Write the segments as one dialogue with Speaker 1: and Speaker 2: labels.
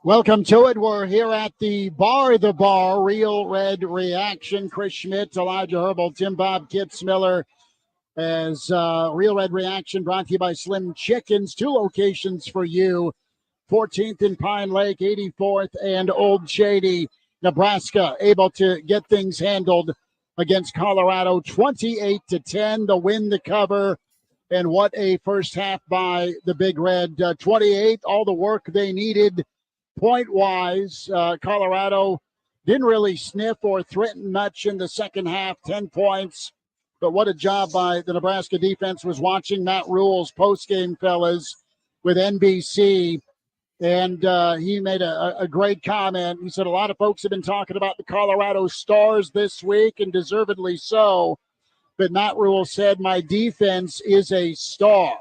Speaker 1: Welcome to it. We're here at the bar, Real Red Reaction. Chris Schmidt, Elijah Herbal, Tim Bob, Kit Smiller, as Real Red Reaction brought to you by Slim Chickens. 2 locations for you, 14th in Pine Lake, 84th and Old Shady. Nebraska able to get things handled against Colorado, 28-10, the win, the cover. And what a first half by the Big Red. 28, all the work they needed. Point-wise, Colorado didn't really sniff or threaten much in the second half, 10 points. But what a job by the Nebraska defense. Was watching Matt Rule's postgame, fellas, with NBC, and he made a great comment. He said a lot of folks have been talking about the Colorado Stars this week, and deservedly so. But Matt Rule said, my defense is a star.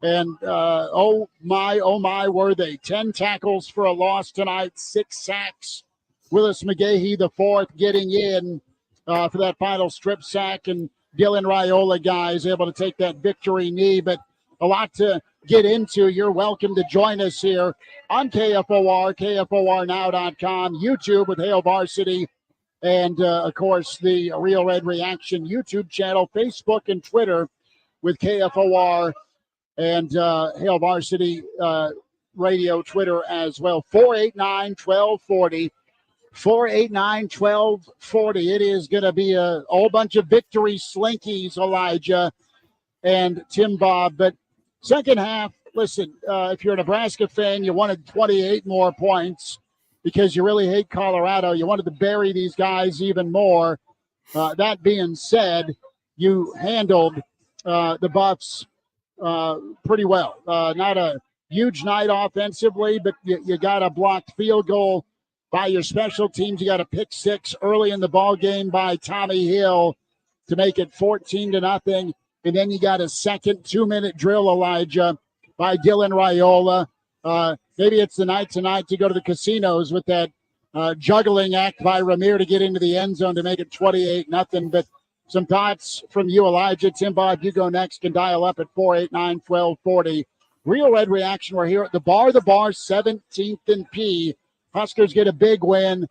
Speaker 1: And, oh my, were they. 10 tackles for a loss tonight, 6 sacks. Willis McGahee, the 4th, getting in for that final strip sack. And Dylan Raiola, guys, able to take that victory knee. But a lot to get into. You're welcome to join us here on KFOR, KFORnow.com, YouTube with Hail Varsity, and, of course, the Real Red Reaction YouTube channel, Facebook and Twitter with KFOR. And Hail Varsity Radio, Twitter as well. 489-1240. 489-1240. It is going to be a whole bunch of victory slinkies, Elijah and Tim Bob. But second half, listen, if you're a Nebraska fan, you wanted 28 more points because you really hate Colorado. You wanted to bury these guys even more. That being said, you handled the Buffs pretty well. Not a huge night offensively, but you got a blocked field goal by your special teams. You got a pick 6 early in the ball game by Tommy Hill to make it 14-0. And then you got a second 2-minute drill, Elijah, by Dylan Raiola. Maybe it's the night tonight to go to the casinos with that juggling act by Ramir to get into the end zone to make it 28-0. But some thoughts from you, Elijah. Tim Bob, you go next. Can dial up at 489-1240. Real Red Reaction. We're here at the bar, 17th and P. Huskers get a big win,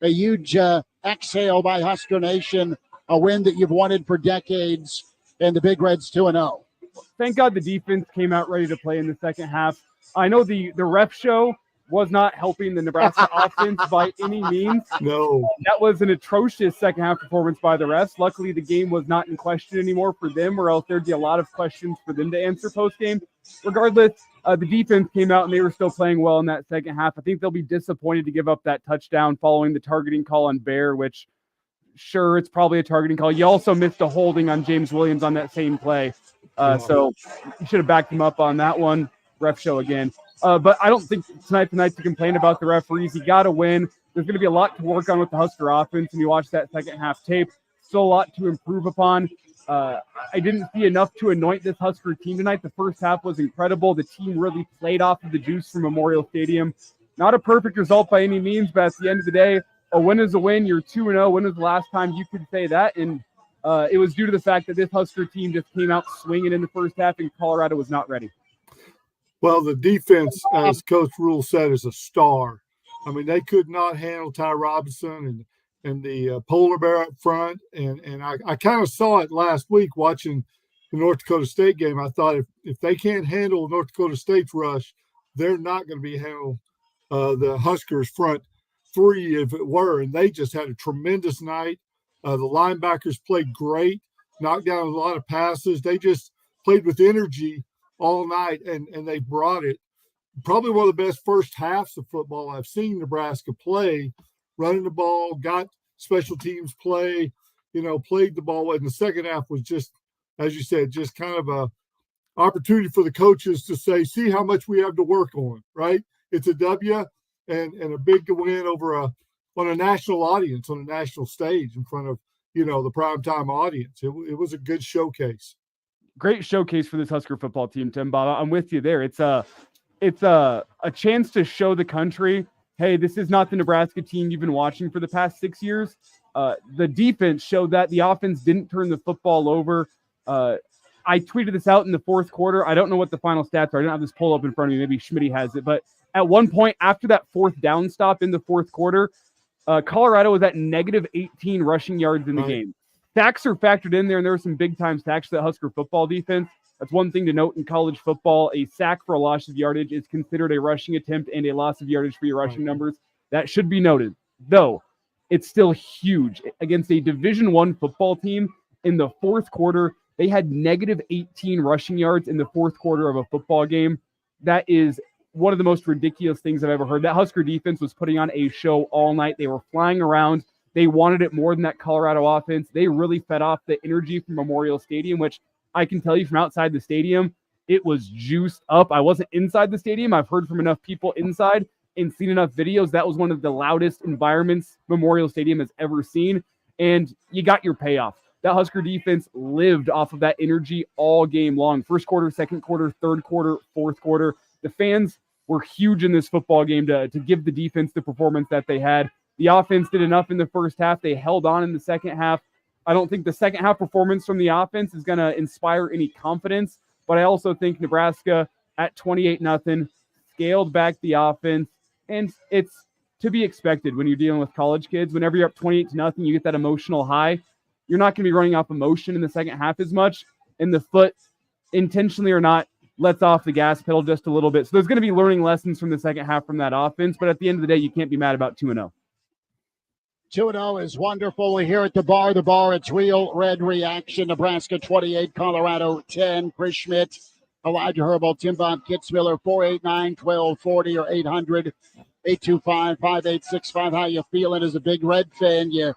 Speaker 1: a huge exhale by Husker Nation, a win that you've wanted for decades, and the Big Reds 2-0.
Speaker 2: Thank God the defense came out ready to play in the second half. I know the ref show was not helping the Nebraska offense by any means.
Speaker 3: No.
Speaker 2: That was an atrocious second half performance by the refs. Luckily, the game was not in question anymore for them, or else there'd be a lot of questions for them to answer post-game. Regardless, the defense came out and they were still playing well in that second half. I think they'll be disappointed to give up that touchdown following the targeting call on Bear, which, sure, it's probably a targeting call. You also missed a holding on James Williams on that same play. So you should have backed him up on that one. Ref show again. But I don't think tonight's the night to complain about the referees. You got to win. There's going to be a lot to work on with the Husker offense. And you watch that second half tape, still a lot to improve upon. I didn't see enough to anoint this Husker team tonight. The first half was incredible. The team really played off of the juice from Memorial Stadium. Not a perfect result by any means, but at the end of the day, a win is a win. You're 2-0. When was the last time you could say that? And it was due to the fact that this Husker team just came out swinging in the first half and Colorado was not ready.
Speaker 3: Well, the defense, as Coach Rule said, is a star. I mean, they could not handle Ty Robinson and the polar bear up front. And I kind of saw it last week watching the North Dakota State game. I thought if they can't handle North Dakota State's rush, they're not going to be handling the Huskers front three if it were. And they just had a tremendous night. The linebackers played great, knocked down a lot of passes. They just played with energy all night, and they brought it. Probably one of the best first halves of football I've seen Nebraska play, running the ball, got special teams play, played the ball. And the second half was just, as you said, just kind of a opportunity for the coaches to say, see how much we have to work on, right? It's a W and a big win on a national audience, on a national stage in front of, the primetime audience. It was a good showcase.
Speaker 2: Great showcase for this Husker football team, Tim Bob. I'm with you there. It's a chance to show the country, hey, this is not the Nebraska team you've been watching for the past 6 years. The defense showed that. The offense didn't turn the football over. I tweeted this out in the fourth quarter. I don't know what the final stats are. I don't have this poll up in front of me. Maybe Schmitty has it. But at one point after that fourth down stop in the fourth quarter, Colorado was at negative 18 rushing yards in the game. Sacks are factored in there, and there were some big-time sacks to the Husker football defense. That's one thing to note in college football. A sack for a loss of yardage is considered a rushing attempt and a loss of yardage for your rushing numbers. That should be noted, though. It's still huge. Against a Division I football team in the fourth quarter, they had negative 18 rushing yards in the fourth quarter of a football game. That is one of the most ridiculous things I've ever heard. That Husker defense was putting on a show all night. They were flying around. They wanted it more than that Colorado offense. They really fed off the energy from Memorial Stadium, which I can tell you from outside the stadium, it was juiced up. I wasn't inside the stadium. I've heard from enough people inside and seen enough videos. That was one of the loudest environments Memorial Stadium has ever seen, and you got your payoff. That Husker defense lived off of that energy all game long. First quarter, second quarter, third quarter, fourth quarter. The fans were huge in this football game to give the defense the performance that they had. The offense did enough in the first half. They held on in the second half. I don't think the second half performance from the offense is going to inspire any confidence, but I also think Nebraska at 28-0 scaled back the offense, and it's to be expected when you're dealing with college kids. Whenever you're up 28-0, you get that emotional high. You're not going to be running off emotion in the second half as much, and the foot, intentionally or not, lets off the gas pedal just a little bit. So there's going to be learning lessons from the second half from that offense, but at the end of the day, you can't be mad about 2-0.
Speaker 1: 2-0 is wonderful. We hear at the bar, it's Real Red Reaction. Nebraska 28, Colorado 10. Chris Schmidt, Elijah Herbal, Tim Bob Kitzmiller, 489-1240 or 800-825-5865. How you feeling as a big Red fan? You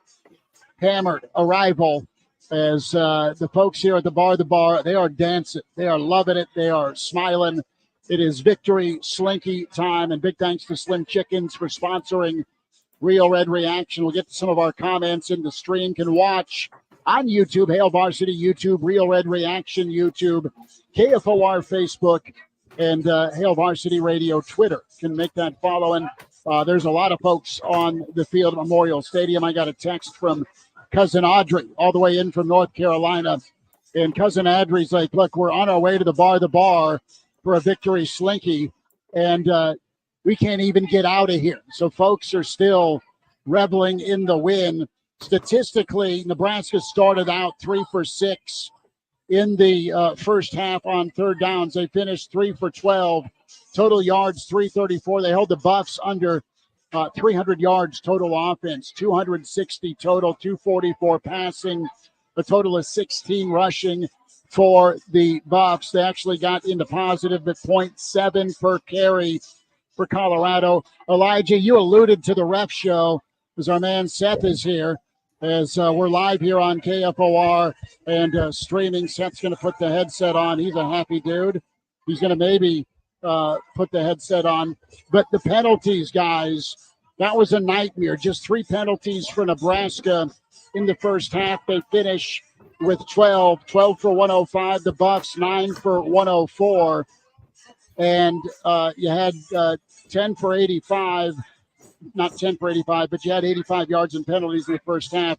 Speaker 1: hammered a rival as the folks here at the bar, they are dancing. They are loving it. They are smiling. It is victory slinky time, and big thanks to Slim Chickens for sponsoring Real Red Reaction. We'll get to some of our comments in the stream. Can watch on YouTube, Hail Varsity YouTube, Real Red Reaction YouTube, KFOR Facebook, and Hail Varsity Radio Twitter. Can make that following. There's a lot of folks on the field at Memorial Stadium. I got a text from Cousin Audrey all the way in from North Carolina. And Cousin Audrey's like, look, we're on our way to the bar for a victory slinky. And we can't even get out of here. So folks are still reveling in the win. Statistically, Nebraska started out 3 for 6 in the first half on third downs. They finished 3 for 12. Total yards, 334. They held the Buffs under 300 yards total offense, 260 total, 244 passing, a total of 16 rushing for the Buffs. They actually got into positive at 0.7 per carry for Colorado. Elijah, you alluded to the ref show as our man Seth is here, as we're live here on KFOR and streaming. Seth's going to put the headset on. He's a happy dude. He's going to maybe put the headset on. But the penalties, guys, that was a nightmare. Just 3 penalties for Nebraska in the first half. They finish with 12 for 105. The Buffs, 9 for 104. And you had 10 for 85, not 10 for 85, but you had 85 yards in penalties in the first half.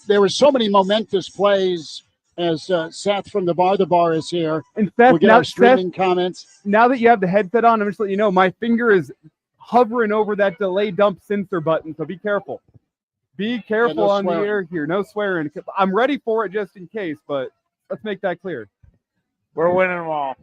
Speaker 1: There were so many momentous plays as Seth from the bar is here.
Speaker 2: And Seth,
Speaker 1: we'll get our streaming comments. Now
Speaker 2: that you have the headset on, I'm just letting you know, my finger is hovering over that delay dump sensor button, so be careful. Be careful on the air here. No swearing. I'm ready for it just in case, but let's make that clear.
Speaker 4: We're winning them all.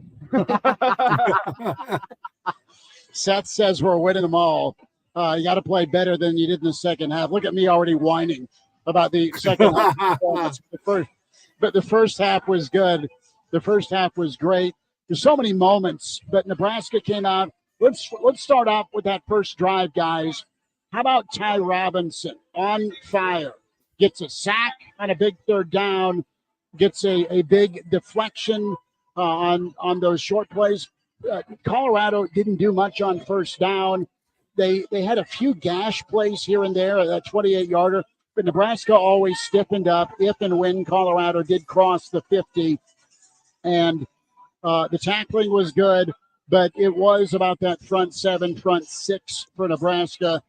Speaker 1: Seth says we're winning them all. You got to play better than you did in the second half. Look at me already whining about the second half performance. But the first half was good. The first half was great. There's so many moments, but Nebraska came out. Let's start off with that first drive, guys. How about Ty Robinson on fire? Gets a sack on a big third down, gets a big deflection on those short plays. Colorado didn't do much on first down. They had a few gash plays here and there, that 28-yarder, but Nebraska always stiffened up if and when Colorado did cross the 50. And the tackling was good, but it was about that front 7, front 6 for Nebraska.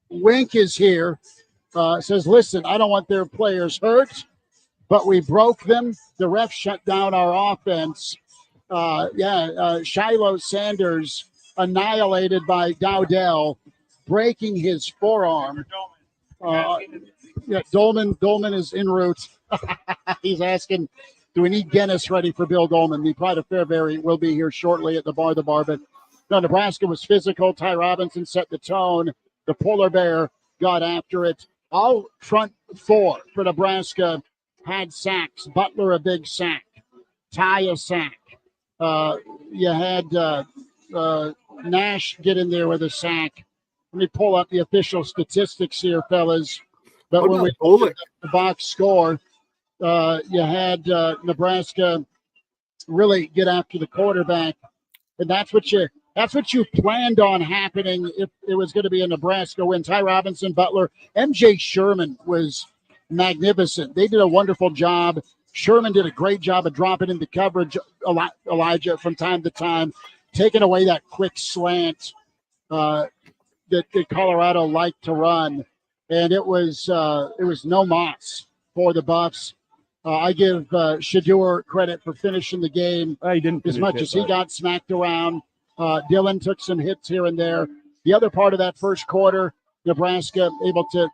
Speaker 1: Wink is here, says, listen, I don't want their players hurt. but we broke them. The ref shut down our offense. Shiloh Sanders annihilated by Dowdell, breaking his forearm. Dolman is en route. He's asking, do we need Guinness ready for Bill Dolman? The Pride of Fairbury will be here shortly at the bar. But no, Nebraska was physical. Ty Robinson set the tone. The polar bear got after it. All front four for Nebraska had sacks. Butler a big sack. Ty a sack. You had Nash get in there with a sack. Let me pull up the official statistics here, fellas. But when we look at the box score, you had Nebraska really get after the quarterback, and that's what you planned on happening if it was going to be a Nebraska win. Ty Robinson, Butler, MJ Sherman was magnificent. They did a wonderful job. Sherman did a great job of dropping into coverage, Elijah, from time to time, taking away that quick slant that Colorado liked to run. And it was no moss for the Buffs. I give Shador credit for finishing the game as much as he got smacked around. Dylan took some hits here and there. The other part of that first quarter, Nebraska able to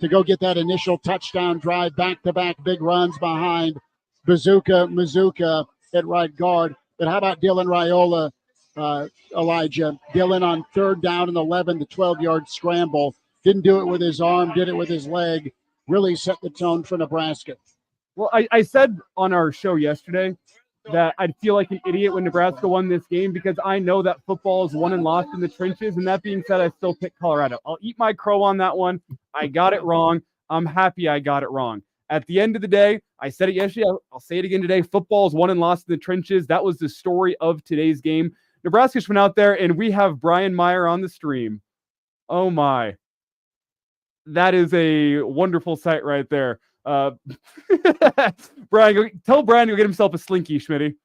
Speaker 1: go get that initial touchdown drive, back-to-back big runs behind Mazuka at right guard. But how about Dylan Raiola, Elijah? Dylan on third down and 11, the 12-yard scramble. Didn't do it with his arm, did it with his leg. Really set the tone for Nebraska.
Speaker 2: Well, I said on our show yesterday that I'd feel like an idiot when Nebraska won this game because I know that football is won and lost in the trenches. And that being said, I still pick Colorado. I'll eat my crow on that one. I got it wrong. I'm happy I got it wrong. At the end of the day, I said it yesterday. I'll say it again today. Football is won and lost in the trenches. That was the story of today's game. Nebraska just went out there, and we have Brian Meyer on the stream. Oh, my. That is a wonderful sight right there. Tell Brian to go get himself a slinky, Schmitty.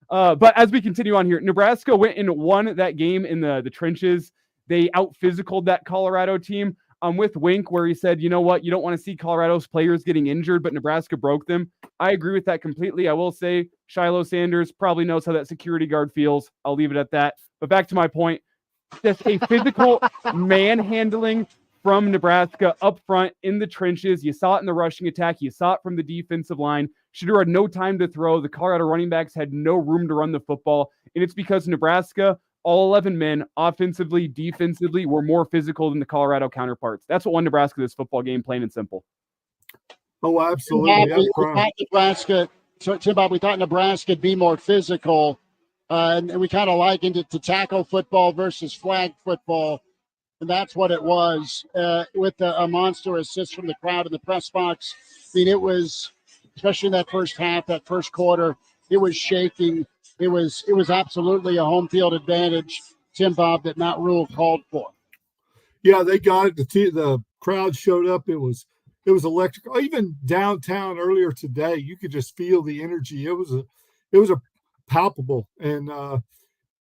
Speaker 2: But as we continue on here, Nebraska went and won that game in the trenches. They out-physicaled that Colorado team. I'm with Wink where he said, you know what, you don't want to see Colorado's players getting injured, but Nebraska broke them. I agree with that completely. I will say Shiloh Sanders probably knows how that security guard feels. I'll leave it at that. But back to my point, just a physical manhandling from Nebraska up front in the trenches. You saw it in the rushing attack. You saw it from the defensive line. Shedeur had no time to throw. The Colorado running backs had no room to run the football. And it's because Nebraska, all 11 men, offensively, defensively, were more physical than the Colorado counterparts. That's what won Nebraska this football game, plain and simple.
Speaker 3: Oh, absolutely.
Speaker 1: We thought Nebraska would be more physical. And we kind of likened it to tackle football versus flag football. And that's what it was with a monster assist from the crowd in the press box. I mean, it was, especially in that first half, that first quarter, it was shaking. It was absolutely a home field advantage, Tim Bob, that Matt Rule called for.
Speaker 3: Yeah, they got it. The crowd showed up. It was electric. Even downtown earlier today, you could just feel the energy. It was a palpable. And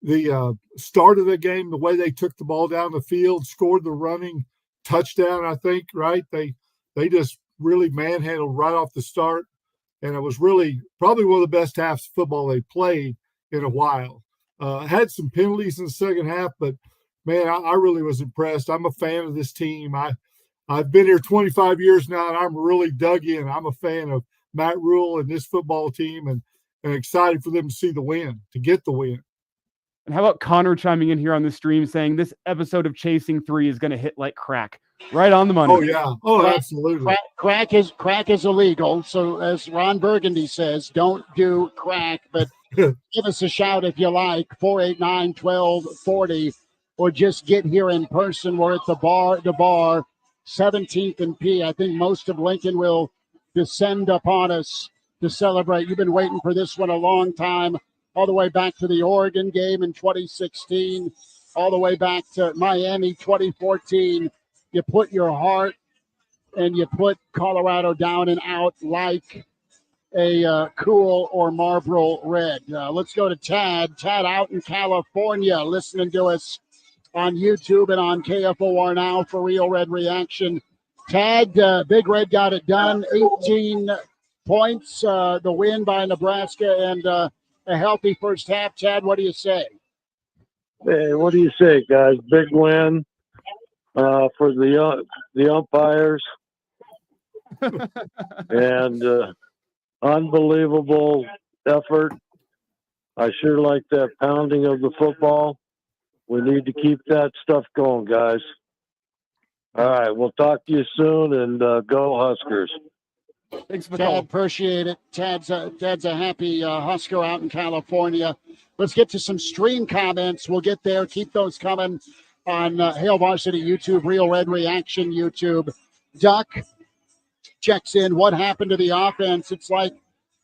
Speaker 3: the start of the game, the way they took the ball down the field, scored the running touchdown, I think, right? They just really manhandled right off the start. And it was really probably one of the best halves of football they played in a while. Had some penalties in the second half, but, man, I really was impressed. I'm a fan of this team. I've been here 25 years now, and I'm really dug in. I'm a fan of Matt Rule and this football team and excited for them to see the win, to get the win.
Speaker 2: And how about Connor chiming in here on the stream saying this episode of Chasing 3 is going to hit like crack? Right on the money.
Speaker 3: Oh, yeah. Oh, absolutely.
Speaker 1: Crack is illegal. So as Ron Burgundy says, don't do crack. But give us a shout if you like, 489-1240, or just get here in person. We're at the bar, 17th and P. I think most of Lincoln will descend upon us to celebrate. You've been waiting for this one a long time, all the way back to the Oregon game in 2016, all the way back to Miami 2014. You put your heart and you put Colorado down and out like a Cool or Marlboro Red. Let's go to Tad. Tad out in California, listening to us on YouTube and on KFOR Now for Real Red Reaction. Tad, Big Red got it done, 18 points, the win by Nebraska, and a healthy first half. Chad, what do you say?
Speaker 5: Hey, what do you say, guys? Big win for the umpires, and unbelievable effort. I sure like that pounding of the football. We need to keep that stuff going, guys. All right, we'll talk to you soon, and go Huskers.
Speaker 2: Thanks,
Speaker 1: Chad,
Speaker 2: McCall.
Speaker 1: appreciate it. Tad's a happy Husker out in California. Let's get to some stream comments. We'll get there. Keep those coming on Hail Varsity YouTube, Real Red Reaction YouTube. Duck checks in. What happened to the offense? It's like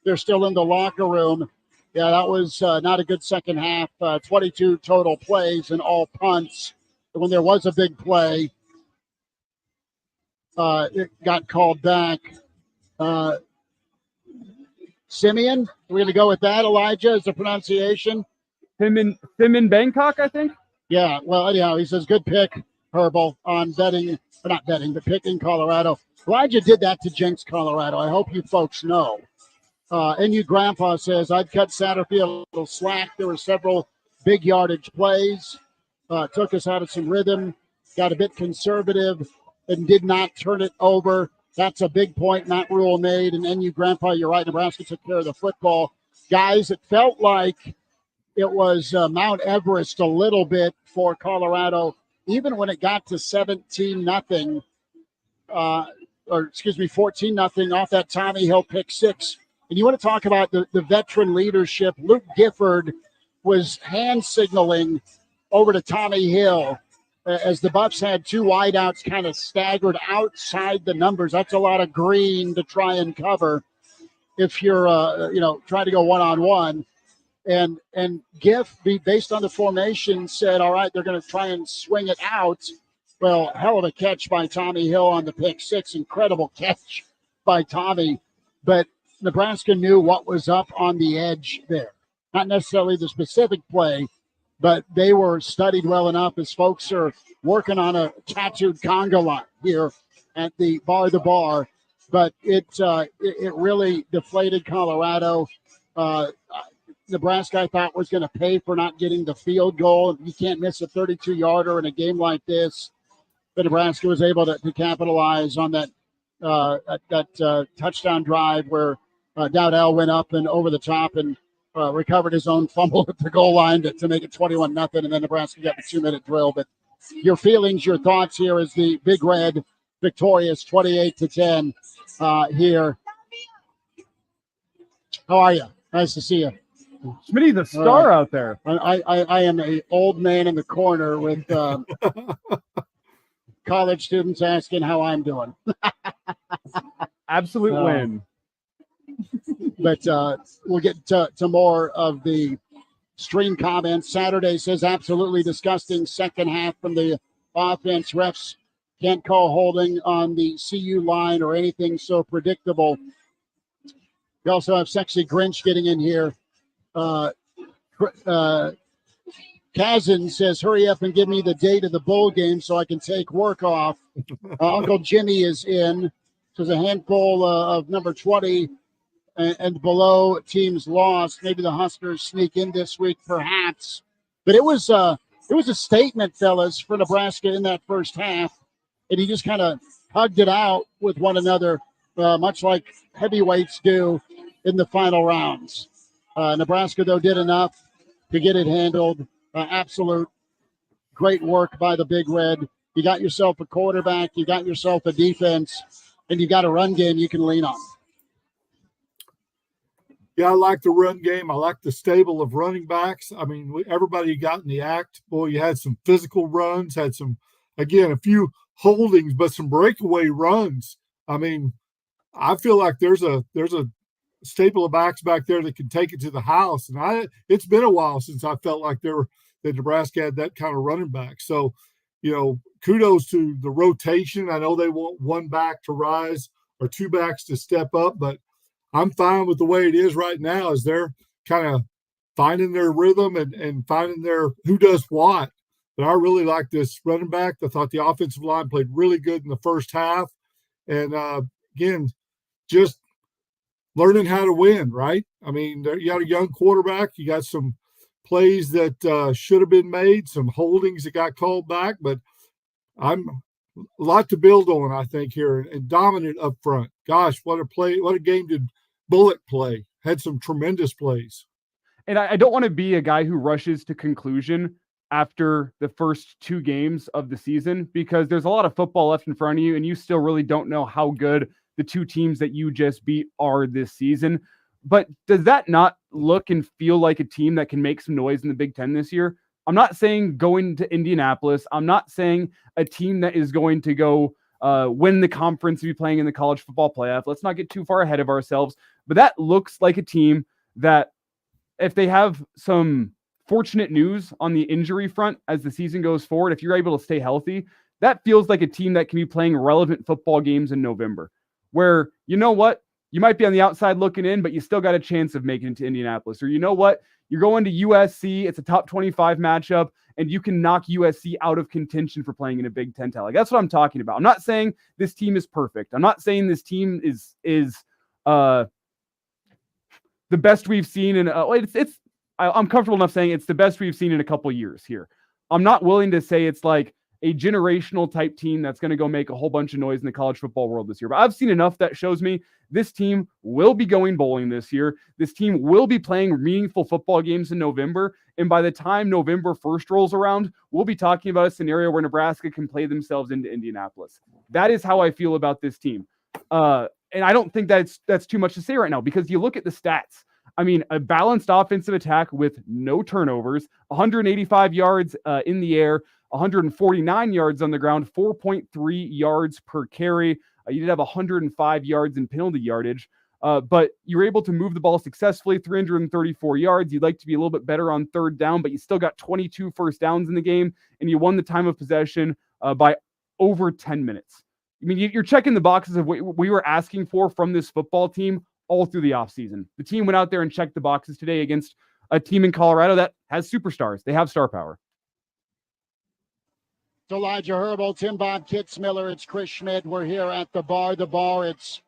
Speaker 1: they're still in the locker room. Yeah, that was not a good second half. 22 total plays and all punts. When there was a big play, it got called back. Simeon, we're going to go with that. Elijah is the pronunciation.
Speaker 2: Him in Bangkok, I think.
Speaker 1: Yeah, well, anyhow, he says good pick, Herbal, on betting, or not betting, but picking Colorado. Elijah did that to jinx Colorado. I hope you folks know. NU Grandpa says, I'd cut Satterfield a little slack. There were several big yardage plays. Took us out of some rhythm, got a bit conservative, and did not turn it over. That's a big point Matt Rule made. And NU Grandpa, you're right, Nebraska took care of the football. Guys, it felt like it was Mount Everest a little bit for Colorado, even when it got to 17-0, 14-0 off that Tommy Hill pick six. And you want to talk about the veteran leadership. Luke Gifford was hand signaling over to Tommy Hill as the Buffs had two wideouts kind of staggered outside the numbers. That's a lot of green to try and cover if you're, trying to go one-on-one. And Giff, based on the formation, said, all right, they're going to try and swing it out. Well, hell of a catch by Tommy Hill on the pick six. Incredible catch by Tommy. But Nebraska knew what was up on the edge there. Not necessarily the specific play, but they were studied well enough as folks are working on a tattooed conga line here at the bar. But it really deflated Colorado. Nebraska, I thought, was going to pay for not getting the field goal. You can't miss a 32-yarder in a game like this. But Nebraska was able to capitalize on that touchdown drive where Dowdell went up and over the top and recovered his own fumble at the goal line to make it 21-0, and then Nebraska got the 2-minute drill. But your feelings, your thoughts here as the Big Red victorious 28-10 here. How are you? Nice to see you.
Speaker 2: Smitty, the star out there.
Speaker 1: I am an old man in the corner with college students asking how I'm doing.
Speaker 2: Absolute win.
Speaker 1: But we'll get to more of the stream comments. Saturday says absolutely disgusting second half from the offense. Refs can't call holding on the CU line or anything so predictable. We also have Sexy Grinch getting in here. Kazan says, hurry up and give me the date of the bowl game so I can take work off. Uncle Jimmy is in. Says a handful of number 20 and below teams lost. Maybe the Huskers sneak in this week, perhaps. But it was a statement, fellas, for Nebraska in that first half. And he just kind of hugged it out with one another, much like heavyweights do in the final rounds. Nebraska, though, did enough to get it handled. Absolute great work by the Big Red. You got yourself a quarterback, you got yourself a defense, and you got a run game you can lean on.
Speaker 3: Yeah, I like the run game. I like the stable of running backs. I mean, everybody got in the act. Boy, you had some physical runs, had some, again, a few holdings, but some breakaway runs. I mean, I feel like there's a staple of backs back there that can take it to the house. And it's been a while since I felt like that Nebraska had that kind of running back. So, kudos to the rotation. I know they want one back to rise or two backs to step up, but I'm fine with the way it is right now as they're kind of finding their rhythm and finding their who does what. But I really like this running back. I thought the offensive line played really good in the first half. And, again, just learning how to win, right? I mean, you got a young quarterback. You got some plays that should have been made, some holdings that got called back, but I'm a lot to build on, I think, here, and dominant up front. Gosh, what a game did Bullock play. Had some tremendous plays.
Speaker 2: And I don't want to be a guy who rushes to conclusion after the first 2 games of the season, because there's a lot of football left in front of you, and you still really don't know how good the 2 teams that you just beat are this season. But does that not look and feel like a team that can make some noise in the Big Ten this year? I'm not saying going to Indianapolis. I'm not saying a team that is going to go win the conference and be playing in the college football playoff. Let's not get too far ahead of ourselves. But that looks like a team that, if they have some fortunate news on the injury front as the season goes forward, if you're able to stay healthy, that feels like a team that can be playing relevant football games in November, where, you know what, you might be on the outside looking in, but you still got a chance of making it to Indianapolis. Or, you know what, you're going to USC, it's a top 25 matchup, and you can knock USC out of contention for playing in a Big Ten title. Like, that's what I'm talking about. I'm not saying this team is perfect. I'm not saying this team is the best we've seen in I'm comfortable enough saying it's the best we've seen in a couple years here. I'm not willing to say it's like a generational type team that's going to go make a whole bunch of noise in the college football world this year. But I've seen enough that shows me this team will be going bowling this year. This team will be playing meaningful football games in November. And by the time November 1st rolls around, we'll be talking about a scenario where Nebraska can play themselves into Indianapolis. That is how I feel about this team. And I don't think that's too much to say right now, because you look at the stats. I mean, a balanced offensive attack with no turnovers, 185 yards in the air, 149 yards on the ground, 4.3 yards per carry. You did have 105 yards in penalty yardage, but you were able to move the ball successfully, 334 yards. You'd like to be a little bit better on third down, but you still got 22 first downs in the game, and you won the time of possession by over 10 minutes. I mean, you're checking the boxes of what we were asking for from this football team all through the offseason. The team went out there and checked the boxes today against a team in Colorado that has superstars. They have star power.
Speaker 1: It's Elijah Herbal, Tim Bob Kitzmiller, it's Chris Schmidt. We're here at the bar. The bar, it's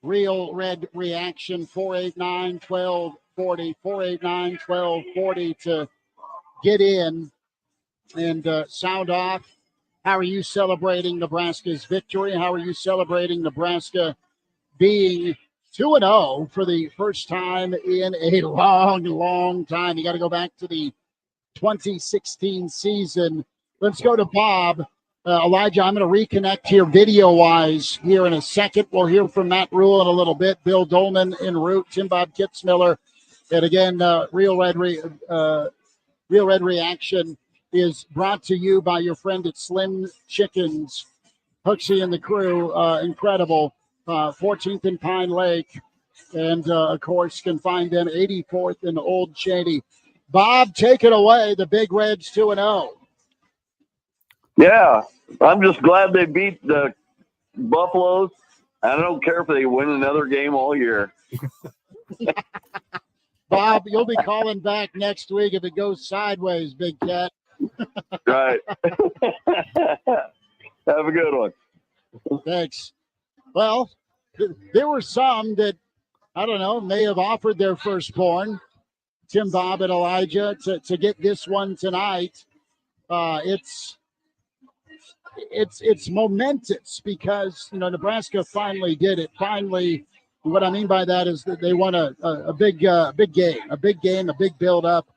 Speaker 1: Real Red Reaction, 489-1240, 489-1240 to get in and sound off. How are you celebrating Nebraska's victory? How are you celebrating Nebraska being 2-0 for the first time in a long, long time? You got to go back to the 2016 season. Let's go to Bob. Elijah, I'm going to reconnect here video-wise here in a second. We'll hear from Matt Rule in a little bit. Bill Dolman en route. Tim Bob Kitzmiller. And again, Real Red Reaction is brought to you by your friend at Slim Chickens. Hooksy and the crew, incredible. 14th and Pine Lake. And, of course, can find them 84th and Old Shady. Bob, take it away. The Big Reds 2-0.
Speaker 6: Yeah, I'm just glad they beat the Buffaloes. I don't care if they win another game all year.
Speaker 1: Bob, you'll be calling back next week if it goes sideways, Big Cat.
Speaker 6: Right. Have a good one.
Speaker 1: Thanks. Well, there were some that, I don't know, may have offered their firstborn, Tim, Bob, and Elijah, to get this one tonight. It's momentous because, you know, Nebraska finally did it. Finally, what I mean by that is that they won a big game, a big build-up,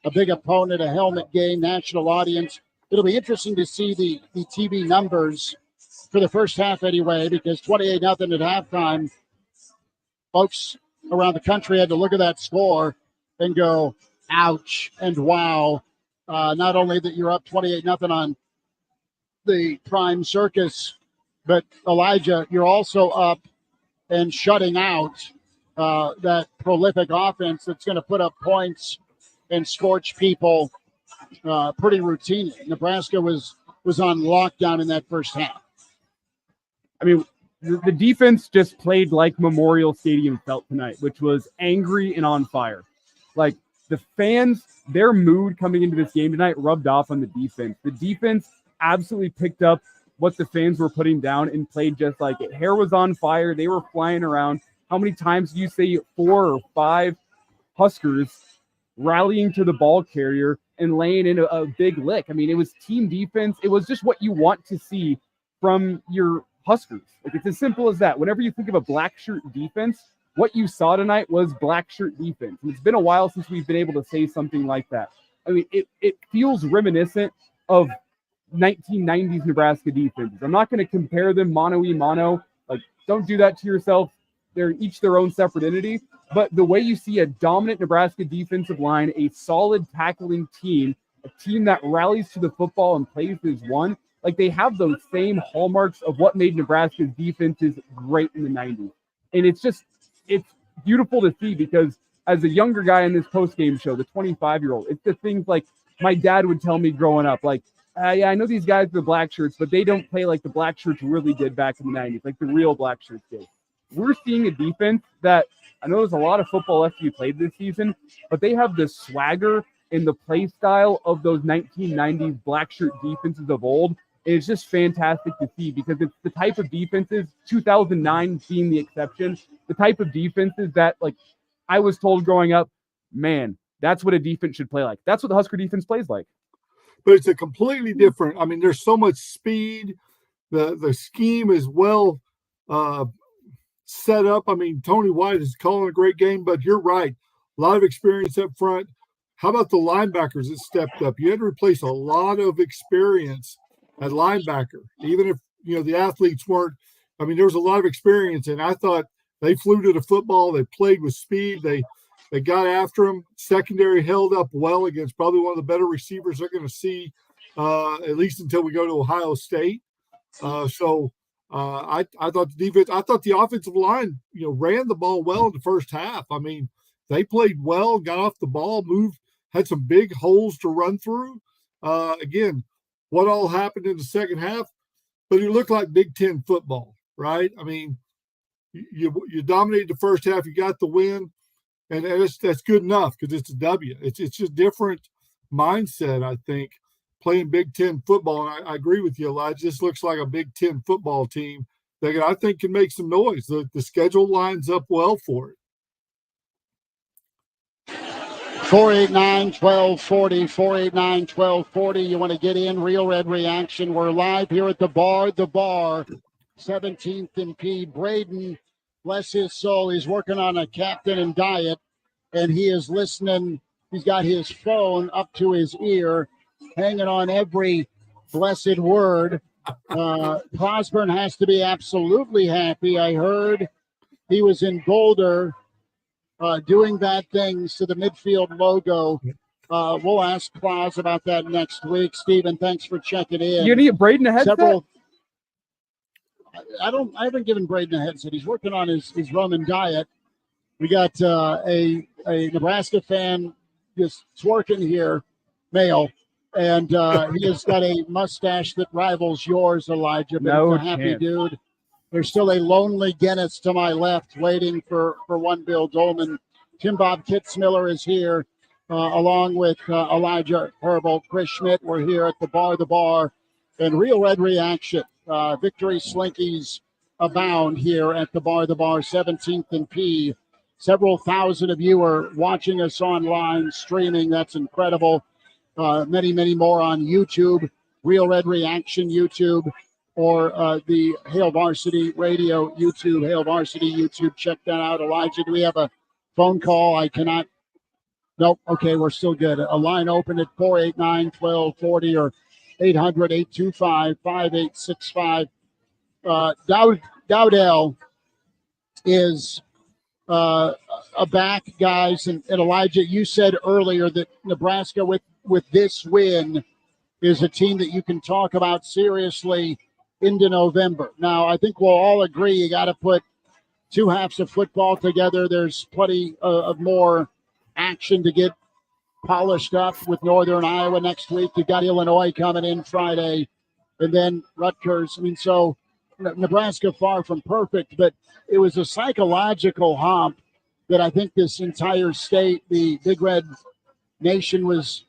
Speaker 1: a big opponent, a helmet game, national audience. It'll be interesting to see the TV numbers for the first half anyway, because 28-0 at halftime, folks around the country had to look at that score and go, ouch, and wow. Not only that you're up 28-0 on the Prime Circus, but Elijah, you're also up and shutting out that prolific offense that's going to put up points and scorch people pretty routinely. Nebraska was on lockdown in that first half.
Speaker 2: I mean, the defense just played like Memorial Stadium felt tonight, which was angry and on fire. Like, the fans, their mood coming into this game tonight rubbed off on the defense. The defense absolutely picked up what the fans were putting down and played just like it. Hair was on fire. They were flying around. how many times do you see 4 or 5 Huskers rallying to the ball carrier and laying in a big lick? I mean, it was team defense. It was just what you want to see from your Huskers. Like, it's as simple as that. Whenever you think of a black shirt defense, what you saw tonight was black shirt defense. And it's been a while since we've been able to say something like that. I mean, it feels reminiscent of 1990s Nebraska defenses. I'm not going to compare them mano-y-mano. Like, don't do that to yourself. They're each their own separate entity. But the way you see a dominant Nebraska defensive line, a solid tackling team, a team that rallies to the football and plays as one, like, they have those same hallmarks of what made Nebraska's defenses great in the 90s. And it's beautiful to see, because as a younger guy in this post-game show, the 25-year-old, it's the things like my dad would tell me growing up, like, yeah, I know these guys are the black shirts, but they don't play like the black shirts really did back in the 90s, like the real black shirts did. We're seeing a defense that, I know there's a lot of football left to be played this season, but they have the swagger and the play style of those 1990s black shirt defenses of old. And it's just fantastic to see, because it's the type of defenses, 2009 being the exception, the type of defenses that, like, I was told growing up, man, that's what a defense should play like. That's what the Husker defense plays like.
Speaker 3: But it's a completely different. I mean, there's so much speed. The scheme is well set up. I mean, Tony White is calling a great game, but you're right. A lot of experience up front. How about the linebackers that stepped up? You had to replace a lot of experience at linebacker, even if, the athletes weren't. I mean, there was a lot of experience, and I thought they flew to the football. They played with speed. They got after him. Secondary held up well against probably one of the better receivers they're going to see, at least until we go to Ohio State. I thought the defense, I thought the offensive line, ran the ball well in the first half. I mean, they played well, got off the ball, moved, had some big holes to run through. Again, what all happened in the second half, but it looked like Big Ten football, right? I mean, you dominated the first half, you got the win, and that's good enough, because it's a W. It's just different mindset, I think, playing Big Ten football. And I agree with you, Elijah. This looks like a Big Ten football team that I think can make some noise. The schedule lines up well for it.
Speaker 1: 489-1240, 489-1240. You want to get in? Real Red Reaction. We're live here at the bar, 17th and P. Braden, bless his soul, he's working on a captain and diet, and he is listening. He's got his phone up to his ear, hanging on every blessed word. Prosburn has to be absolutely happy. I heard he was in Boulder doing bad things to the midfield logo. We'll ask Claus about that next week. Stephen, thanks for checking in.
Speaker 2: You need Braden a headset?
Speaker 1: I haven't given Braden a headset. He's working on his Roman diet. We got a Nebraska fan just twerking here, male, and he has got a mustache that rivals yours, Elijah. But
Speaker 2: no
Speaker 1: he's a happy
Speaker 2: chance.
Speaker 1: dude. There's still a lonely Guinness to my left waiting for one Bill Dolman. Tim Bob Kitzmiller is here along with Elijah Herbal, Chris Schmidt. We're here at the bar, and Real Red Reaction. Victory Slinkies abound here at the bar, 17th and P. Several thousand of you are watching us online, streaming. That's incredible. Many, many more on YouTube, Real Red Reaction YouTube, or the Hail Varsity Radio YouTube, Hail Varsity YouTube. Check that out. Elijah, do we have a phone call? I cannot. Nope. Okay, we're still good. A line open at 489-1240 or 800-825-5865. Dowdell is a back, guys. And Elijah, you said earlier that Nebraska with this win is a team that you can talk about seriously into November. Now, I think we'll all agree you got to put two halves of football together. There's plenty of more action to get polished up with Northern Iowa next week. You got Illinois coming in Friday, and then Rutgers. I mean, so Nebraska far from perfect, but it was a psychological hump that I think this entire state, the Big Red Nation, was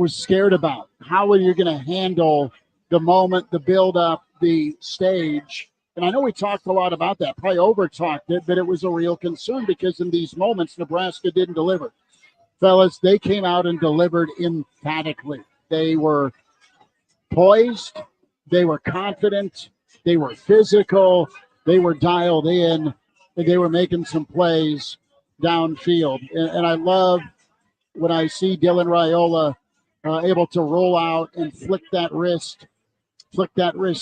Speaker 1: scared about. How are you going to handle the moment, the build-up, the stage? And I know we talked a lot about that, probably over-talked it, but it was a real concern because in these moments, Nebraska didn't deliver. Fellas, they came out and delivered emphatically. They were poised, they were confident, they were physical, they were dialed in, and they were making some plays downfield. And I love when I see Dylan Raiola able to roll out and flick that wrist.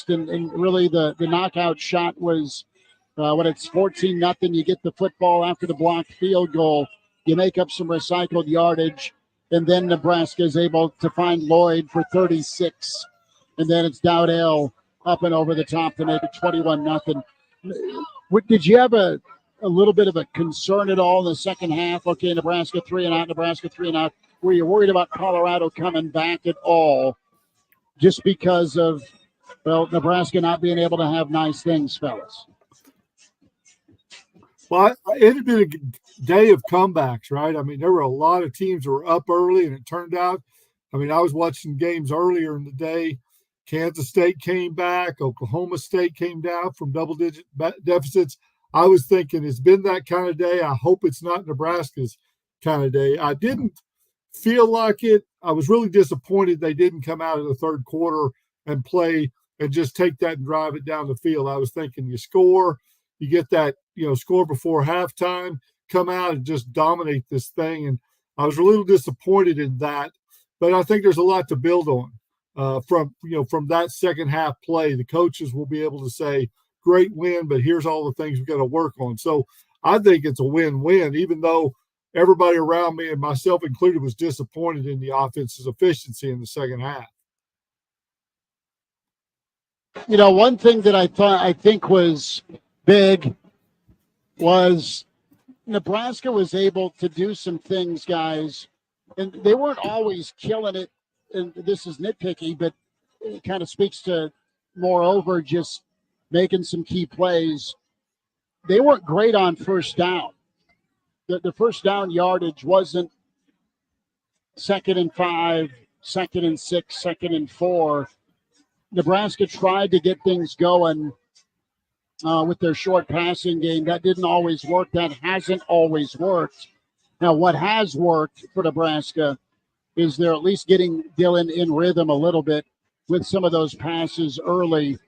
Speaker 1: And really the knockout shot was when it's 14-0, you get the football after the blocked field goal. You make up some recycled yardage, and then Nebraska is able to find Lloyd for 36. And then it's Dowdell up and over the top to make it 21-0. Did you have a little bit of a concern at all in the second half? Okay, Nebraska 3-and-out, Nebraska 3-and-out. Were you worried about Colorado coming back at all just because of, Nebraska not being able to have nice things, fellas?
Speaker 3: Well, it had been a day of comebacks, right? I mean, there were a lot of teams that were up early, and it turned out, I was watching games earlier in the day. Kansas State came back. Oklahoma State came down from double-digit deficits. I was thinking it's been that kind of day. I hope it's not Nebraska's kind of day. I didn't feel like it. I was really disappointed they didn't come out of the third quarter and play and just take that and drive it down the field. I was thinking you score, you get that, score before halftime, come out and just dominate this thing. And I was a little disappointed in that, but I think there's a lot to build on from that second half play. The coaches will be able to say, great win, but here's all the things we've got to work on. So I think it's a win-win, even though everybody around me and myself included was disappointed in the offense's efficiency in the second half.
Speaker 1: One thing that I think was big was Nebraska was able to do some things, guys, and they weren't always killing it. And this is nitpicky, but it kind of speaks to, moreover, just making some key plays. They weren't great on first down. The first down yardage wasn't 2nd and 5, 2nd and 6, 2nd and 4. Nebraska tried to get things going with their short passing game. That didn't always work. That hasn't always worked. Now, what has worked for Nebraska is they're at least getting Dylan in rhythm a little bit with some of those passes early.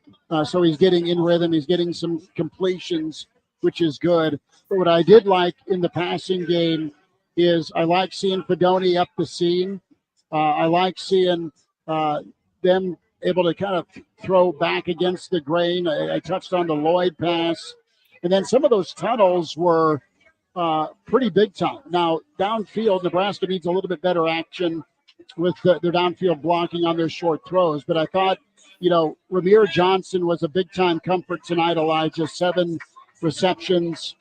Speaker 1: So he's getting in rhythm. He's getting some completions, which is good. But what I did like in the passing game is I like seeing Fedoni up the seam. I like seeing them able to kind of throw back against the grain. I touched on the Lloyd pass. And then some of those tunnels were pretty big time. Now, downfield, Nebraska needs a little bit better action with their downfield blocking on their short throws. But I thought, Ramir Johnson was a big-time comfort tonight, Elijah. 7 receptions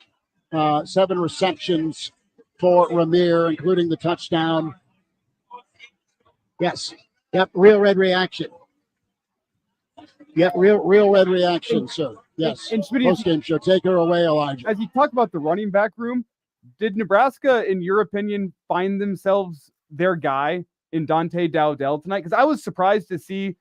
Speaker 1: for Ramir, including the touchdown. Yes. Yep, Real Red Reaction. Yep, real Red Reaction, sir. Yes,
Speaker 2: and
Speaker 1: post-game show. Take her away, Elijah.
Speaker 2: As you talk about the running back room, did Nebraska, in your opinion, find themselves their guy in Dante Dowdell tonight? Because I was surprised to see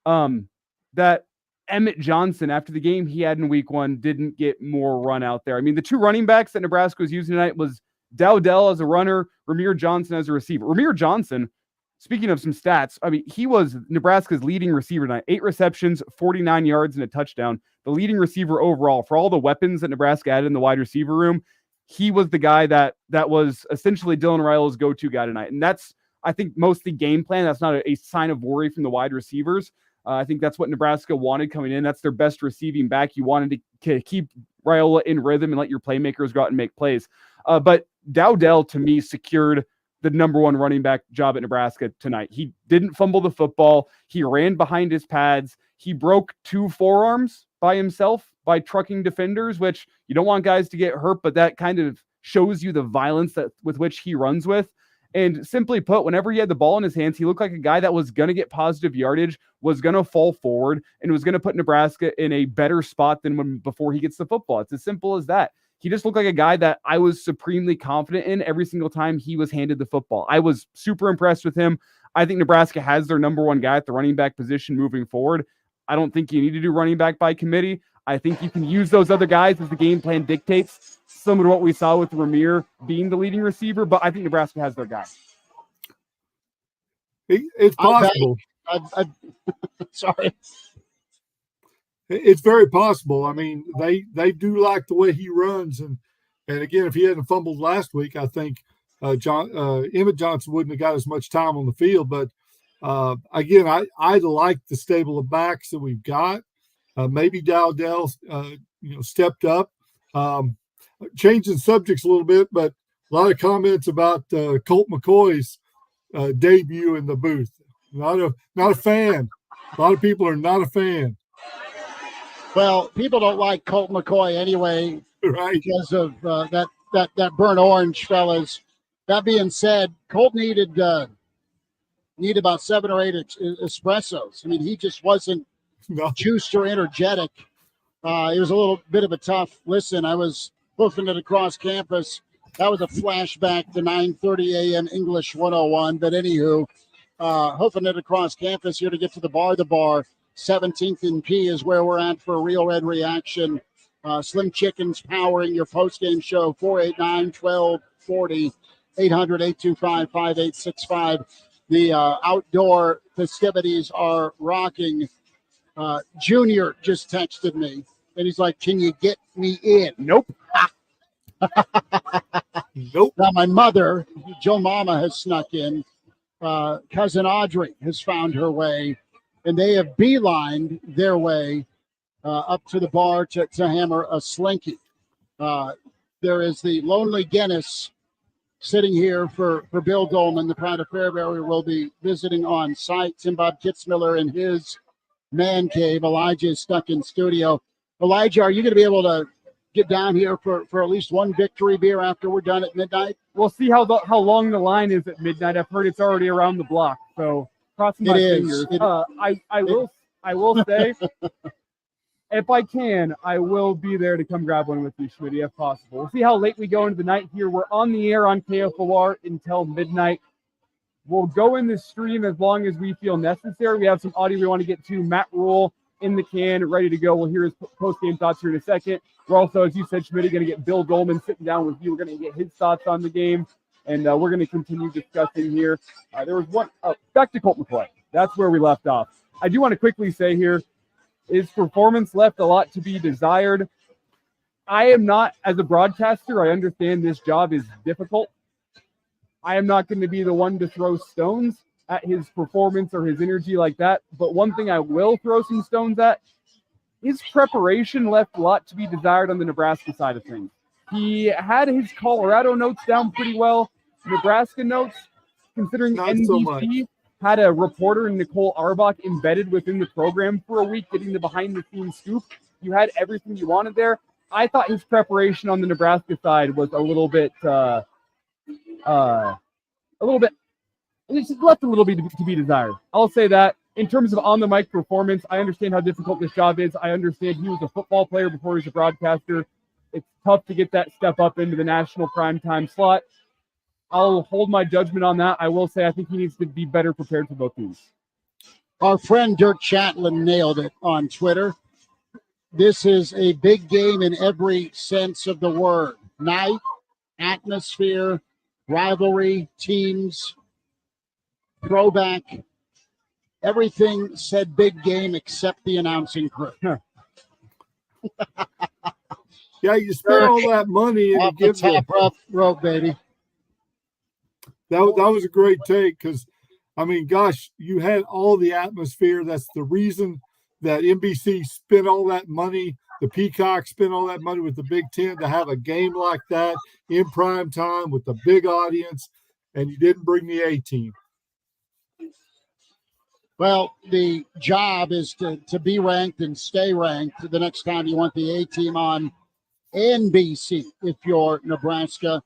Speaker 2: that Emmett Johnson, after the game he had in week 1, didn't get more run out there. The 2 running backs that Nebraska was using tonight was Dowdell as a runner, Ramir Johnson as a receiver. Ramir Johnson, speaking of some stats, he was Nebraska's leading receiver tonight. 8 receptions, 49 yards, and a touchdown. The leading receiver overall for all the weapons that Nebraska had in the wide receiver room. He was the guy that was essentially Dylan Raio's go-to guy tonight. And that's, I think, mostly game plan. That's not a sign of worry from the wide receivers. I think that's what Nebraska wanted coming in. That's their best receiving back. You wanted to keep Raiola in rhythm and let your playmakers go out and make plays. But Dowdell, to me, secured the number 1 running back job at Nebraska tonight. He didn't fumble the football. He ran behind his pads. He broke 2 forearms by himself by trucking defenders, which you don't want guys to get hurt, but that kind of shows you the violence with which he runs with. And simply put, whenever he had the ball in his hands, he looked like a guy that was going to get positive yardage, was going to fall forward, and was going to put Nebraska in a better spot than before he gets the football. It's as simple as that. He just looked like a guy that I was supremely confident in every single time he was handed the football. I was super impressed with him. I think Nebraska has their number 1 guy at the running back position moving forward. I don't think you need to do running back by committee. I think you can use those other guys as the game plan dictates, similar to what we saw with Ramir being the leading receiver, but I think Nebraska has their guy.
Speaker 3: It's possible.
Speaker 1: Sorry.
Speaker 3: It's very possible. I mean, they do like the way he runs, and again, if he hadn't fumbled last week, I think Emmett Johnson wouldn't have got as much time on the field. But again, I like the stable of backs that we've got. Maybe Dowdell, stepped up. Changing subjects a little bit, but a lot of comments about Colt McCoy's debut in the booth. Not a fan. A lot of people are not a fan.
Speaker 1: Well, people don't like Colt McCoy anyway,
Speaker 3: Right?
Speaker 1: Because of that burnt orange, fellas. That being said, Colt needed about 7 or 8 espressos. I mean, he just wasn't juiced or energetic. It was a little bit of a tough listen. I was hoofing it across campus. That was a flashback to 9:30 a.m. English 101. But anywho, hoofing it across campus here to get to the bar. The bar, 17th and P is where we're at for a Real Red Reaction. Slim Chickens powering your postgame show, 489-1240, 800-825-5865. The outdoor festivities are rocking. Junior just texted me, and he's like, "Can you get me in?"
Speaker 2: Nope.
Speaker 3: Nope.
Speaker 1: Now, my mother, Joe Mama, has snuck in. Cousin Audrey has found her way, and they have beelined their way up to the bar to hammer a slinky. There is the Lonely Guinness sitting here for Bill Dolman, the pride of Fairbury, will be visiting on site. Tim Bob Kitzmiller in his man cave. Elijah is stuck in studio. Elijah, are you going to be able to get down here for at least one victory beer after we're done at midnight?
Speaker 2: We'll see how long the line is at midnight. I've heard it's already around the block, so crossing my fingers. I will say, if I can, I will be there to come grab one with you, Schmitty, if possible. We'll see how late we go into the night here. We're on the air on KFOR until midnight. We'll go in the stream as long as we feel necessary. We have some audio we want to get to. Matt Rule in the can, ready to go. We'll hear his post-game thoughts here in a second. We're also, as you said, Schmitty, going to get Bill Dolman sitting down with you. We're going to get his thoughts on the game, and we're going to continue discussing here. There was one back to Colt McCoy. That's where we left off. I do want to quickly say here, his performance left a lot to be desired. I am not, as a broadcaster, I understand this job is difficult. I am not going to be the one to throw stones at his performance or his energy like that. But one thing I will throw some stones at, his preparation left a lot to be desired on the Nebraska side of things. He had his Colorado notes down pretty well. Nebraska notes, considering
Speaker 3: Not
Speaker 2: NBC
Speaker 3: so much.
Speaker 2: had a reporter, Nicole Arbach, embedded within the program for a week, getting the behind-the-scenes scoop. You had everything you wanted there. I thought his preparation on the Nebraska side was a little bit it just left a little bit to be desired. I'll say that. In terms of on-the-mic performance, I understand how difficult this job is. I understand he was a football player before he was a broadcaster. It's tough to get that step up into the national primetime slot. I'll hold my judgment on that. I will say I think he needs to be better prepared for both teams.
Speaker 1: Our friend Dirk Chatlin nailed it on Twitter. This is a big game in every sense of the word. Night, atmosphere, rivalry, teams, throwback. Everything said big game except the announcing crew.
Speaker 3: Yeah, you spend all that money and
Speaker 1: Off
Speaker 3: you
Speaker 1: the
Speaker 3: give
Speaker 1: top rope, baby.
Speaker 3: that was a great take because, I mean, gosh, you had all the atmosphere. That's the reason that NBC spent all that money. The Peacock spent all that money with the Big Ten to have a game like that in prime time with the big audience, and you didn't bring the A-team.
Speaker 1: Well, the job is to be ranked and stay ranked the next time you want the A-team on NBC if you're Nebraska.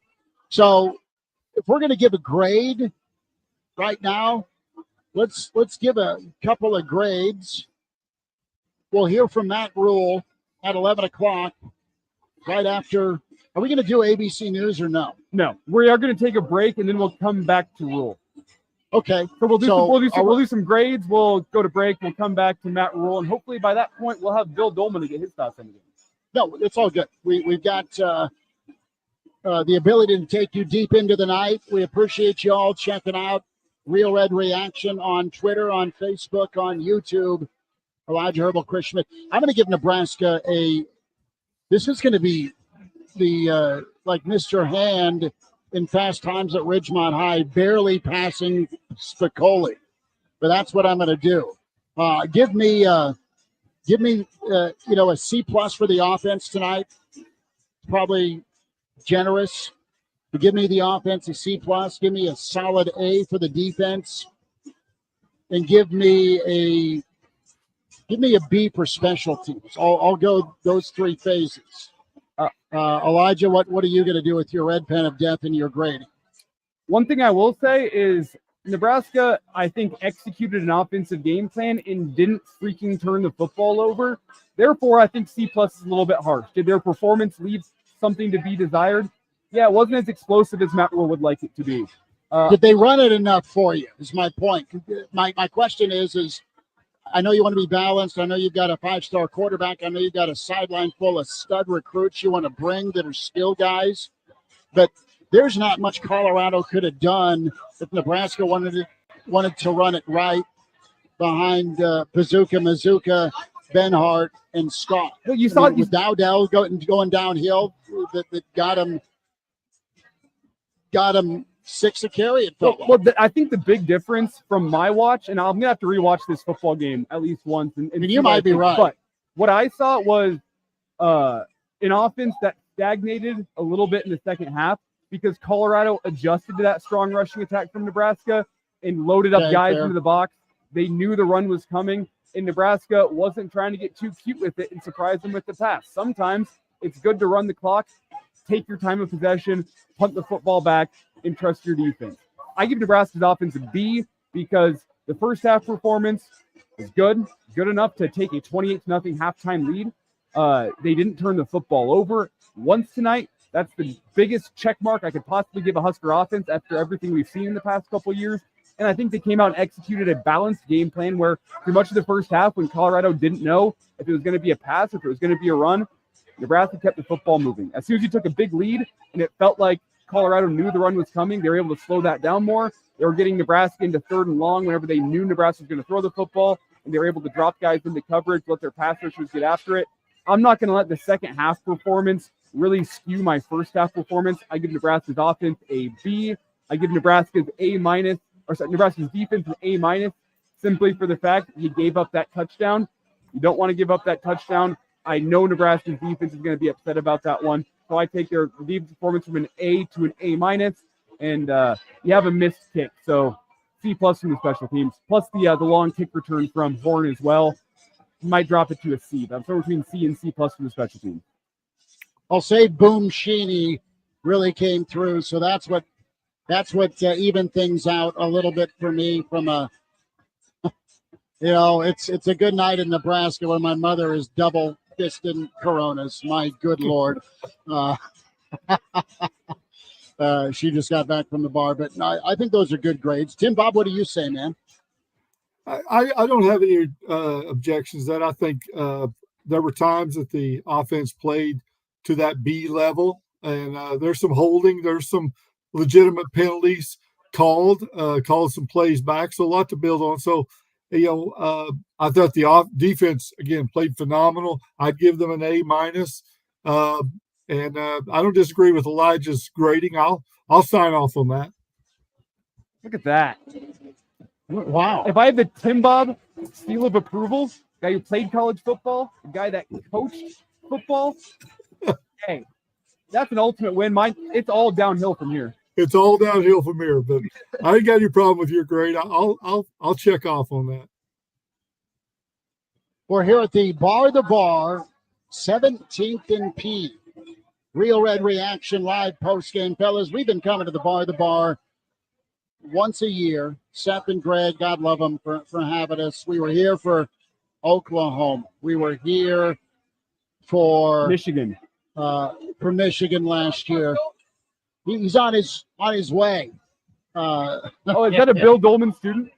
Speaker 1: So if we're going to give a grade right now, let's give a couple of grades. We'll hear from Matt Rule at 11 o'clock right after. Are we going to do ABC News or no?
Speaker 2: No, we are going to take a break, and then we'll come back to Rule.
Speaker 1: Okay.
Speaker 2: So we'll do some grades. We'll go to break. We'll come back to Matt Rule, and hopefully by that point we'll have Bill Dolman to get his thoughts on the game.
Speaker 1: No, it's all good. We've got the ability to take you deep into the night. We appreciate you all checking out Real Red Reaction on Twitter, on Facebook, on YouTube. Elijah Herbal, Chris Schmidt. I'm going to give Nebraska this is going to be the like Mr. Hand in Fast Times at Ridgemont High, barely passing Spicoli. But that's what I'm going to do. Give me a C+ for the offense tonight. Probably generous. But give me the offense a C+. Give me a solid A for the defense, and give me a B for special teams. I'll go those three phases. Elijah, what are you going to do with your red pen of death and your grading?
Speaker 2: One thing I will say is Nebraska, I think, executed an offensive game plan and didn't freaking turn the football over. Therefore, I think C+ is a little bit harsh. Did their performance leave something to be desired? Yeah, it wasn't as explosive as Matt Rule would like it to be.
Speaker 1: Did they run it enough for you, is my point. My question is I know you want to be balanced. I know you've got a 5-star quarterback. I know you've got a sideline full of stud recruits you want to bring that are skill guys. But there's not much Colorado could have done if Nebraska wanted to run it right behind Bazooka, Mazuka, Benhart, and Scott.
Speaker 2: Well, you saw
Speaker 1: with Dowdell going downhill that got him 6 a carry. It felt like.
Speaker 2: I think the big difference from my watch, and I'm going to have to rewatch this football game at least once. And
Speaker 1: you might be right.
Speaker 2: But what I saw was an offense that stagnated a little bit in the second half because Colorado adjusted to that strong rushing attack from Nebraska and loaded up guys into the box. They knew the run was coming, and Nebraska wasn't trying to get too cute with it and surprise them with the pass. Sometimes it's good to run the clock, take your time of possession, punt the football back, and trust your defense. I give Nebraska's offense a B because the first half performance was good enough to take a 28-0 halftime lead. They didn't turn the football over once tonight. That's the biggest check mark I could possibly give a Husker offense after everything we've seen in the past couple of years. And I think they came out and executed a balanced game plan where through much of the first half, when Colorado didn't know if it was going to be a pass, if it was going to be a run, Nebraska kept the football moving. As soon as you took a big lead and it felt like Colorado knew the run was coming, they were able to slow that down more. They were getting Nebraska into 3rd and long whenever they knew Nebraska was going to throw the football, and they were able to drop guys into coverage, let their pass rushers get after it. I'm not going to let the second half performance really skew my first half performance. I give Nebraska's offense a B. I give Nebraska's Nebraska's defense an A- simply for the fact you gave up that touchdown. You don't want to give up that touchdown. I know Nebraska's defense is going to be upset about that one. So I take their defense performance from an A to an A-, and you have a missed kick. So C+ from the special teams, plus the long kick return from Horn as well. Might drop it to a C. But I'm somewhere between C and C+ from the special teams.
Speaker 1: I'll say Boom Sheeny really came through, so that's what evened things out a little bit for me. From a, it's a good night in Nebraska when my mother is double fisted Coronas. My good Lord. She just got back from the bar, but I think those are good grades. Tim Bob, what do you say, man?
Speaker 3: I don't have any objections. That I think there were times that the offense played to that B level, and there's some holding, there's some legitimate penalties called some plays back, so a lot to build on. So, I thought the defense again played phenomenal. I'd give them an A-, and I don't disagree with Elijah's grading. I'll sign off on that.
Speaker 2: Look at that.
Speaker 1: Wow.
Speaker 2: If I had the Tim Bob seal of approval, guy who played college football, the guy that coached football, hey, that's an ultimate win. It's all downhill from here.
Speaker 3: It's all downhill from here, but I ain't got any problem with your grade. I'll check off on that.
Speaker 1: We're here at the Bar, 17th and P. Real Red Reaction live post-game. Fellas, we've been coming to the Bar once a year. Seth and Greg, God love them for having us. We were here for Oklahoma. We were here for
Speaker 2: Michigan.
Speaker 1: For Michigan last year. He's on his way.
Speaker 2: Oh, is that a Bill Dolman student?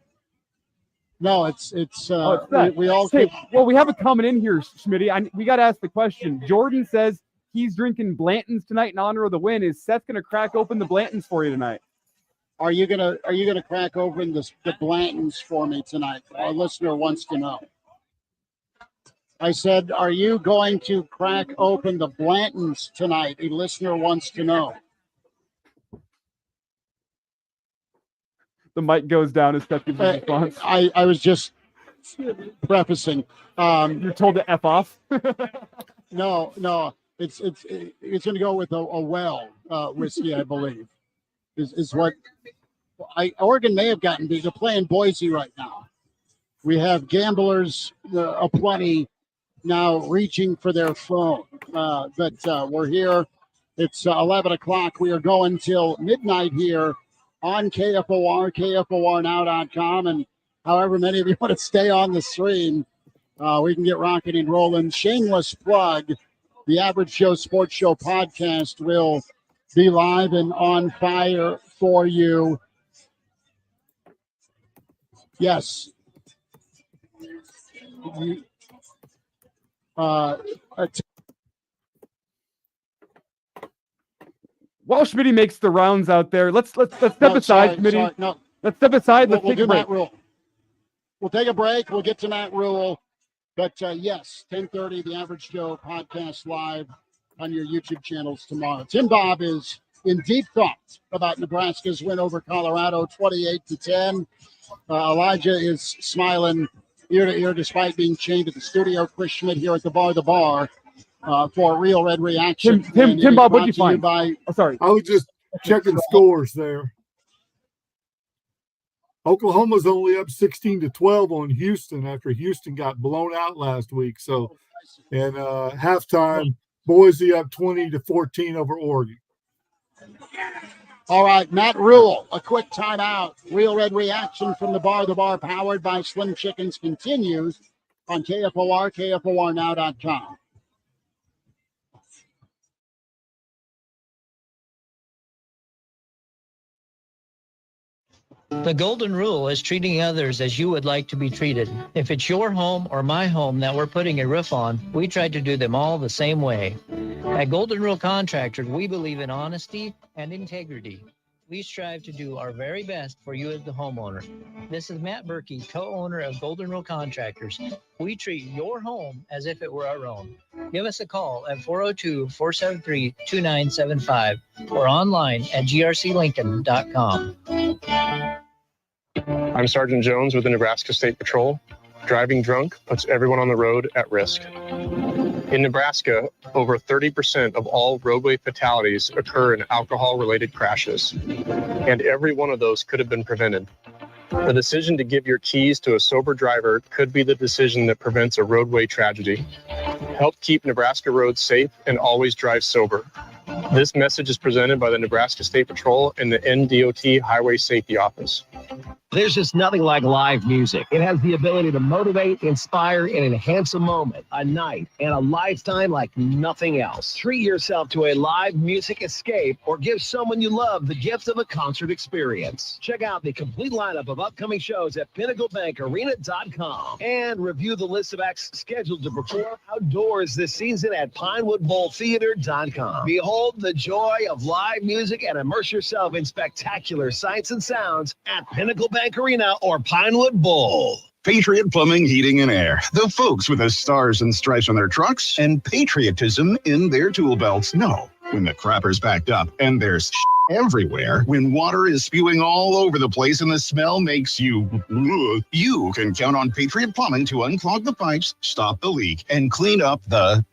Speaker 1: No, it's
Speaker 2: not.
Speaker 1: we all
Speaker 2: Hey, well, we have it coming in here, Schmitty. We got to ask the question. Jordan says he's drinking Blanton's tonight in honor of the win. Is Seth going to crack open the Blanton's for you tonight?
Speaker 1: Are you gonna crack open the Blantons for me tonight? Our listener wants to know. I said, are you going to crack open the Blantons tonight? A listener wants to know.
Speaker 2: The mic goes down as Seth gives his response.
Speaker 1: I was just prefacing.
Speaker 2: You're told to F off?
Speaker 1: No. It's going to go with a well whiskey, I believe. Is what Oregon may have gotten beat. They're playing Boise right now. We have gamblers aplenty now reaching for their phone. But we're here. It's 11 o'clock. We are going till midnight here on KFOR, KFORnow.com. And however many of you want to stay on the stream, we can get rocking and rolling. Shameless plug. The Average Joe Sports Show podcast will be live and on fire for you. Yes.
Speaker 2: While Schmitty makes the rounds out there, let's step aside, Schmitty.
Speaker 1: No.
Speaker 2: Let's step aside. Let's
Speaker 1: we'll
Speaker 2: take a
Speaker 1: do
Speaker 2: break.
Speaker 1: Matt Rule. We'll take a break. We'll get to Matt Rule. But yes, 10:30, the Average Joe podcast live on your YouTube channels tomorrow. Tim Bob is in deep thought about Nebraska's win over Colorado, 28-10. Elijah is smiling ear to ear despite being chained to the studio. Chris Schmidt here at the bar for Real Red Reaction.
Speaker 2: Tim Bob, what'd you find?
Speaker 3: Sorry. I was just checking scores there. Oklahoma's only up 16-12 on Houston after Houston got blown out last week. So, and halftime, Boise up 20-14 over Oregon.
Speaker 1: All right, Matt Rule, a quick timeout. Real Red Reaction from the bar, powered by Slim Chickens, continues on KFOR, KFORnow.com.
Speaker 7: The golden rule is treating others as you would like to be treated. If it's your home or my home that we're putting a roof on, we try to do them all the same way. At Golden Rule Contractors, we believe in honesty and integrity. We strive to do our very best for you as the homeowner. This is Matt Berkey, co-owner of Golden Rule Contractors. We treat your home as if it were our own. Give us a call at 402-473-2975 or online at grclincoln.com.
Speaker 8: I'm Sergeant Jones with the Nebraska State Patrol. Driving drunk puts everyone on the road at risk. In Nebraska, over 30% of all roadway fatalities occur in alcohol-related crashes, and every one of those could have been prevented. The decision to give your keys to a sober driver could be the decision that prevents a roadway tragedy. Help keep Nebraska roads safe and always drive sober. This message is presented by the Nebraska State Patrol and the NDOT Highway Safety Office.
Speaker 9: There's just nothing like live music. It has the ability to motivate, inspire, and enhance a moment, a night, and a lifetime like nothing else. Treat yourself to a live music escape or give someone you love the gift of a concert experience. Check out the complete lineup of upcoming shows at PinnacleBankArena.com and review the list of acts scheduled to perform outdoors this season at PinewoodBowlTheater.com. Behold the joy of live music and immerse yourself in spectacular sights and sounds at Pinnacle Bank Arena or Pinewood Bowl.
Speaker 10: Patriot Plumbing, Heating, and Air. The folks with the stars and stripes on their trucks and patriotism in their tool belts know when the crapper's backed up and there's everywhere, when water is spewing all over the place and the smell makes you can count on Patriot Plumbing to unclog the pipes, stop the leak, and clean up the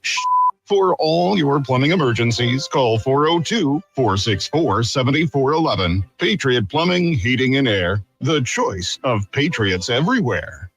Speaker 10: For all your plumbing emergencies, call 402-464-7411. Patriot Plumbing, Heating, and Air. The choice of patriots everywhere.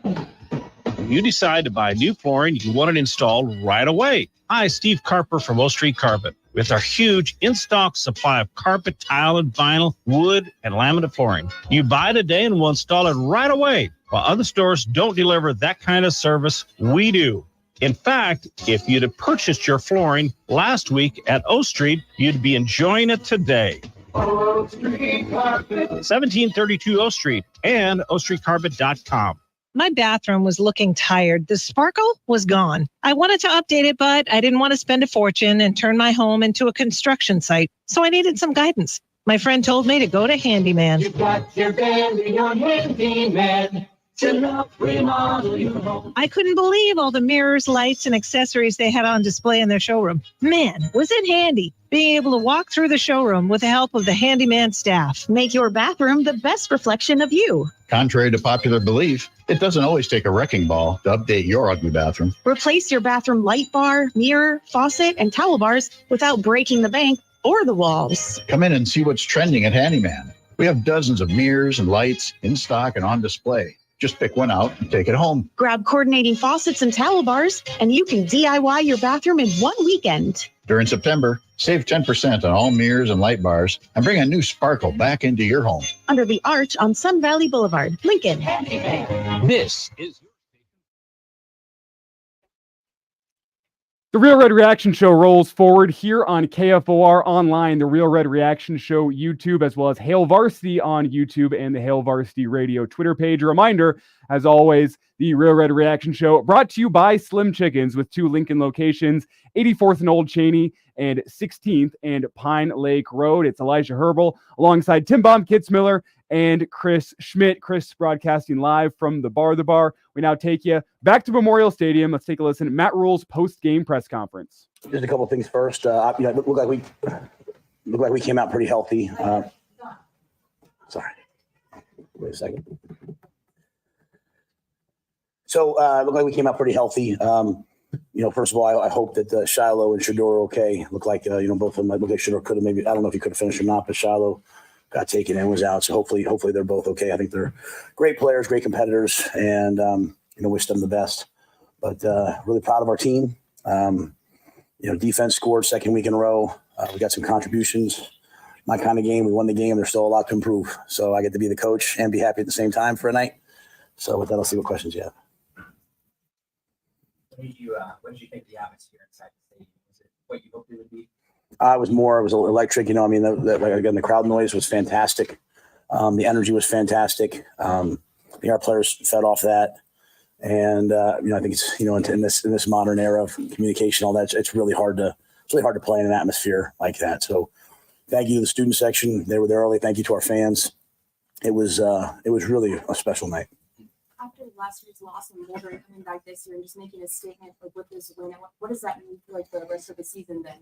Speaker 11: When you decide to buy new flooring, you want it installed right away. Hi, Steve Carper from O Street Carpet. With our huge in-stock supply of carpet, tile, and vinyl, wood, and laminate flooring. You buy today and we'll install it right away. While other stores don't deliver that kind of service, we do. In fact, if you'd have purchased your flooring last week at O Street, you'd be enjoying it today.
Speaker 9: O Street Carpet. 1732 O Street and ostreetcarpet.com.
Speaker 12: My bathroom was looking tired. The sparkle was gone. I wanted to update it, but I didn't want to spend a fortune and turn my home into a construction site. So I needed some guidance. My friend told me to go to Handyman.
Speaker 9: You got your belly on Handyman to help remodel your home.
Speaker 12: I couldn't believe all the mirrors, lights, and accessories they had on display in their showroom. Man, was it handy being able to walk through the showroom with the help of the Handyman staff.
Speaker 13: Make your bathroom the best reflection of you.
Speaker 10: Contrary to popular belief, it doesn't always take a wrecking ball to update your ugly bathroom.
Speaker 13: Replace your bathroom light bar, mirror, faucet, and towel bars without breaking the bank or the walls.
Speaker 10: Come in and see what's trending at Handyman. We have dozens of mirrors and lights in stock and on display. Just pick one out and take it home.
Speaker 13: Grab coordinating faucets and towel bars, and you can DIY your bathroom in one weekend.
Speaker 10: During September, save 10% on all mirrors and light bars and bring a new sparkle back into your home.
Speaker 13: Under the arch on Sun Valley Boulevard, Lincoln.
Speaker 9: This is
Speaker 2: The Real Red Reaction Show rolls forward here on KFOR Online, the Real Red Reaction Show YouTube, as well as Hail Varsity on YouTube and the Hail Varsity Radio Twitter page. A reminder, as always, the Real Red Reaction Show brought to you by Slim Chickens with 2 Lincoln locations, 84th and Old Cheney and 16th and Pine Lake Road. It's Elijah Herbal alongside Tim Baum, Kitzmiller, and Chris Schmidt. Chris broadcasting live from the bar. We now take you back to Memorial Stadium. Let's take a listen to Matt Rule's post-game press conference.
Speaker 14: Just a couple of things first. It looked like we came out pretty healthy. Sorry. Wait a second. So it looked like we came out pretty healthy. First of all, I hope that Shiloh and Shador are okay. Looked like both of them. Looked like Shador could have maybe. I don't know if he could have finished or not, but Shiloh got taken and was out. So hopefully they're both okay. I think they're great players, great competitors, and wish them the best. But really proud of our team. Defense scored second week in a row. We got some contributions. My kind of game. We won the game. There's still a lot to improve. So I get to be the coach and be happy at the same time for a night. So with that, I'll see what questions you have.
Speaker 15: What did you think the atmosphere inside the stadium? Was it what you hoped it would be?
Speaker 14: It was electric. Again, the crowd noise was fantastic. The energy was fantastic. Our players fed off that. And, I think it's, in this modern era of communication, all that, it's really hard to play in an atmosphere like that. So thank you to the student section. They were there early. Thank you to our fans. It was really a special night.
Speaker 16: After last year's loss and Boulder coming back this year and just making a statement with this win, what does that mean for the rest of the season then?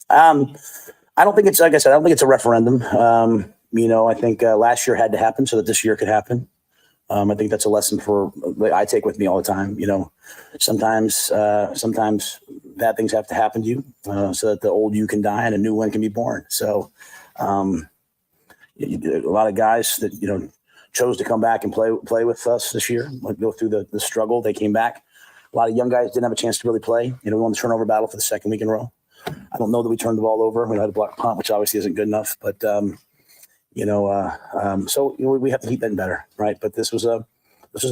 Speaker 14: I don't think it's, like I said, I don't think it's a referendum. I think last year had to happen so that this year could happen. I think that's a lesson I take with me all the time. Sometimes bad things have to happen to you so that the old you can die and a new one can be born. So a lot of guys that, chose to come back and play with us this year, go through the struggle. They came back. A lot of young guys didn't have a chance to really play. We won the turnover battle for the second week in a row. I don't know that we turned the ball over. We had a block punt, which obviously isn't good enough, but we have to keep getting better, right? But this was a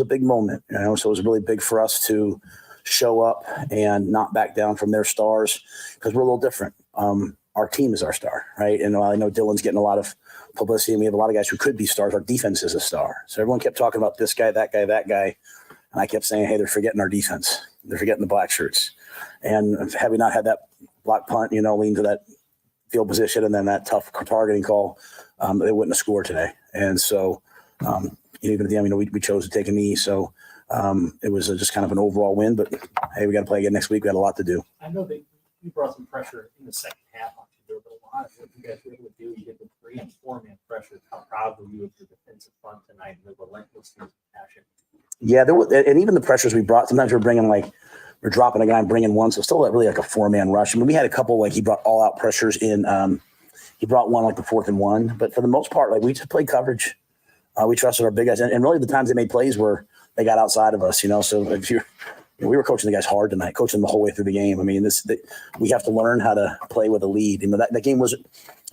Speaker 14: big moment, so it was really big for us to show up and not back down from their stars because we're a little different. Our team is our star, right? And I know Dylan's getting a lot of publicity, and we have a lot of guys who could be stars. Our defense is a star. So everyone kept talking about this guy, that guy, that guy. And I kept saying, hey, they're forgetting our defense. They're forgetting the black shirts. And had we not had that block punt, lean to that field position and then that tough targeting call, they wouldn't have scored today. And so even at the end, we chose to take a knee. So it was just kind of an overall win. But, hey, we got to play again next week. We got a lot to do.
Speaker 15: I know that you brought some pressure in the second half on you, but a lot of what you guys were able to do, you did the 3- and 4-man pressure. How proud were you of your defensive front tonight and the relentlessness and passion? Yeah,
Speaker 14: and even the pressures we brought, sometimes we're dropping a guy and bringing one. So still really like a 4-man rush. I mean, we had a couple, he brought all out pressures in, he brought one the 4th and 1, but for the most part, we just played coverage. We trusted our big guys. And really the times they made plays were they got outside of us, so if we were coaching the guys hard tonight, coaching them the whole way through the game. I mean, we have to learn how to play with a lead. That game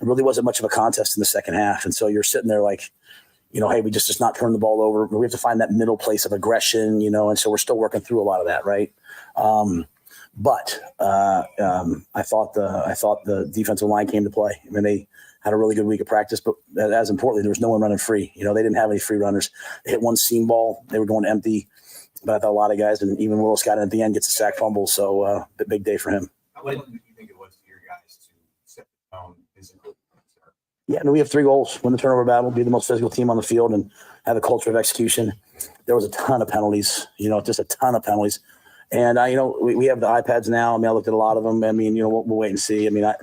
Speaker 14: really wasn't much of a contest in the second half. And so you're sitting there hey, we just not turn the ball over. We have to find that middle place of aggression, and so we're still working through a lot of that, right? But I thought the defensive line came to play. I mean, had a really good week of practice, but as importantly, there was no one running free. They didn't have any free runners. They hit one seam ball. They were going empty, but I thought a lot of guys, and even Willis got in at the end, gets a sack fumble. So big day for him.
Speaker 17: What do you think it was to your guys to set the tone physically?
Speaker 14: Yeah, we have 3 goals: win the turnover battle, be the most physical team on the field, and have a culture of execution. There was a ton of penalties, just a ton of penalties. And we have the iPads now. I mean, I looked at a lot of them. I mean, we'll wait and see. I mean, I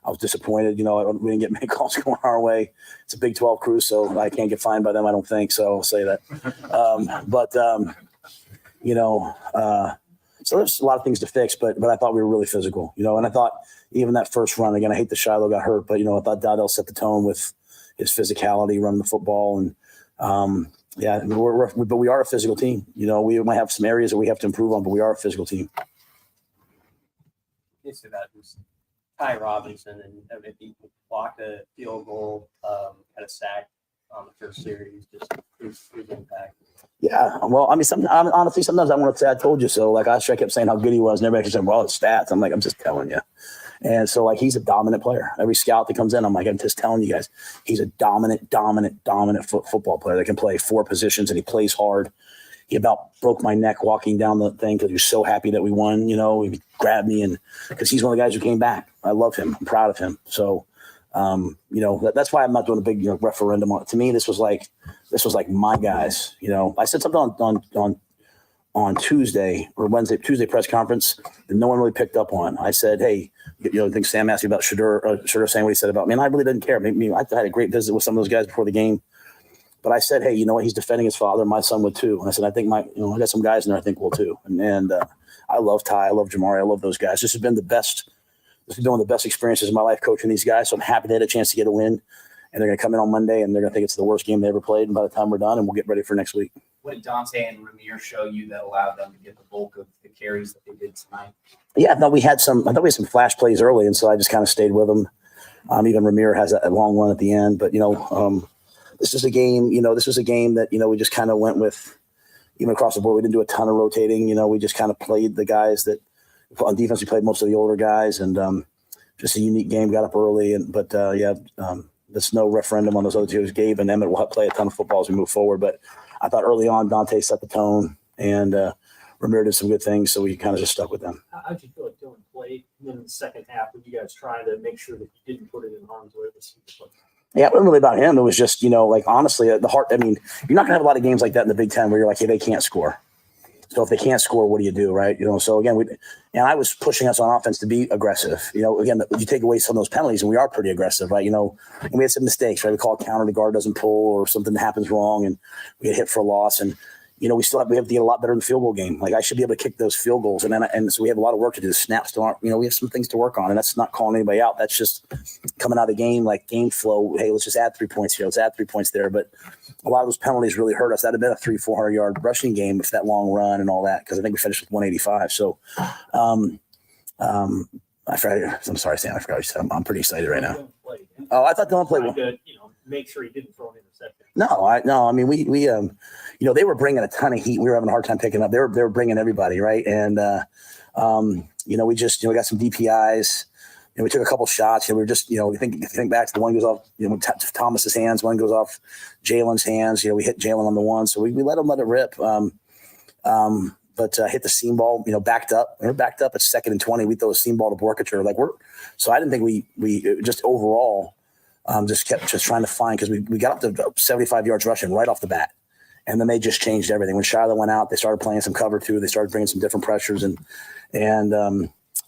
Speaker 14: was disappointed. We didn't get many calls going our way. It's a Big 12 crew, so I can't get fined by them, I don't think. So I'll say that. So there's a lot of things to fix, but I thought we were really physical, and I thought even that first run, again, I hate that Shiloh got hurt, but, I thought Dowdell set the tone with his physicality, running the football. And, but we are a physical team. We might have some areas that we have to improve on, but we are a physical team.
Speaker 18: So that was Ty Robinson, and if he blocked a field goal, had a sack on the first series, just his impact.
Speaker 14: Yeah, well, I mean, honestly, sometimes I want to say I told you so. Like, I kept saying how good he was, and everybody said, well, it's stats. I'm like, I'm just telling you. And so, he's a dominant player. Every scout that comes in, I'm like, I'm just telling you guys, he's a dominant football player that can play 4 positions, and he plays hard. He about broke my neck walking down the thing because he was so happy that we won. He grabbed me, and because he's one of the guys who came back. I love him. I'm proud of him. So, that's why I'm not doing a big referendum on it. To me, this was like my guys. I said something on Tuesday or Tuesday press conference that no one really picked up on. I said, hey, I think Sam asked me about Shedeur saying what he said about me, and I really didn't care. Maybe I had a great visit with some of those guys before the game, but I said, hey, you know what? He's defending his father. My son would too. And I said, I think I got some guys in there I think will too. And I love Ty. I love Jamari. I love those guys. This has been the best. This has been one of the best experiences of my life coaching these guys. So I'm happy they had a chance to get a win. And they're going to come in on Monday, and they're going to think it's the worst game they ever played. And by the time we're done, and we'll get ready for next week.
Speaker 17: What did Dante and Ramir show you that allowed them to get the bulk of the carries that they did tonight?
Speaker 14: Yeah, I thought we had some flash plays early, and so I just kind of stayed with them. Even Ramir has a long one at the end. But, this is a game, this was a game that, we just kind of went with, even across the board. We didn't do a ton of rotating. We just kind of played the guys that on defense, we played most of the older guys, and just a unique game, got up early. There's no referendum on those other two. Gabe and Emmett will play a ton of football as we move forward. But I thought early on, Dante set the tone, and Ramir did some good things, so we kind of just stuck with them.
Speaker 15: How did you feel like Dylan played in the second half? Were you guys trying to make sure that you didn't put it in harm's way?
Speaker 14: Yeah, it wasn't really about him. It was just, honestly, the heart. I mean, you're not going to have a lot of games like that in the Big Ten where you're like, hey, they can't score. So if they can't score, what do you do, right? So again, I was pushing us on offense to be aggressive. Again, you take away some of those penalties, and we are pretty aggressive, right? And we had some mistakes, right? We call a counter, the guard doesn't pull, or something happens wrong, and we get hit for a loss. And we have to get a lot better in the field goal game. Like, I should be able to kick those field goals, and so we have a lot of work to do. The snaps still aren't. We have some things to work on, and that's not calling anybody out. That's just coming out of the game, like game flow. Hey, let's just add 3 points here. Let's add 3 points there. But a lot of those penalties really hurt us. That'd have been a 300-400 yard rushing game if that long run and all that, because I think we finished with 185. So, I forgot. I'm sorry, Sam. I forgot what you said. I'm pretty excited right now. Oh, I thought Dylan played well.
Speaker 15: Make sure he didn't throw an interception.
Speaker 14: No. I mean, we they were bringing a ton of heat. We were having a hard time picking up. They were bringing everybody, right? And we just we got some DPIs. We took a couple shots. We were just think back to the one goes off Thomas's hands, one goes off Jalen's hands. We hit Jalen on the one, so we let it rip. But hit the seam ball. Backed up. We're backed up at 2nd and 20. We throw a seam ball to Borkacher. So I didn't think we just overall. Just kept trying to find, because we got up to 75 yards rushing right off the bat, and then they just changed everything. When Shiloh went out, they started playing some cover 2. They started bringing some different pressures, and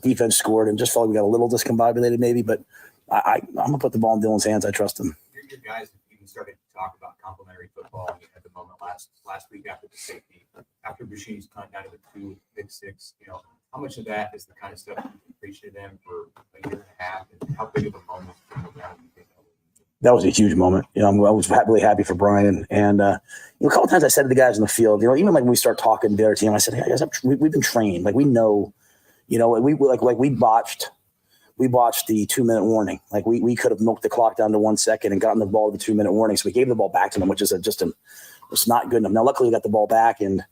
Speaker 14: defense scored, and just felt like we got a little discombobulated maybe. But I'm gonna put the ball in Dylan's hands. I trust him.
Speaker 17: Your guys even started to talk about complementary football. You had the moment last week after the safety, after Bushini's punt down to the 2 big 6. How much of that is the kind of stuff you preached to them for a year and a half, and how big of a moment do you think
Speaker 14: that was a huge moment. I was really happy for Brian. And, a couple of times I said to the guys in the field, even like when we start talking to the other team, I said, hey, guys, we've been trained. Like, we know, we botched the 2-minute warning. Like, we could have milked the clock down to 1 second and gotten the ball to the 2-minute warning. So we gave the ball back to them, which is it's not good enough. Now, luckily we got the ball back, and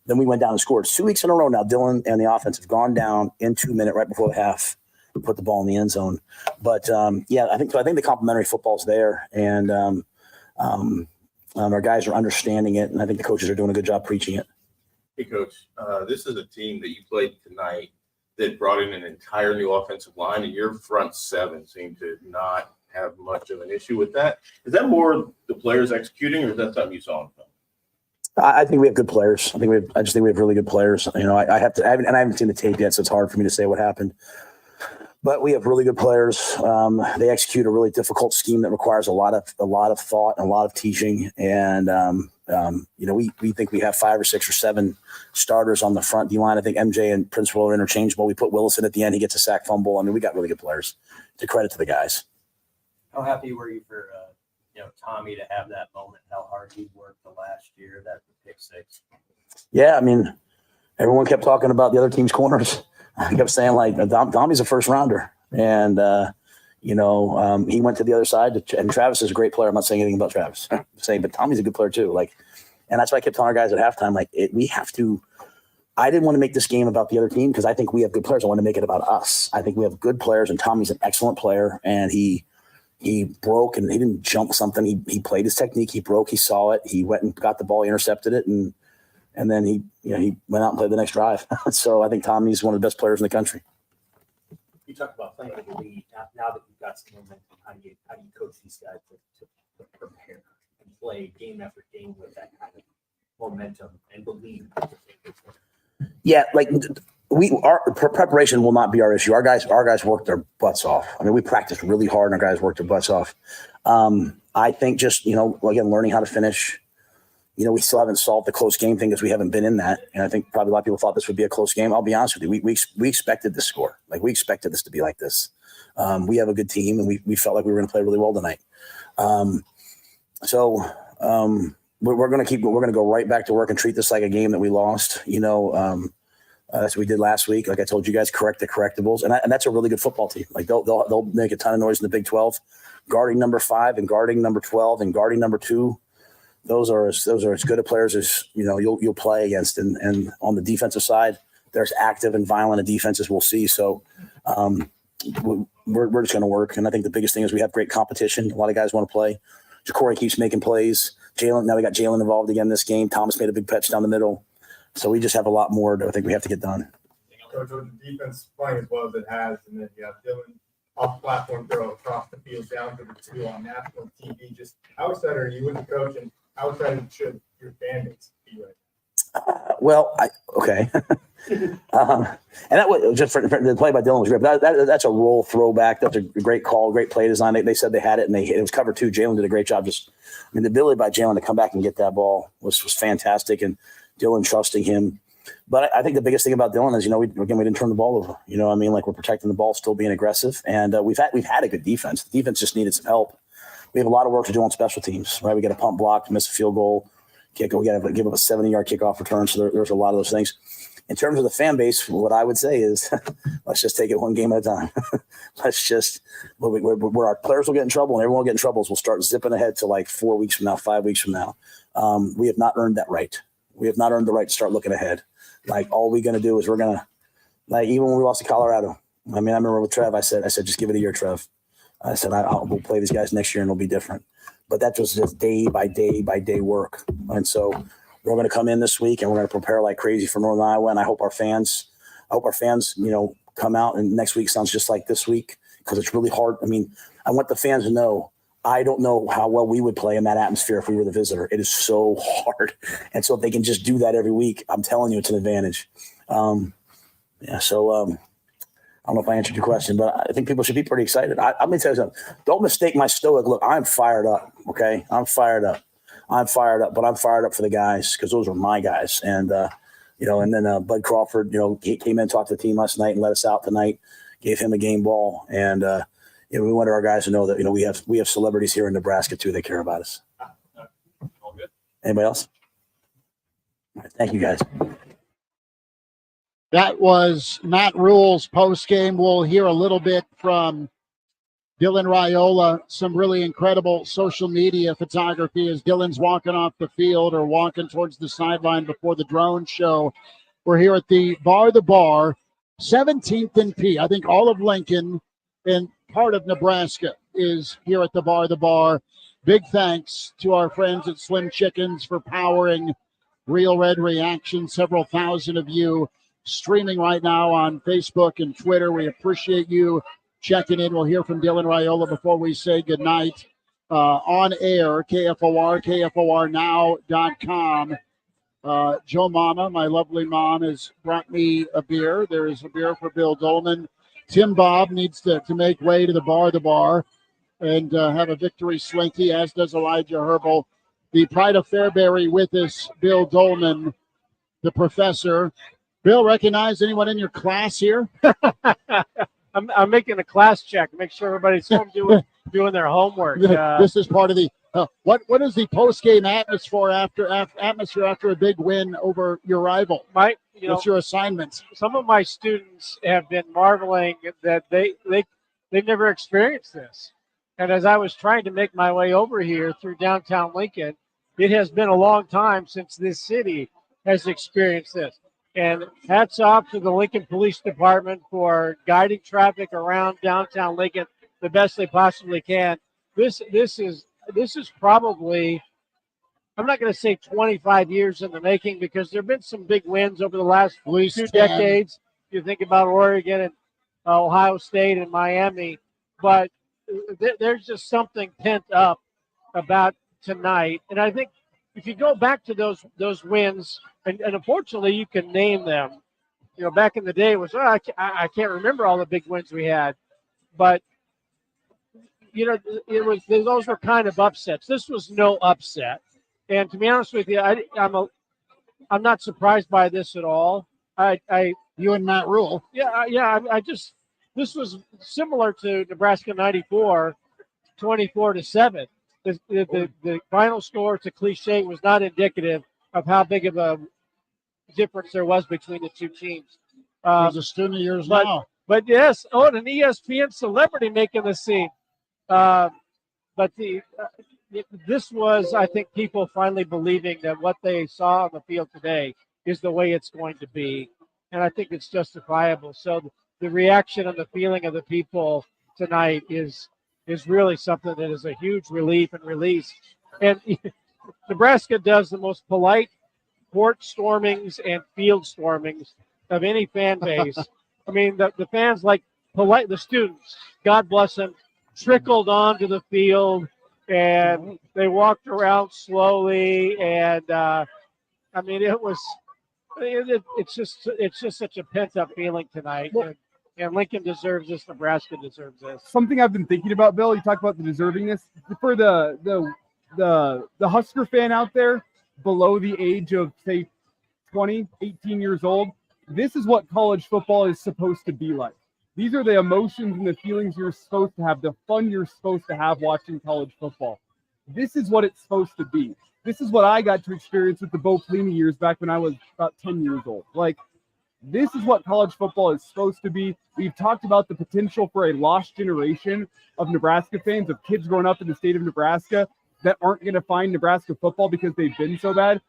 Speaker 14: then we went down and scored. 2 weeks in a row now, Dylan and the offense have gone down in 2 minutes right before the half put the ball in the end zone. But I think the complimentary football's there, and our guys are understanding it, and I think the coaches are doing a good job preaching it.
Speaker 19: Hey, Coach, this is a team that you played tonight that brought in an entire new offensive line, and your front seven seemed to not have much of an issue with that. Is that more the players executing, or is that something you saw in film?
Speaker 14: I think we have good players. I just think we have really good players. I haven't seen the tape yet, so it's hard for me to say what happened. But we have really good players. They execute a really difficult scheme that requires a lot of thought and a lot of teaching. And we think we have 5 or 6 or 7 starters on the front D line. I think MJ and Prince Will are interchangeable. We put Willis in at the end. He gets a sack fumble. I mean, we got really good players. To credit to the guys.
Speaker 18: How happy were you for Tommy to have that moment? How hard he worked the last year, that pick 6?
Speaker 14: Yeah, I mean, everyone kept talking about the other team's corners. I kept saying, like, Tommy's a first rounder. And, he went to the other side. And Travis is a great player. I'm not saying anything about Travis. I'm saying, but Tommy's a good player too. And that's why I kept telling our guys at halftime, we have to – I didn't want to make this game about the other team because I think we have good players. I want to make it about us. I think we have good players, and Tommy's an excellent player. And he broke, and he didn't jump something. He played his technique. He broke. He saw it. He went and got the ball. He intercepted it. And then he went out and played the next drive. So I think Tommy's one of the best players in the country.
Speaker 15: You talk about playing with the lead. Now that you've got some momentum, how do you coach these guys to prepare and play game after game with that kind of momentum and belief?
Speaker 14: Yeah, our preparation will not be our issue. Our guys work their butts off. I mean, we practiced really hard, and our guys worked their butts off. I think just again, learning how to finish. We still haven't solved the close game thing because we haven't been in that. And I think probably a lot of people thought this would be a close game. I'll be honest with you. We expected this score. We expected this to be like this. We have a good team, and we felt like we were going to play really well tonight. We're going to go right back to work and treat this like a game that we lost. That's what we did last week. Like I told you guys, correct the correctables. And that's a really good football team. They'll make a ton of noise in the Big 12. Guarding number 5 and guarding number 12 and guarding number 2. Those are as good a players as you'll play against. And on the defensive side, there's active and violent defenses we'll see. So we're just going to work. And I think the biggest thing is we have great competition. A lot of guys want to play. Ja'Cory keeps making plays. Now we got Jalen involved again this game. Thomas made a big catch down the middle. So we just have a lot more that I think we have to get done.
Speaker 20: Coach, with the defense playing as well as it has, and then you have Dylan off-platform throw across the field down to the 2 on national TV. Just how excited are you as a coach, and how excited should your fan base be right now?
Speaker 14: Okay. And that was just for the play by Dylan was great. But that's a roll throwback. That's a great call, great play design. They said they had it, and it was cover 2. Jalen did a great job. The ability by Jalen to come back and get that ball was fantastic, and Dylan trusting him. But I think the biggest thing about Dylan is, we didn't turn the ball over. We're protecting the ball, still being aggressive, and we've had a good defense. The defense just needed some help. We have a lot of work to do on special teams, right? We got a pump block, miss a field goal, kick. We got to give up a 70-yard kickoff return. So there's a lot of those things. In terms of the fan base, what I would say is, let's just take it one game at a time. Where our players will get in trouble and everyone will get in trouble, we'll start zipping ahead to 4 weeks from now, 5 weeks from now. We have not earned that right. We have not earned the right to start looking ahead. All we're going to do is we're going to, even when we lost to Colorado, I remember with Trev, I said, just give it a year, Trev. I said, we'll play these guys next year and it'll be different. But that was just day by day by day work. And so we're going to come in this week and we're going to prepare like crazy for Northern Iowa. And I hope our fans, come out, and next week sounds just like this week because it's really hard. I want the fans to know, I don't know how well we would play in that atmosphere if we were the visitor. It is so hard. And so if they can just do that every week, I'm telling you, it's an advantage. I don't know if I answered your question, but I think people should be pretty excited. I'm going to tell you something. Don't mistake my stoic look. I'm fired up, okay? I'm fired up, but I'm fired up for the guys because those are my guys. And, and then Bud Crawford, he came in and talked to the team last night and let us out tonight, gave him a game ball. And, we wanted our guys to know that, we have celebrities here in Nebraska, too, that care about us.
Speaker 19: All good.
Speaker 14: Anybody else? All right, thank you, guys.
Speaker 1: That was Matt Rule's post-game. We'll hear a little bit from Dylan Raiola, some really incredible social media photography as Dylan's walking off the field or walking towards the sideline before the drone show. We're here at the Bar 17th and P. I think all of Lincoln and part of Nebraska is here at the bar. Big thanks to our friends at Slim Chickens for powering Real Red Reaction. Several thousand of you streaming right now on Facebook and Twitter. We appreciate you checking in. We'll hear from Dylan Raiola before we say goodnight. On air, KFOR, KFORnow.com. Joe Mama, my lovely mom, has brought me a beer. There is a beer for Bill Dolman. Tim Bob needs to make way to the bar, and have a victory slinky, as does Elijah Herbal. The Pride of Fairbury with us, Bill Dolman, the professor. Bill, recognize anyone in your class here?
Speaker 21: I'm making a class check, make sure everybody's home doing their homework.
Speaker 1: This is part of the what is the post-game atmosphere after a big win over your rival? What's your assignment?
Speaker 21: Some of my students have been marveling that they've never experienced this. And as I was trying to make my way over here through downtown Lincoln, it has been a long time since this city has experienced this. And hats off to the Lincoln Police Department for guiding traffic around downtown Lincoln the best they possibly can. This is probably, I'm not going to say 25 years in the making, because there have been some big wins over the last 2 decades. You think about Oregon and Ohio State and Miami, but there's just something pent up about tonight. And I think if you go back to those wins, and unfortunately you can name them, back in the day it was, I can't remember all the big wins we had, but those were kind of upsets. This was no upset. And to be honest with you, I'm not surprised by this at all.
Speaker 1: You and Matt Rule.
Speaker 21: Yeah. This was similar to Nebraska 94, 24-7. The final score, it's a cliche, was not indicative of how big of a difference there was between the two teams.
Speaker 1: He's a student of yours now.
Speaker 21: But yes, and an ESPN celebrity making the scene. But this was, I think, people finally believing that what they saw on the field today is the way it's going to be. And I think it's justifiable. So the reaction and the feeling of the people tonight is really something that is a huge relief and release. And Nebraska does the most polite court stormings and field stormings of any fan base. I mean, the fans, like polite, the students, God bless them, trickled onto the field and they walked around slowly. And it's just such a pent up feeling tonight. And Lincoln deserves this. Nebraska deserves this.
Speaker 2: Something I've been thinking about, Bill, you talk about the deservingness. For the Husker fan out there below the age of, say, 20, 18 years old, this is what college football is supposed to be like. These are the emotions and the feelings you're supposed to have, the fun you're supposed to have watching college football. This is what it's supposed to be. This is what I got to experience with the Bo Pelini years back when I was about 10 years old. This is what college football is supposed to be. We've talked about the potential for a lost generation of Nebraska fans, of kids growing up in the state of Nebraska that aren't going to find Nebraska football because they've been so bad.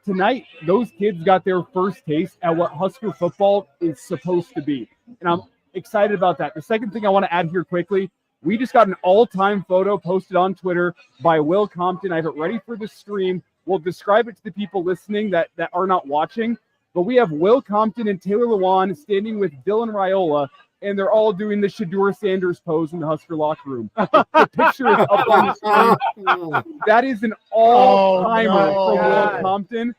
Speaker 2: Tonight, those kids got their first taste at what Husker football is supposed to be. And I'm excited about that. The second thing I want to add here quickly, we just got an all-time photo posted on Twitter by Will Compton. I have it ready for the stream. We'll describe it to the people listening that are not watching. But we have Will Compton and Taylor Lewan standing with Dylan Raiola, and they're all doing the Shedeur Sanders pose in the Husker locker room. The picture is up on the screen. That is an all-timer from Will Compton.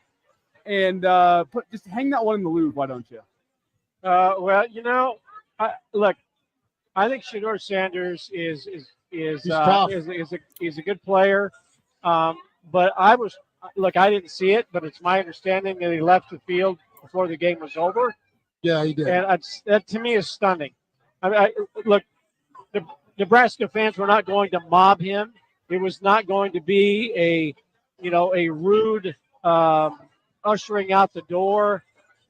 Speaker 2: And just hang that one in the Louvre, why don't you?
Speaker 21: Look, I think Shedeur Sanders is a good player. But I didn't see it, but it's my understanding that he left the field before the game was over.
Speaker 1: Yeah, he did. And
Speaker 21: that to me is stunning. Look, the Nebraska fans were not going to mob him. It was not going to be a rude ushering out the door.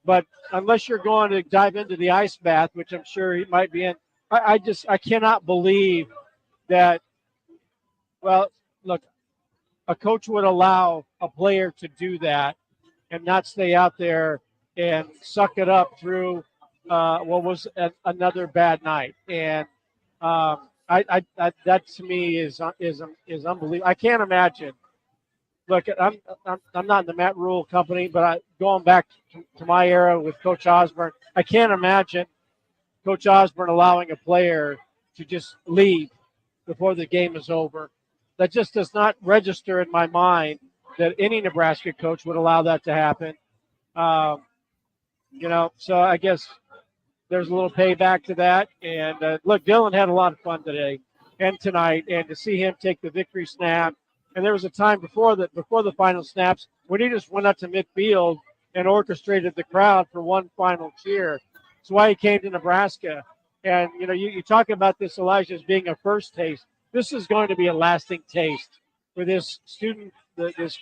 Speaker 21: But unless you're going to dive into the ice bath, which I'm sure he might be in, I cannot believe that. Well, look, a coach would allow a player to do that and not stay out there and suck it up through another bad night. And I that to me is unbelievable. I can't imagine. Look, I'm not in the Matt Rule company, but going back to my era with Coach Osborne, I can't imagine Coach Osborne allowing a player to just leave before the game is over. That just does not register in my mind that any Nebraska coach would allow that to happen. So I guess there's a little payback to that. And look, Dylan had a lot of fun today and tonight, and to see him take the victory snap. And there was a time before the final snaps when he just went up to midfield and orchestrated the crowd for one final cheer. That's why he came to Nebraska. And you talk about this, Elijah, as being a first taste. This is going to be a lasting taste for this student, this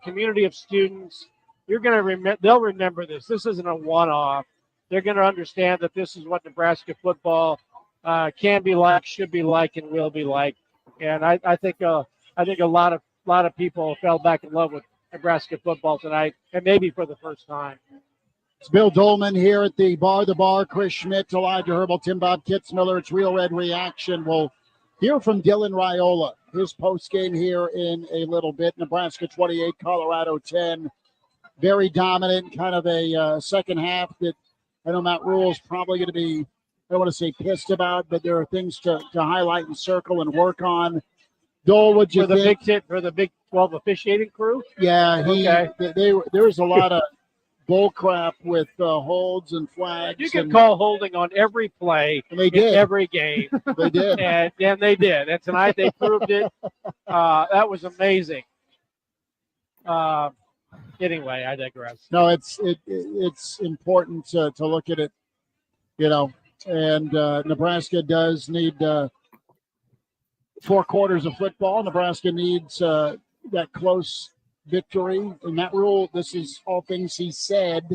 Speaker 21: community of students. You're going to remember. They'll remember this. This isn't a one-off. They're going to understand that this is what Nebraska football can be like, should be like, and will be like. And I think a lot of people fell back in love with Nebraska football tonight, and maybe for the first time.
Speaker 1: It's Bill Dolman here at the bar. Chris Schmidt, Elijah Herbal, Tim Bob Kitzmiller. It's Real Red Reaction. We'll hear from Dylan Raiola, his postgame here in a little bit. Nebraska 28, Colorado 10. Very dominant, kind of a second half that I know Matt Rule is probably going to be, I don't want to say pissed about, but there are things to highlight and circle and work on. Dole, what'd you think?
Speaker 21: For the Big 12 officiating crew?
Speaker 1: Yeah,
Speaker 21: Okay.
Speaker 1: there was a lot of bull crap with holds and flags.
Speaker 21: You can call holding on every play
Speaker 1: and they did.
Speaker 21: in every game.
Speaker 1: They did.
Speaker 21: And they did. And tonight they proved it. That was amazing. Anyway, I digress.
Speaker 1: No, it's important to look at it, and Nebraska does need 4 quarters of football. Nebraska needs that close victory. And Matt Rule, this is all things he said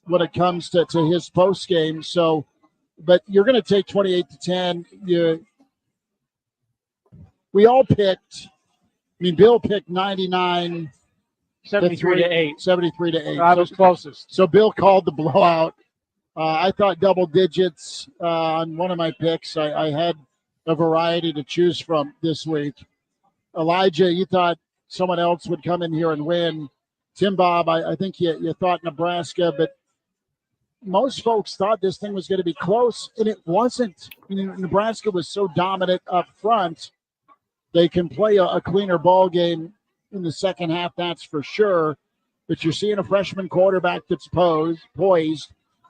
Speaker 1: when it comes to his post game. So, but you're going to take 28-10. We all picked. Bill picked 99.
Speaker 21: 73-8.
Speaker 1: 73-8.
Speaker 21: I was closest.
Speaker 1: So Bill called the blowout. I thought double digits on one of my picks. I had a variety to choose from this week. Elijah, you thought someone else would come in here and win. Tim Bob, I think you thought Nebraska, but most folks thought this thing was going to be close, and it wasn't. Nebraska was so dominant up front. They can play a cleaner ball game in the second half, that's for sure. But you're seeing a freshman quarterback that's poised.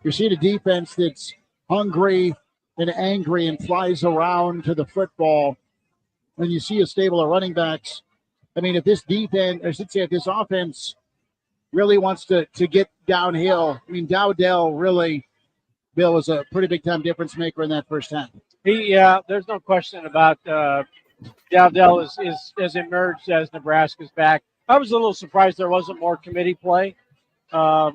Speaker 1: You're seeing a defense that's hungry and angry and flies around to the football. And you see a stable of running backs. If this defense, I should say, if this offense really wants to get downhill, Dowdell really, Bill, was a pretty big time difference maker in that first half.
Speaker 21: There's no question about Dowdell has emerged as Nebraska's back. I was a little surprised there wasn't more committee play, but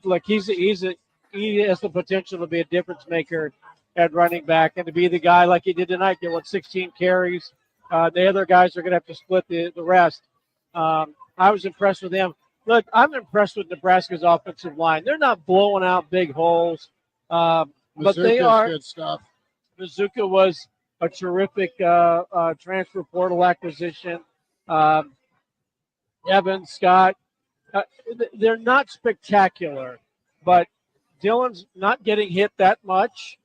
Speaker 21: look, he has the potential to be a difference maker at running back and to be the guy like he did tonight. Get 16 carries. The other guys are going to have to split the rest. I was impressed with them. Look, I'm impressed with Nebraska's offensive line. They're not blowing out big holes, but they are.
Speaker 1: Good stuff.
Speaker 21: Mazuka was a terrific transfer portal acquisition. Evans, Scott, they're not spectacular, but Dylan's not getting hit that much.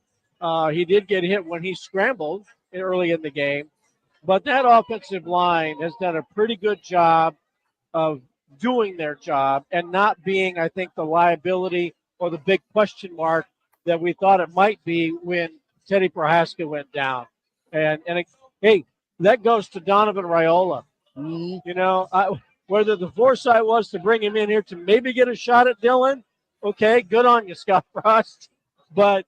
Speaker 21: He did get hit when he scrambled early in the game, but that offensive line has done a pretty good job of doing their job and not being, I think, the liability or the big question mark that we thought it might be when Teddy Prohaska went down. And hey, that goes to Donovan Raiola. Whether the foresight was to bring him in here to maybe get a shot at Dylan, okay, good on you, Scott Frost. But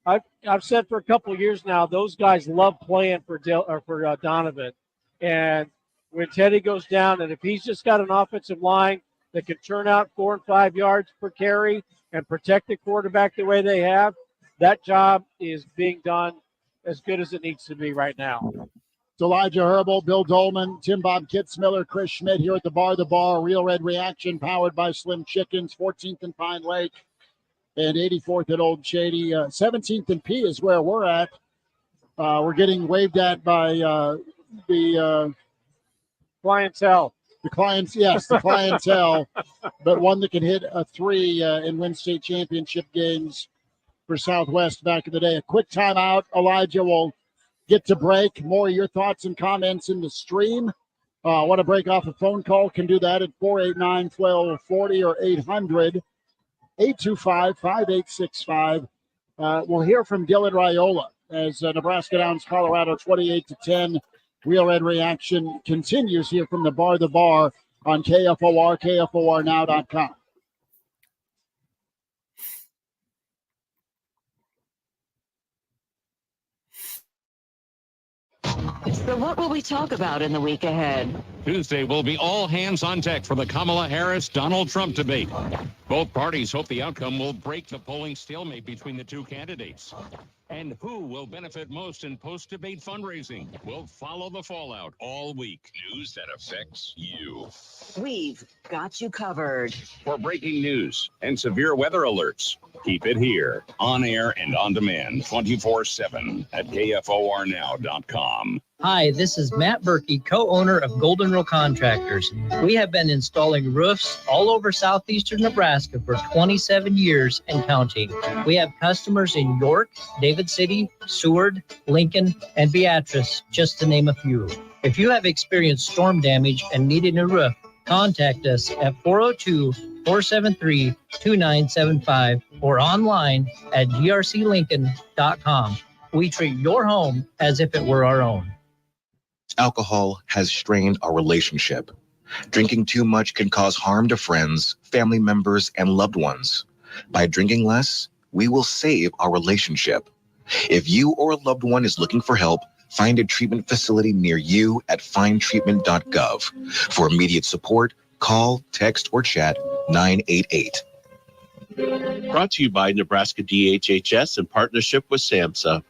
Speaker 21: I've said for a couple of years now, those guys love playing for Donovan. And when Teddy goes down, and if he's just got an offensive line that can turn out 4 and 5 yards per carry and protect the quarterback the way they have, that job is being done as good as it needs to be right now.
Speaker 1: It's Elijah Herbal, Bill Dolman, Tim Bob Kitzmiller, Chris Schmidt here at the Bar, Real Red Reaction, powered by Slim Chickens, 14th and Pine Lake, and 84th at Old Shady. 17th and P is where we're at. We're getting waved at by the
Speaker 21: clientele.
Speaker 1: The clients, yes, the clientele, but one that can hit a 3 and win state championship games for Southwest back in the day. A quick timeout. Elijah will get to break. More of your thoughts and comments in the stream. Want to break off a phone call? Can do that at 489-1240 or 800-825-5865. We'll hear from Dylan Raiola as Nebraska downs Colorado 28-10. Real Red Reaction continues here from the Bar on KFOR, KFORnow.com.
Speaker 4: So what will we talk about in the week ahead?
Speaker 22: Tuesday will be all hands on deck for the Kamala Harris-Donald Trump debate. Both parties hope the outcome will break the polling stalemate between the two candidates. And who will benefit most in post-debate fundraising? We'll follow the fallout all week. News that affects you.
Speaker 4: We've got you covered.
Speaker 22: For breaking news and severe weather alerts, keep it here, on air and on demand, 24/7 at KFORnow.com.
Speaker 7: Hi, this is Matt Berkey, co-owner of Golden Rule Contractors. We have been installing roofs all over southeastern Nebraska for 27 years and counting. We have customers in York, David City, Seward, Lincoln, and Beatrice, just to name a few. If you have experienced storm damage and need a new roof, contact us at 402-473-2975 or online at grclincoln.com. We treat your home as if it were our own.
Speaker 23: Alcohol has strained our relationship. Drinking too much can cause harm to friends, family members, and loved ones. By drinking less, we will save our relationship. If you or a loved one is looking for help, find a treatment facility near you at findtreatment.gov. For immediate support, call, text, or chat 988.
Speaker 24: Brought to you by Nebraska DHHS in partnership with SAMHSA.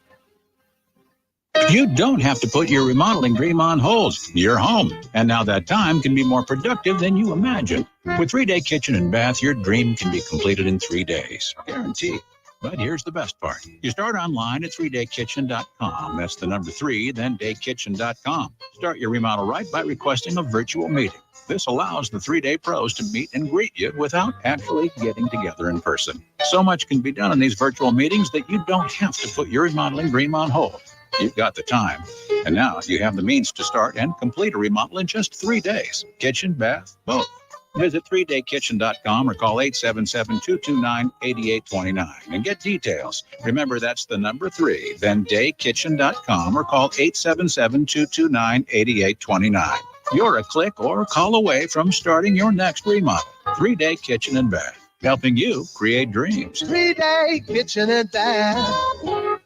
Speaker 25: You don't have to put your remodeling dream on hold. You're home, and now that time can be more productive than you imagined. With 3-Day Kitchen and Bath, your dream can be completed in 3 days. Guaranteed. But here's the best part. You start online at 3daykitchen.com. That's the number 3, then daykitchen.com. Start your remodel right by requesting a virtual meeting. This allows the 3-Day pros to meet and greet you without actually getting together in person. So much can be done in these virtual meetings that you don't have to put your remodeling dream on hold. You've got the time. And now you have the means to start and complete a remodel in just 3 days. Kitchen, bath, both. Visit 3daykitchen.com or call 877-229-8829 and get details. Remember, that's the number 3, then daykitchen.com or call 877-229-8829. You're a click or a call away from starting your next remodel. 3-Day Kitchen and Bath, helping you create dreams.
Speaker 26: 3-Day Kitchen and Bath.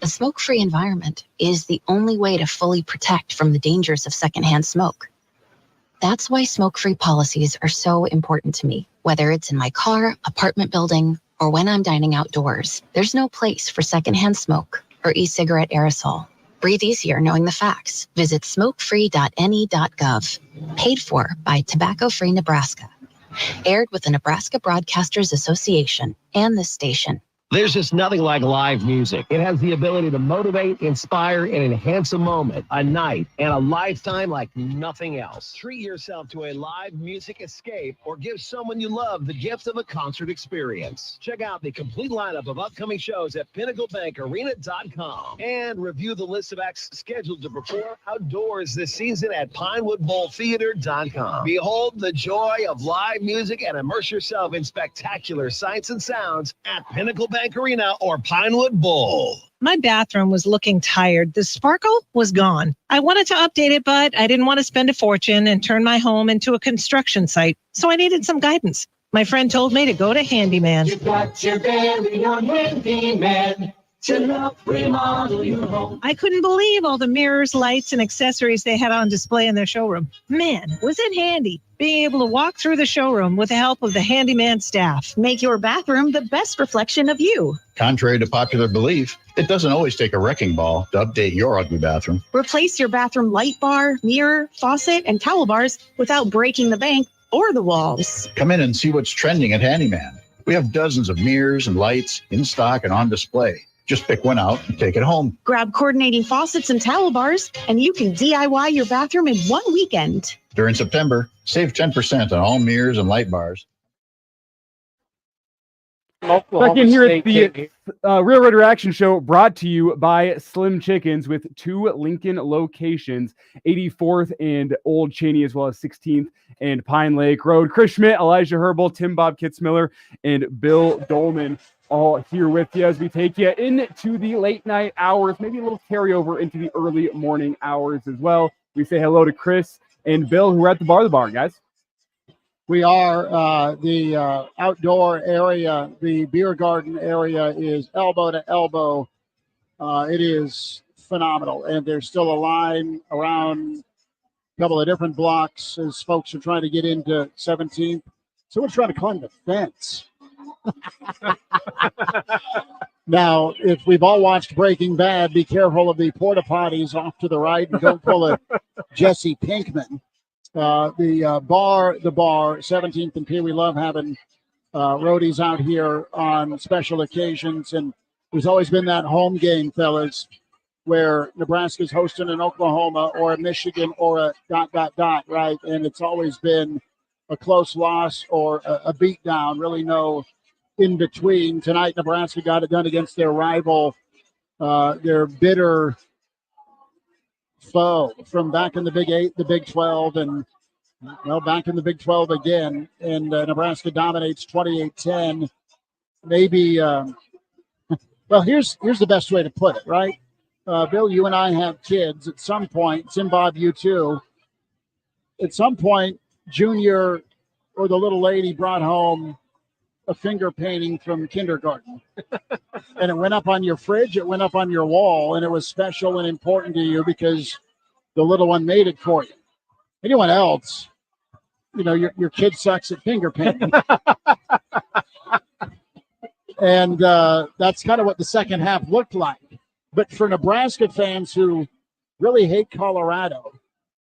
Speaker 27: A smoke-free environment is the only way to fully protect from the dangers of secondhand smoke. That's why smoke-free policies are so important to me. Whether it's in my car, apartment building, or when I'm dining outdoors, there's no place for secondhand smoke or e-cigarette aerosol. Breathe easier knowing the facts. Visit smokefree.ne.gov. Paid for by Tobacco Free Nebraska. Aired with the Nebraska Broadcasters Association and this station.
Speaker 9: There's just nothing like live music. It has the ability to motivate, inspire, and enhance a moment, a night, and a lifetime like nothing else. Treat yourself to a live music escape or give someone you love the gift of a concert experience. Check out the complete lineup of upcoming shows at pinnaclebankarena.com and review the list of acts scheduled to perform outdoors this season at pinewooddbowltheater.com. Behold the joy of live music and immerse yourself in spectacular sights and sounds at Pinnacle Bank Arena or Pinewood Bowl.
Speaker 12: My bathroom was looking tired. The sparkle was gone. I wanted to update it, but I didn't want to spend a fortune and turn my home into a construction site. So I needed some guidance. My friend told me to go to Handyman.
Speaker 26: You got your very own Handyman.
Speaker 9: to help remodel your home.
Speaker 12: I couldn't believe all the mirrors, lights, and accessories they had on display in their showroom. Man, was it handy being able to walk through the showroom with the help of the handyman staff.
Speaker 27: Make your bathroom the best reflection of you.
Speaker 25: Contrary to popular belief, it doesn't always take a wrecking ball to update your ugly bathroom.
Speaker 27: Replace your bathroom light bar, mirror, faucet, and towel bars without breaking the bank or the walls.
Speaker 25: Come in and see what's trending at Handyman. We have dozens of mirrors and lights in stock and on display. Just pick one out and take it home.
Speaker 27: Grab coordinating faucets and towel bars, and you can DIY your bathroom in one weekend.
Speaker 25: During September, save 10% on all mirrors and light bars.
Speaker 2: Back in here at the Real Red Reaction Show, brought to you by Slim Chickens with 2 Lincoln locations, 84th and Old Cheney, as well as 16th and Pine Lake Road. Chris Schmidt, Elijah Herbal, Tim Bob Kitzmiller, and Bill Dolman all here with you as we take you into the late night hours, maybe a little carryover into the early morning hours as well. We say hello to Chris and Bill, who are at the bar, guys.
Speaker 1: We are the outdoor area. The beer garden area is elbow to elbow. It is phenomenal. And there's still a line around a couple of different blocks as folks are trying to get into 17th. Someone's trying to climb the fence. Now, if we've all watched Breaking Bad, be careful of the porta potties off to the right and don't pull a Jesse Pinkman. The bar, 17th and P. We love having roadies out here on special occasions. And there's always been that home game, fellas, where Nebraska's hosting an Oklahoma or a Michigan or a ... right? And it's always been a close loss or a beatdown, really no in between. Tonight, Nebraska got it done against their rival, their bitter foe from back in the Big 8, the Big 12, and back in the Big 12 again. And Nebraska dominates 28-10. Maybe, well, here's the best way to put it, right? Bill, you and I have kids. At some point, Tim Bob, you too. At some point, Junior or the little lady brought home a finger painting from kindergarten. And it went up on your fridge, it went up on your wall, and it was special and important to you because the little one made it for you. Anyone else, your kid sucks at finger painting. And that's kind of what the second half looked like. But for Nebraska fans who really hate Colorado,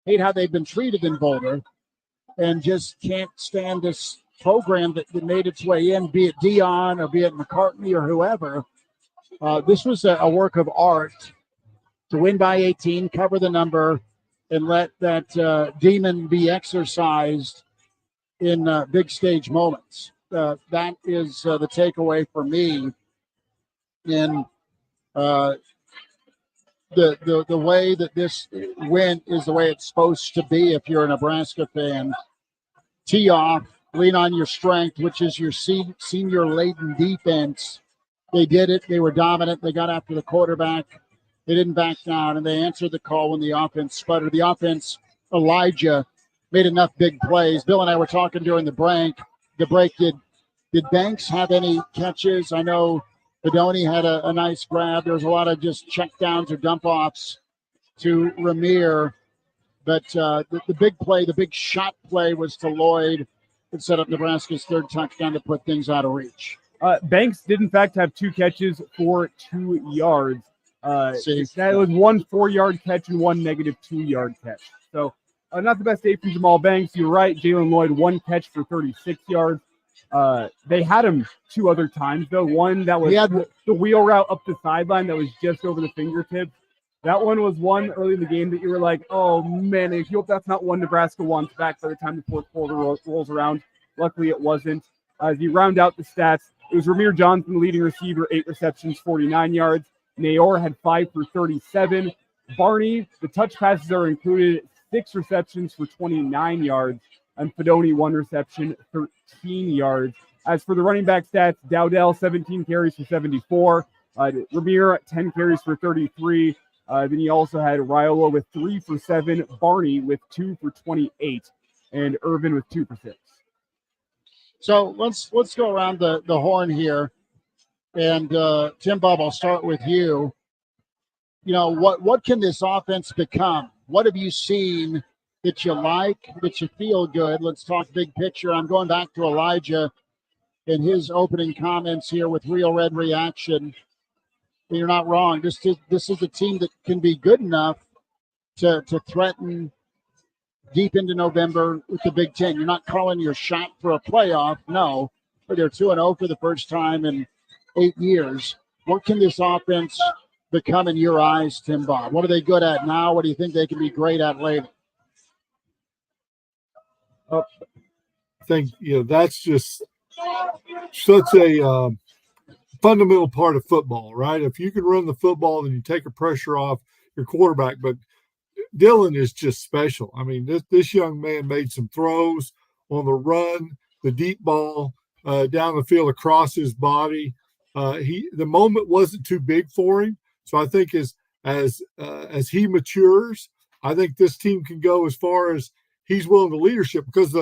Speaker 1: hate how they've been treated in Boulder, and just can't stand this program that made its way in, be it Dion or be it McCartney or whoever. This was a work of art to win by 18, cover the number, and let that demon be exercised in big stage moments. That is the takeaway for me. And the way that this went is the way it's supposed to be if you're a Nebraska fan. Tee off, lean on your strength, which is your senior-laden defense. They did it. They were dominant. They got after the quarterback. They didn't back down, and they answered the call when the offense sputtered. The offense, Elijah, made enough big plays. Bill and I were talking during the break. Did Banks have any catches? I know Bedoni had a nice grab. There was a lot of just check downs or dump offs to Ramir. But the big play, the big shot play was to Lloyd and set up Nebraska's third touchdown to put things out of reach.
Speaker 2: Banks did, in fact, have 2 catches for 2 yards. That was 1 4-yard catch and 1 negative 2-yard catch. So not the best day from Jamal Banks. You're right. Jalen Lloyd, 1 catch for 36 yards. They had him 2 other times, though. One that was the wheel route up the sideline that was just over the fingertips. That one was one early in the game that you were like, oh, man, I hope that's not one Nebraska wants back by the time the fourth quarter rolls around. Luckily, it wasn't. As you round out the stats, it was Ramir Johnson, the leading receiver, 8 receptions, 49 yards. Nayor had 5 for 37. Barney, the touch passes are included, 6 receptions for 29 yards. And Fedoni, 1 reception, 13 yards. As for the running back stats, Dowdell, 17 carries for 74. Ramir, 10 carries for 33. Then you also had Raiola with 3 for 7, Barney with 2 for 28, and Irvin with 2 for 6.
Speaker 1: So let's go around the horn here. And Tim Bob, I'll start with you. You know, what can this offense become? What have you seen that you like, that you feel good? Let's talk big picture. I'm going back to Elijah in his opening comments here with Real Red Reaction. You're not wrong. This is a team that can be good enough to threaten deep into November with the Big Ten. You're not calling your shot for a playoff, no, but they're 2-0 for the first time in 8 years. What can this offense become in your eyes, Tim Bob? What are they good at now? What do you think they can be great at later?
Speaker 3: I think, that's just such a fundamental part of football, right? If you can run the football, then you take the pressure off your quarterback. But Dylan is just special. I mean, this young man made some throws on the run, the deep ball down the field across his body. The moment wasn't too big for him. So I think as he matures, I think this team can go as far as he's willing to leadership, because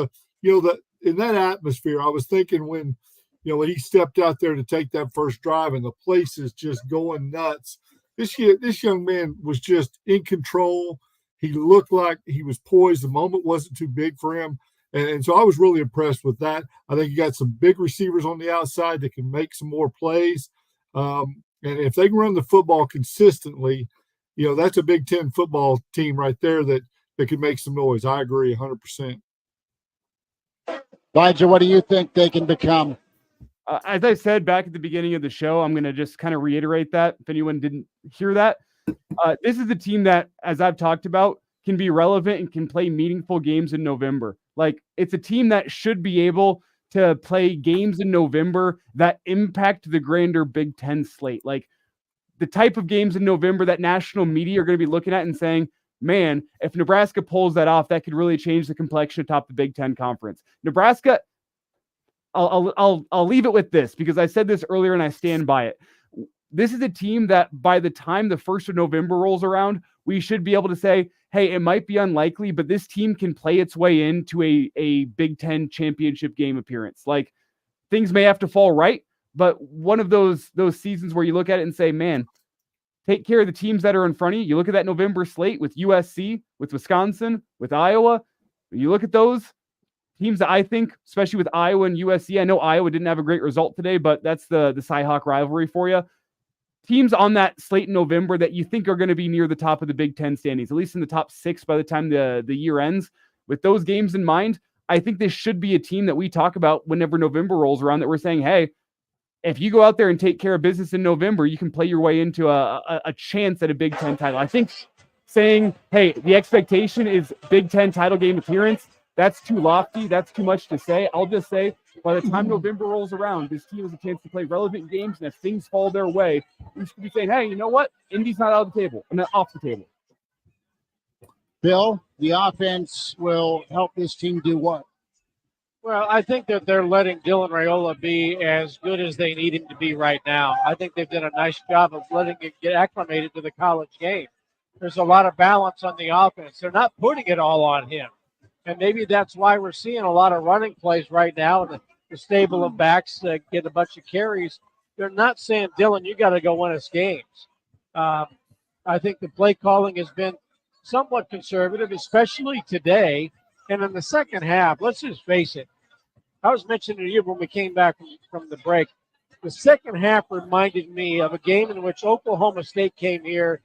Speaker 3: in that atmosphere, I was thinking when he stepped out there to take that first drive and the place is just going nuts. This young man was just in control. He looked like he was poised. The moment wasn't too big for him. And so I was really impressed with that. I think you got some big receivers on the outside that can make some more plays. And if they can run the football consistently, that's a Big Ten football team right there that can make some noise. I agree 100%.
Speaker 1: Elijah, what do you think they can become?
Speaker 2: As I said back at the beginning of the show, I'm going to just kind of reiterate that if anyone didn't hear that. This is a team that, as I've talked about, can be relevant and can play meaningful games in November. Like, it's a team that should be able to play games in November that impact the grander Big Ten slate. Like, the type of games in November that national media are going to be looking at and saying, man, if Nebraska pulls that off, that could really change the complexion atop the Big Ten conference. Nebraska, I'll leave it with this, because I said this earlier and I stand by it. This is a team that by the time the 1st of November rolls around, we should be able to say, hey, it might be unlikely, but this team can play its way into a Big Ten championship game appearance. Like, things may have to fall right, but one of those seasons where you look at it and say, man, take care of the teams that are in front of you. You look at that November slate with USC, with Wisconsin, with Iowa. You look at those teams that I think, especially with Iowa and USC, I know Iowa didn't have a great result today, but that's the Cy-Hawk rivalry for you. Teams on that slate in November that you think are going to be near the top of the Big Ten standings, at least in the top 6 by the time the year ends. With those games in mind, I think this should be a team that we talk about whenever November rolls around, that we're saying, hey, if you go out there and take care of business in November, you can play your way into a chance at a Big Ten title. I think saying, hey, the expectation is Big Ten title game appearance, that's too lofty. That's too much to say. I'll just say, by the time November rolls around, this team has a chance to play relevant games, and if things fall their way, we should be saying, hey, you know what? Indy's not out of the table. I'm not off the table.
Speaker 1: Bill, the offense will help this team do what?
Speaker 21: Well, I think that they're letting Dylan Raiola be as good as they need him to be right now. I think they've done a nice job of letting him get acclimated to the college game. There's a lot of balance on the offense. They're not putting it all on him. And maybe that's why we're seeing a lot of running plays right now, and the stable of backs get a bunch of carries. They're not saying, Dylan, you got to go win us games. I think the play calling has been somewhat conservative, especially today. And in the second half, let's just face it, I was mentioning to you when we came back from the break, the second half reminded me of a game in which Oklahoma State came here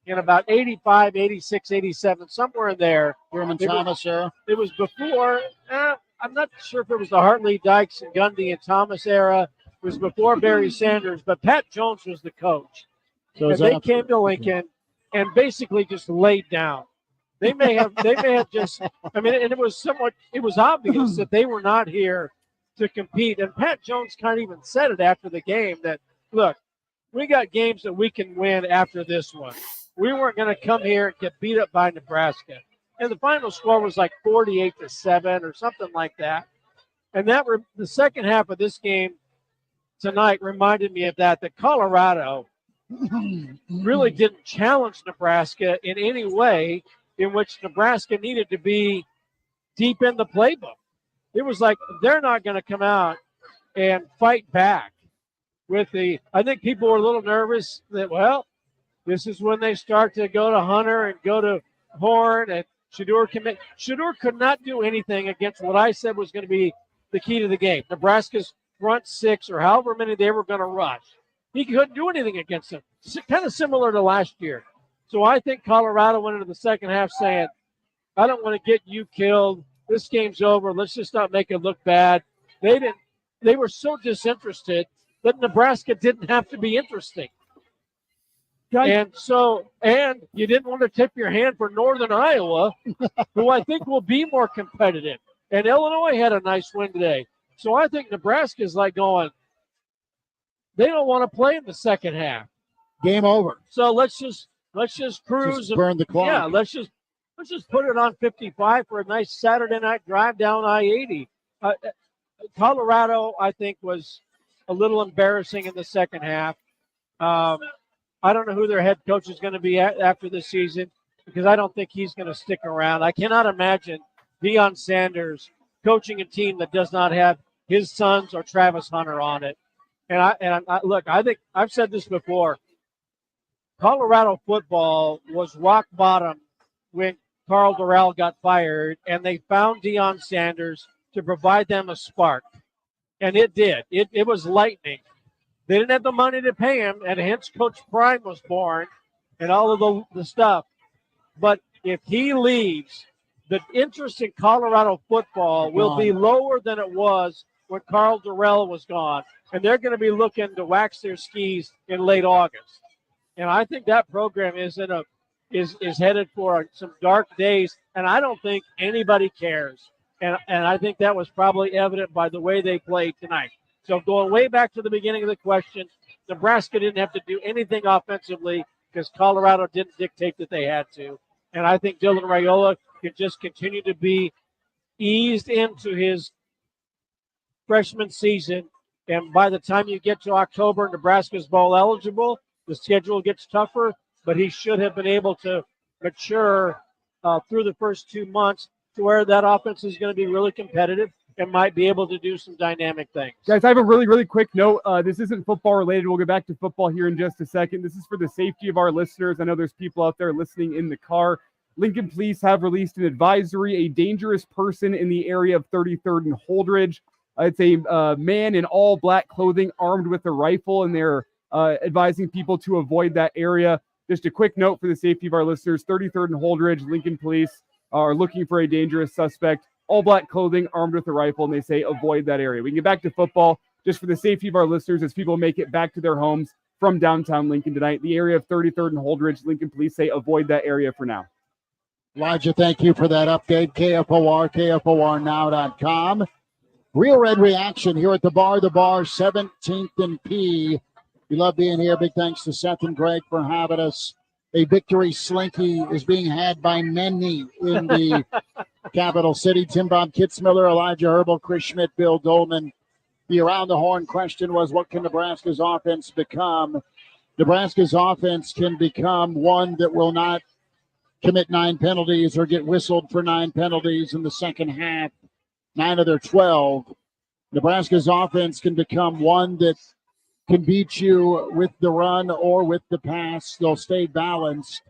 Speaker 21: in about 85, 86, 87, somewhere in there.
Speaker 1: Herman Thomas era?
Speaker 21: It was before, I'm not sure if it was the Hartley, Dykes, and Gundy and Thomas era. It was before Barry Sanders, but Pat Jones was the coach.
Speaker 1: So
Speaker 21: and they came to Lincoln and basically just laid down. They may have just, and it was obvious that they were not here to compete. And Pat Jones kind of even said it after the game that, look, we got games that we can win after this one. We weren't going to come here and get beat up by Nebraska. And the final score was like 48-7 or something like that. And the second half of this game tonight reminded me of that Colorado really didn't challenge Nebraska in any way in which Nebraska needed to be deep in the playbook. It was like they're not going to come out and fight back. I think people were a little nervous that, well, this is when they start to go to Hunter and go to Horn, and Shador could not do anything against what I said was going to be the key to the game. Nebraska's front six, or however many they were going to rush. He couldn't do anything against them. Kind of similar to last year. So I think Colorado went into the second half saying, I don't want to get you killed. This game's over. Let's just not make it look bad. They were so disinterested that Nebraska didn't have to be interesting. And you didn't want to tip your hand for Northern Iowa, who I think will be more competitive. And Illinois had a nice win today. So I think Nebraska's like going, they don't want to play in the second half.
Speaker 1: Game over.
Speaker 21: So let's just cruise
Speaker 1: and burn the clock.
Speaker 21: Yeah, let's just put it on 55 for a nice Saturday night drive down I-80. Colorado, I think, was a little embarrassing in the second half. I don't know who their head coach is going to be after this season, because I don't think he's going to stick around. I cannot imagine Deion Sanders coaching a team that does not have his sons or Travis Hunter on it. And look, I think I've said this before. Colorado football was rock bottom when Carl Dorrell got fired, and they found Deion Sanders to provide them a spark. And it did. It was lightning. They didn't have the money to pay him, and hence Coach Prime was born and all of the stuff. But if he leaves, the interest in Colorado football will be lower than it was when Carl Dorrell was gone. And they're going to be looking to wax their skis in late August. And I think that program is headed for some dark days, and I don't think anybody cares. And I think that was probably evident by the way they played tonight. So going way back to the beginning of the question, Nebraska didn't have to do anything offensively because Colorado didn't dictate that they had to. And I think Dylan Raiola can just continue to be eased into his freshman season. And by the time you get to October, Nebraska's bowl eligible. The schedule gets tougher, but he should have been able to mature through the first 2 months to where that offense is going to be really competitive and might be able to do some dynamic things.
Speaker 2: Guys, I have a really, really quick note. This isn't football related. We'll get back to football here in just a second. This is for the safety of our listeners. I know there's people out there listening in the car. Lincoln Police have released an advisory, a dangerous person in the area of 33rd and Holdridge. It's a man in all black clothing armed with a rifle, and they're advising people to avoid that area. Just a quick note for the safety of our listeners, 33rd and Holdridge, Lincoln Police are looking for a dangerous suspect, all black clothing, armed with a rifle, and they say avoid that area. We can get back to football just for the safety of our listeners as people make it back to their homes from downtown Lincoln tonight. The area of 33rd and Holdridge, Lincoln Police say avoid that area for now.
Speaker 1: Elijah, thank you for that update. KFOR, KFORnow.com. Real Red Reaction here at the bar, 17th and P. We love being here. Big thanks to Seth and Greg for having us. A victory slinky is being had by many in the capital city. Tim Bob Kitzmiller, Elijah Herbal, Chris Schmidt, Bill Dolman. The around the horn question was, what can Nebraska's offense become? Nebraska's offense can become one that will not commit 9 penalties or get whistled for 9 penalties in the second half, 9 of their 12. Nebraska's offense can become one that can beat you with the run or with the pass. They'll stay balanced.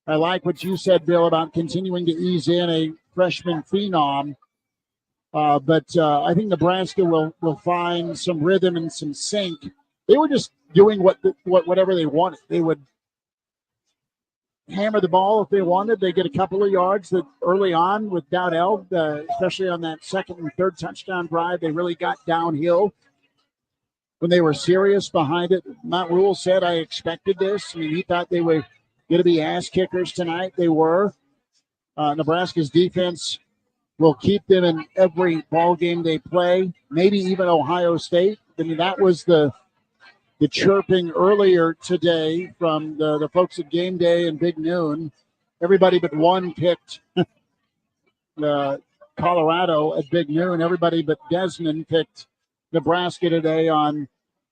Speaker 1: I like what you said, Bill, about continuing to ease in a freshman phenom. But I think Nebraska will find some rhythm and some sync. They were just doing whatever they wanted. They would hammer the ball if they wanted. They get a couple of yards that early on with Dowdell, especially on that second and third touchdown drive, they really got downhill when they were serious behind it. Matt Rule said, I expected this. I mean, he thought they were going to be ass kickers tonight. They were. Nebraska's defense will keep them in every ball game they play, maybe even Ohio State. I mean, that was the chirping earlier today from the folks at Game Day and Big Noon. Everybody but one picked Colorado at Big Noon. Everybody but Desmond picked Nebraska today on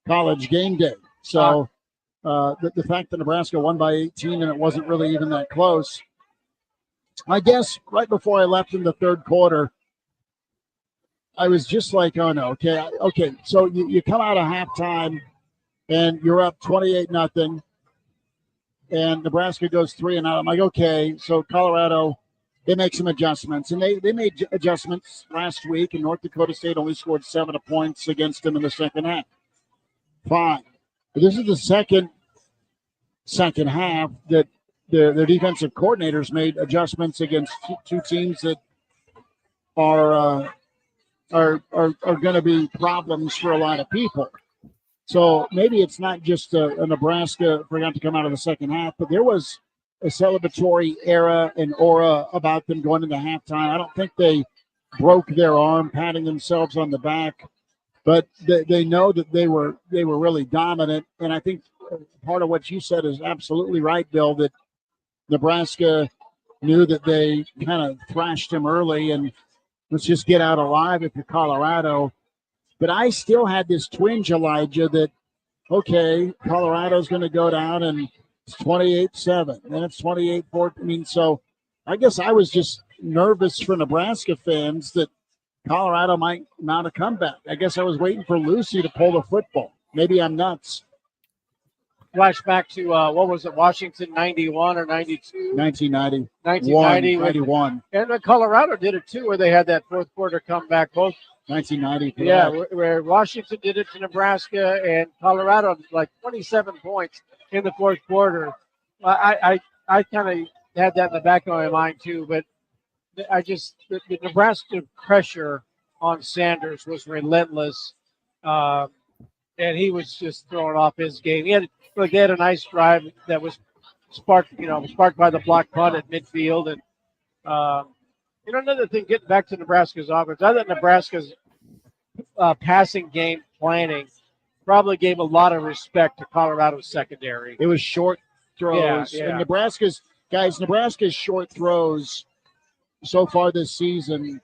Speaker 1: College Game Day. So the fact that Nebraska won by 18 and it wasn't really even that close. I guess right before I left in the third quarter, I was just like, oh no, okay. So you come out of halftime and you're up 28-0, and Nebraska goes 3-0. I'm like, okay, so Colorado, they make some adjustments, and they made adjustments last week, and North Dakota State only scored 7 points against them in the second half. Fine. But this is the second half that their defensive coordinators made adjustments against two teams that are going to be problems for a lot of people. So maybe it's not just a Nebraska forgot to come out of the second half, but there was a celebratory era and aura about them going into halftime. I don't think they broke their arm, patting themselves on the back, but they know that they were really dominant. And I think part of what you said is absolutely right, Bill, that Nebraska knew that they kind of thrashed him early and let's just get out alive if you're Colorado. But I still had this twinge, Elijah, that, okay, Colorado's going to go down and it's 28-7. Then it's 28-14. I mean, so I guess I was just nervous for Nebraska fans that Colorado might mount a comeback. I guess I was waiting for Lucy to pull the football. Maybe I'm nuts.
Speaker 21: Flashback to, what was it, Washington 91 or 92?
Speaker 1: 1990.
Speaker 21: 1991. And Colorado did it too, where they had that fourth quarter comeback. Both
Speaker 1: 1990.
Speaker 21: Yeah, where Washington did it to Nebraska and Colorado, like 27 points in the fourth quarter. I kind of had that in the back of my mind too, but the Nebraska pressure on Sanders was relentless, and he was just throwing off his game. They had a nice drive that was sparked by the block punt at midfield, and another thing, getting back to Nebraska's offense, I thought Nebraska's passing game planning probably gave a lot of respect to Colorado's secondary.
Speaker 1: It was short throws.
Speaker 21: Yeah.
Speaker 1: And Nebraska's short throws so far this season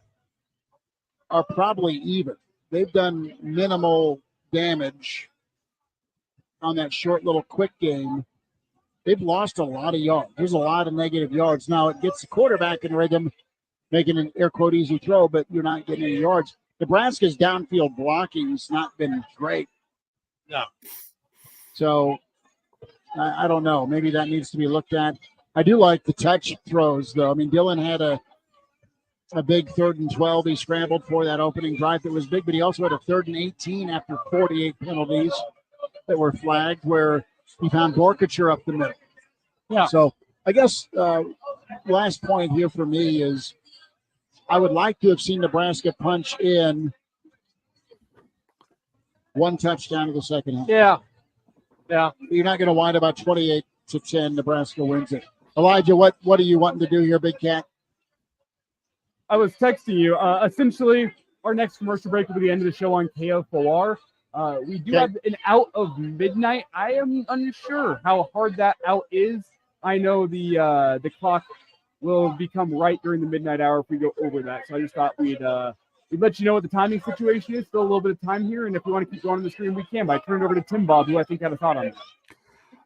Speaker 1: are probably even. They've done minimal damage on that short little quick game. They've lost a lot of yards. There's a lot of negative yards. Now it gets the quarterback in rhythm, making an air quote easy throw, but you're not getting any yards. Nebraska's downfield blocking's not been great.
Speaker 21: No.
Speaker 1: So I don't know. Maybe that needs to be looked at. I do like the touch throws, though. I mean, Dillon had a big 3rd and 12 he scrambled for that opening drive that was big, but he also had a 3rd and 18 after 48 penalties that were flagged where he found Borkacher up the middle.
Speaker 21: Yeah.
Speaker 1: So I guess last point here for me is I would like to have seen Nebraska punch in one touchdown in the second half.
Speaker 21: Yeah.
Speaker 1: You're not going to wind about 28-10. Nebraska wins it. Elijah, what are you wanting to do here, Big Cat?
Speaker 2: I was texting you. Essentially, our next commercial break will be the end of the show on KFOR. We do have an out of midnight. I am unsure how hard that out is. I know the clock will become right during the midnight hour if we go over that. So I just thought we'd let you know what the timing situation is. Still a little bit of time here, and if we want to keep going on the screen, we can. But I turn it over to Tim Bob, who I think had a thought on that.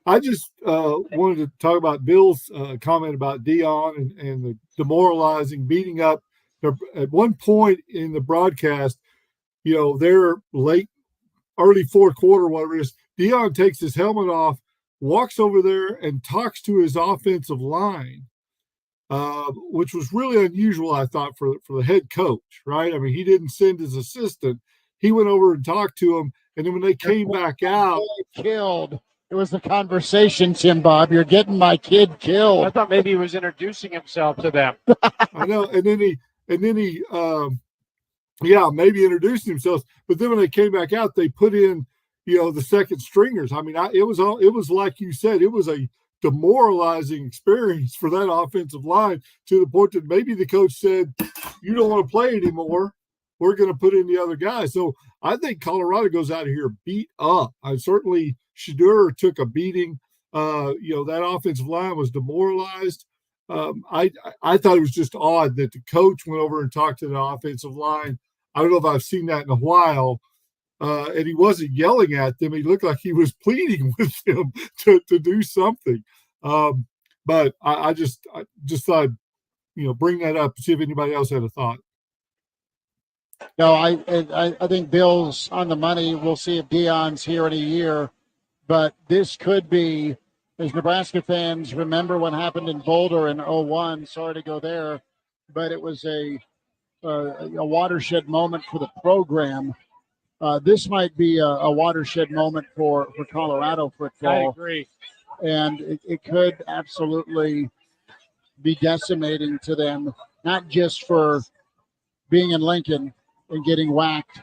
Speaker 3: I just wanted to talk about Bill's comment about Dion and the demoralizing, beating up. At one point in the broadcast, they're late, early fourth quarter, whatever it is, Dion takes his helmet off, walks over there and talks to his offensive line, which was really unusual, I thought, for the head coach, right? I mean, he didn't send his assistant. He went over and talked to him, and then when they came back out,
Speaker 1: killed. It was the conversation, Tim Bob. You're getting my kid killed.
Speaker 21: I thought maybe he was introducing himself to them.
Speaker 3: I know, and then he maybe introduced himself. But then when they came back out, they put in, the second stringers. I mean, it was like you said, it was a demoralizing experience for that offensive line to the point that maybe the coach said, "You don't want to play anymore. We're going to put in the other guy." So I think Colorado goes out of here beat up. Certainly Shadur took a beating. That offensive line was demoralized. I thought it was just odd that the coach went over and talked to the offensive line. I don't know if I've seen that in a while. And he wasn't yelling at them. He looked like he was pleading with them to do something. But I just thought, bring that up and see if anybody else had a thought.
Speaker 1: No, I think Bill's on the money. We'll see if Dion's here in a year. But this could be, as Nebraska fans remember what happened in Boulder in 01. Sorry to go there, but it was a watershed moment for the program. This might be a watershed moment for Colorado football.
Speaker 21: I agree.
Speaker 1: And it could absolutely be decimating to them, not just for being in Lincoln and getting whacked.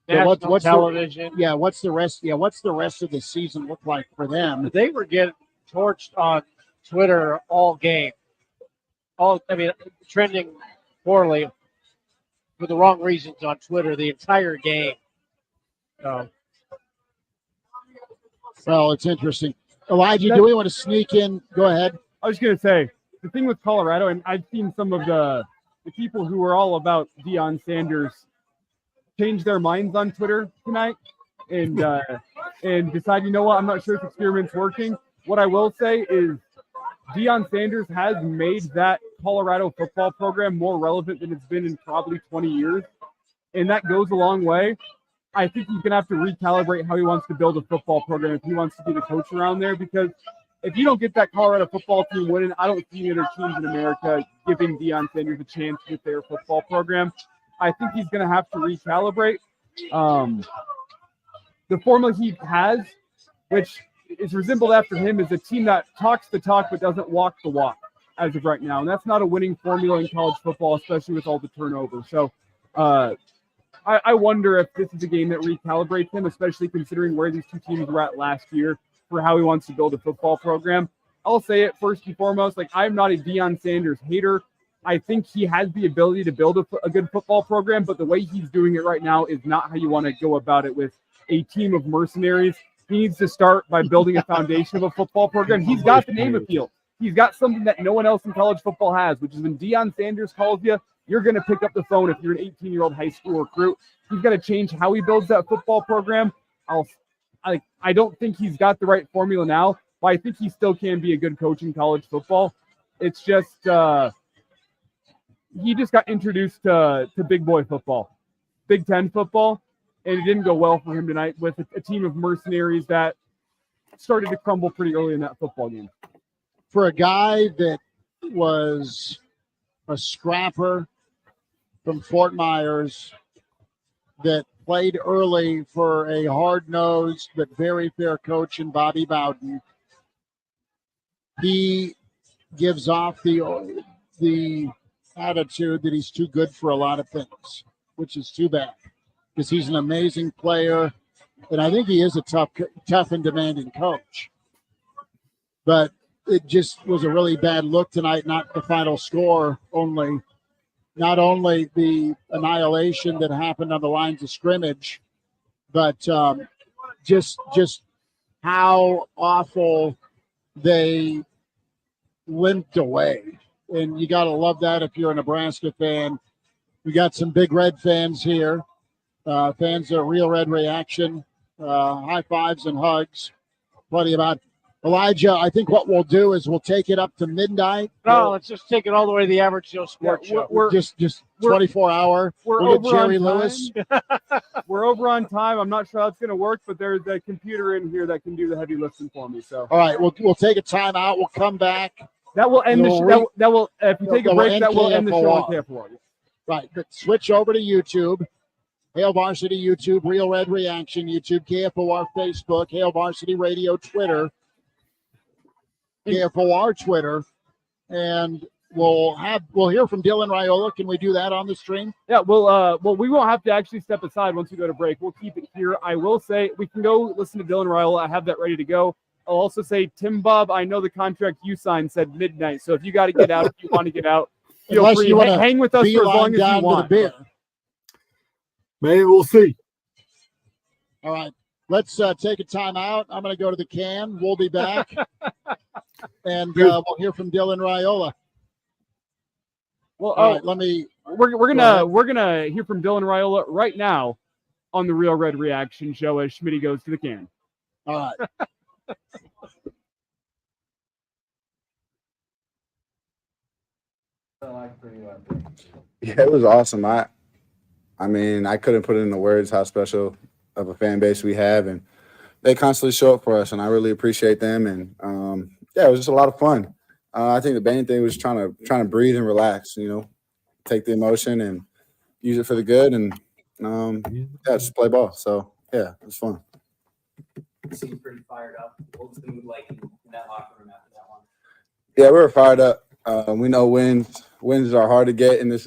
Speaker 21: National television.
Speaker 1: What's the rest? Yeah, what's the rest of the season look like for them?
Speaker 21: They were getting torched on Twitter all game. Trending poorly for the wrong reasons on Twitter the entire game. So.
Speaker 1: Well, it's interesting. Elijah, do we want to sneak in? Go ahead.
Speaker 2: I was going to say, the thing with Colorado, and I've seen some of the people who are all about Deion Sanders change their minds on Twitter tonight and decide, you know what, I'm not sure this experiment's working. What I will say is Deion Sanders has made that Colorado football program more relevant than it's been in probably 20 years, and that goes a long way. I think he's going to have to recalibrate how he wants to build a football program if he wants to be the coach around there, because if you don't get that Colorado football team winning, I don't see any other teams in America giving Deion Sanders a chance with their football program. I think he's going to have to recalibrate. The formula he has, which is resembled after him, is a team that talks the talk but doesn't walk the walk as of right now. And that's not a winning formula in college football, especially with all the turnover. So I wonder if this is a game that recalibrates him, especially considering where these two teams were at last year for how he wants to build a football program. I'll say it first and foremost, I'm not a Deion Sanders hater. I think he has the ability to build a good football program, but the way he's doing it right now is not how you want to go about it with a team of mercenaries. He needs to start by building a foundation of a football program. He's got the name appeal. He's got something that no one else in college football has, which is when Deion Sanders calls you, you're going to pick up the phone if you're an 18-year-old high school recruit. He's got to change how he builds that football program. I don't think he's got the right formula now, but I think he still can be a good coach in college football. It's just he just got introduced to big boy football, Big Ten football, and it didn't go well for him tonight with a team of mercenaries that started to crumble pretty early in that football game.
Speaker 1: For a guy that was a scrapper from Fort Myers that played early for a hard-nosed but very fair coach in Bobby Bowden, he gives off the attitude that he's too good for a lot of things, which is too bad because he's an amazing player, and I think he is a tough and demanding coach. But it just was a really bad look tonight, not the final score only. Not only the annihilation that happened on the lines of scrimmage, but just how awful they limped away. And you got to love that if you're a Nebraska fan. We got some Big Red fans here, fans of Real Red Reaction, high fives and hugs. Plenty about Elijah. I think what we'll do is we'll take it up to midnight.
Speaker 21: No, let's just take it all the way to the Average Joe Sports Show.
Speaker 1: We're just 24 hour.
Speaker 2: We'll
Speaker 1: get Jerry Lewis.
Speaker 2: We're over on time. I'm not sure how it's going to work, but there's a computer in here that can do the heavy lifting for me. So
Speaker 1: all right, we'll take a timeout. We'll come back.
Speaker 2: That will end the show. That will if you take a break, that will end the show on KFOR.
Speaker 1: Right, but switch over to YouTube. Hail Varsity YouTube, Real Red Reaction YouTube, KFOR Facebook, Hail Varsity Radio Twitter, KFOR Twitter, and we'll hear from Dylan Raiola. Can we do that on the stream?
Speaker 2: Yeah, well, we won't have to actually step aside once we go to break. We'll keep it here. I will say we can go listen to Dylan Raiola. I have that ready to go. I'll also say, Tim Bob, I know the contract you signed said midnight, so if you got to get out, if you want to get out, feel free. Hang with us for as long as you want.
Speaker 3: Maybe we'll see.
Speaker 1: All right. Let's take a time out. I'm going to go to the can. We'll be back. And we'll hear from Dylan Raiola.
Speaker 2: Well,
Speaker 1: all right, let me.
Speaker 2: We're gonna hear from Dylan Raiola right now on the Real Red Reaction Show as Schmitty goes to the can.
Speaker 1: All right.
Speaker 5: Yeah, it was awesome. I mean, I couldn't put it into words how special of a fan base we have, and they constantly show up for us, and I really appreciate them. And yeah, it was just a lot of fun. I think the main thing was trying to breathe and relax. Take the emotion and use it for the good, and yeah, just play ball. So yeah, it was fun.
Speaker 15: You seem pretty fired up. What was the mood like in that locker room after that one?
Speaker 5: Yeah, we were fired up. We know wins are hard to get in this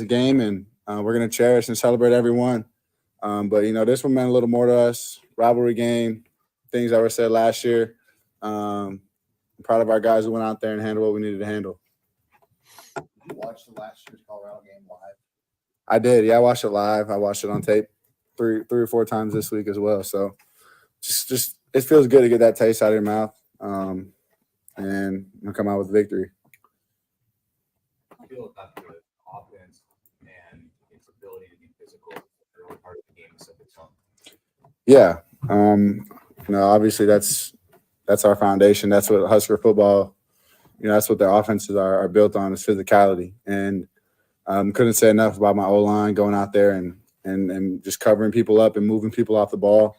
Speaker 5: game, and we're gonna cherish and celebrate every one. But this one meant a little more to us. Rivalry game, things that were said last year. I'm proud of our guys who went out there and handled what we needed to handle.
Speaker 6: Did you watch the last year's Colorado game live?
Speaker 5: I did. Yeah, I watched it live. I watched it on tape three or four times this week as well. So just it feels good to get that taste out of your mouth and come out with victory.
Speaker 15: I feel about the offense and its ability to be physical in the early part of the game is something fun.
Speaker 5: Yeah. Obviously that's our foundation. That's what Husker football, that's what their offenses are built on, is physicality. And couldn't say enough about my O-line going out there and just covering people up and moving people off the ball.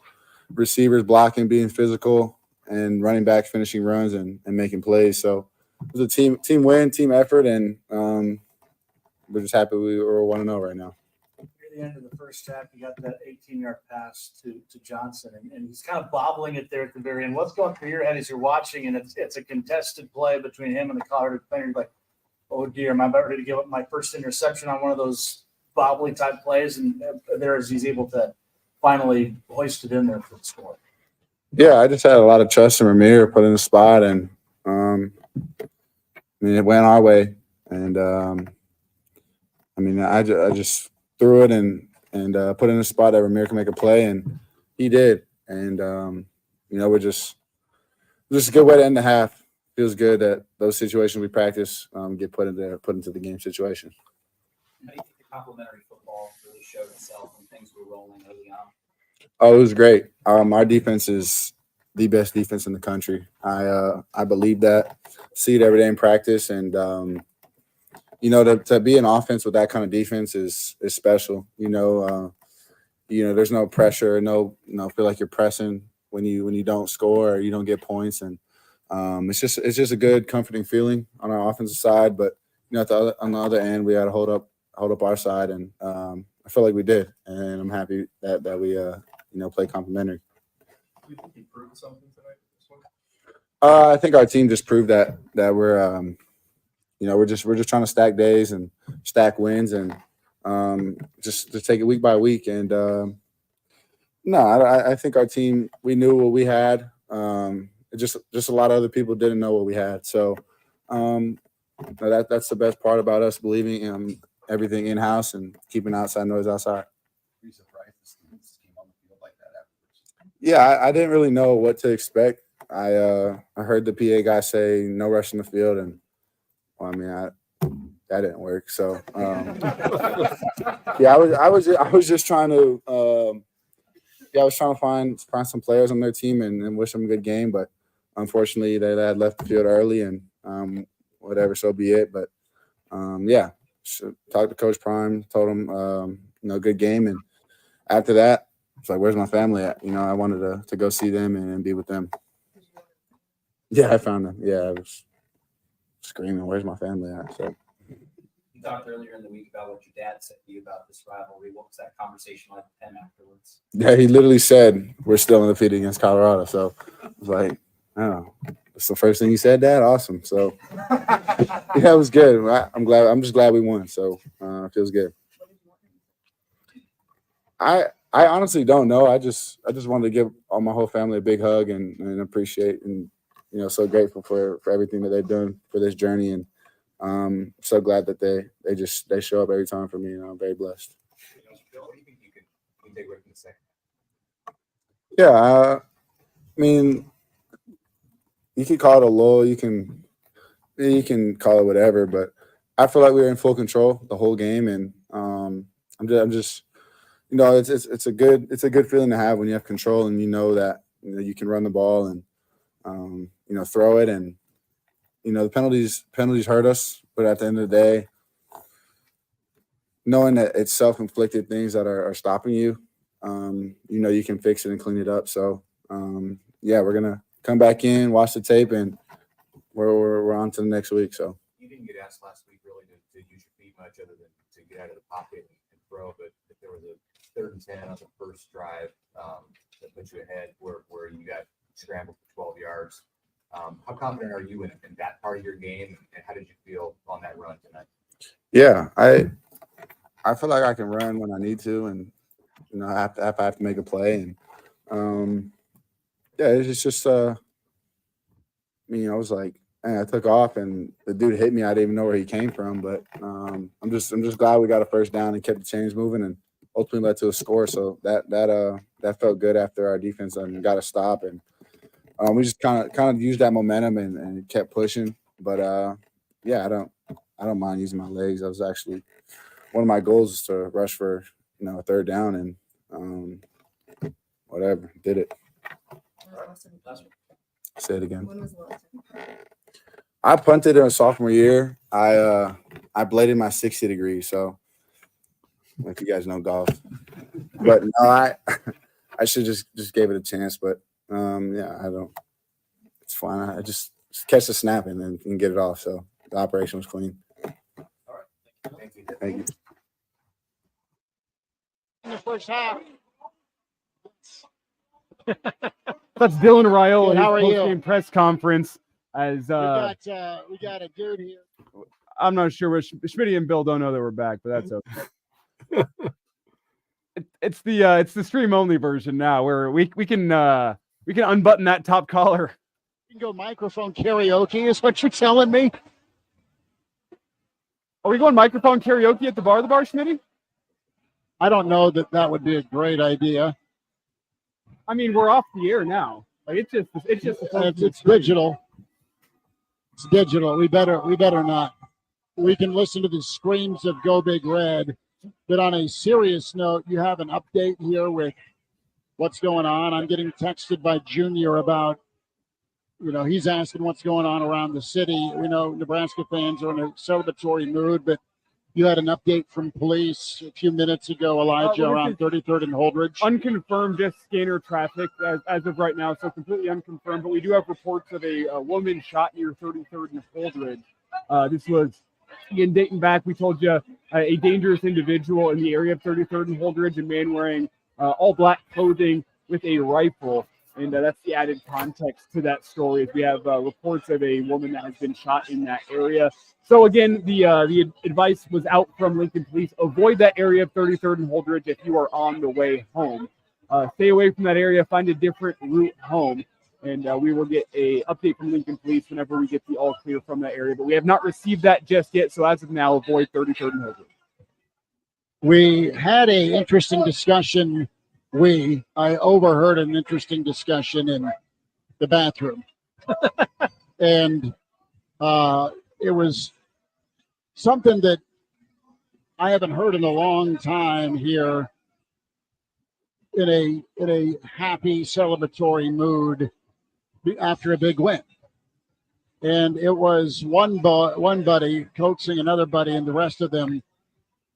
Speaker 5: Receivers blocking, being physical, and running backs finishing runs and making plays. So it was a team win, team effort, and we're just happy we were 1-0 right now.
Speaker 8: Near the end of the first half, you got that 18-yard pass to Johnson, and he's kind of bobbling it there at the very end. What's going through your head as you're watching, and it's a contested play between him and the Colorado defender? You're like, oh dear, am I about ready to give up my first interception on one of those bobbly type plays? And there as he's able to finally hoist it in there for the score.
Speaker 5: Yeah, I just had a lot of trust in Ramir, put in the spot, and it went our way. And I just threw it and put in a spot that Ramir can make a play, and he did. And we're just a good way to end the half. Feels good that those situations we practice get put into the game situation.
Speaker 15: How do you think the complementary football really showed itself when things were rolling early on?
Speaker 5: Oh, it was great. Our defense is the best defense in the country. I believe that. See it every day in practice, and to be an offense with that kind of defense is special. There's no pressure, no feel like you're pressing when you don't score or you don't get points, and it's just a good, comforting feeling on our offensive side. But on the other end, we got to hold up our side, and I feel like we did, and I'm happy that we play complimentary.
Speaker 20: Do you think you proved something tonight? This one?
Speaker 5: I think our team just proved that we're we're just trying to stack days and stack wins, and just to take it week by week. And I think our team, we knew what we had. Just a lot of other people didn't know what we had. So that's the best part about us, believing in everything in house and keeping outside noise outside.
Speaker 6: Were you surprised this came on the field like that afterwards?
Speaker 5: Yeah, I didn't really know what to expect. I heard the PA guy say no rush in the field, and that didn't work. So yeah, I was just trying to I was trying to find find some players on their team and wish them a good game, but unfortunately they had left the field early, and whatever, so be it. But talked to Coach Prime, told him good game, and after that it's like, where's my family at? I wanted to go see them and be with them. Yeah, I found them. Yeah, I was screaming, where's my family at? So
Speaker 15: You talked earlier in the week about what your dad said to you about this rivalry. What was that conversation like with him afterwards?
Speaker 5: yeah, he literally said we're still undefeated against Colorado. So I was like, oh, that's the first thing he said, Dad? Awesome. So yeah, it was good. I'm just glad we won. So it feels good. I honestly don't know. I just wanted to give my whole family a big hug and appreciate, and so grateful for everything that they've done for this journey, and so glad that they show up every time for me, and I'm very blessed.
Speaker 15: What do you think you can take away from the second?
Speaker 5: Yeah, you can call it a lull, you can call it whatever, but I feel like we were in full control the whole game, and I'm just it's a good feeling to have when you have control and that you can run the ball and throw it, and the penalties hurt us, but at the end of the day, knowing that it's self-inflicted things that are stopping you, you can fix it and clean it up. So, yeah, we're going to come back in, watch the tape, and we're on to the next week. So
Speaker 15: You didn't get asked last week really to use your feet much other than to get out of the pocket and throw, but if there was a 3rd and 10 on the first drive that put you ahead where you got scrambled for 12 yards, how confident are you in that part of your game, and how did you feel on that run tonight?
Speaker 5: yeah, I feel like I can run when I need to, and I have to make a play, and yeah, it's just I was like, man, I took off and the dude hit me. I didn't even know where he came from, but I'm just glad we got a first down and kept the chains moving, and ultimately led to a score. So that felt good after our defense got a stop, and we just kind of used that momentum and kept pushing. But yeah, I don't mind using my legs. That was actually one of my goals is to rush for a 3rd down, and whatever, did it. Say it again.
Speaker 10: When was the last time?
Speaker 5: I punted in a sophomore year. I bladed my 60 degree, so if you guys know golf. But no, I should just gave it a chance. But yeah, I don't. It's fine. I just catch the snap and then can get it off. So the operation was clean.
Speaker 15: All right. Thank you.
Speaker 5: Thank you.
Speaker 1: In the first half.
Speaker 2: That's Dylan Raiola,
Speaker 1: How are
Speaker 2: his
Speaker 1: you?
Speaker 2: post-game press conference. As
Speaker 1: We got a dude here.
Speaker 2: I'm not sure what Schmitty and Bill don't know that we're back, but that's okay. It's the stream only version now, where we can unbutton that top collar.
Speaker 1: You can go microphone karaoke, is what you're telling me?
Speaker 2: Are we going microphone karaoke at the bar, Schmitty?
Speaker 1: I don't know that would be a great idea.
Speaker 2: I mean, we're off the air now. Like it's just
Speaker 1: it's digital. It's digital. We better not. We can listen to the screams of Go Big Red. But on a serious note, you have an update here with what's going on. I'm getting texted by Junior about, he's asking what's going on around the city. We know Nebraska fans are in a celebratory mood, but you had an update from police a few minutes ago, Elijah, around 33rd and Holdridge.
Speaker 2: Unconfirmed, just scanner traffic as of right now, so completely unconfirmed. But we do have reports of a woman shot near 33rd and Holdridge. This was, again, dating back, we told you, a dangerous individual in the area of 33rd and Holdridge, a man wearing all black clothing with a rifle. And that's the added context to that story. Is we have reports of a woman that has been shot in that area. So again, the advice was out from Lincoln Police: avoid that area of 33rd and Holdridge if you are on the way home. Stay away from that area. Find a different route home, and we will get a update from Lincoln Police whenever we get the all clear from that area. But we have not received that just yet. So as of now, avoid 33rd and Holdridge.
Speaker 1: We had a interesting discussion. I overheard an interesting discussion in the bathroom. And it was something that I haven't heard in a long time here in a happy celebratory mood after a big win. And it was one buddy coaxing another buddy and the rest of them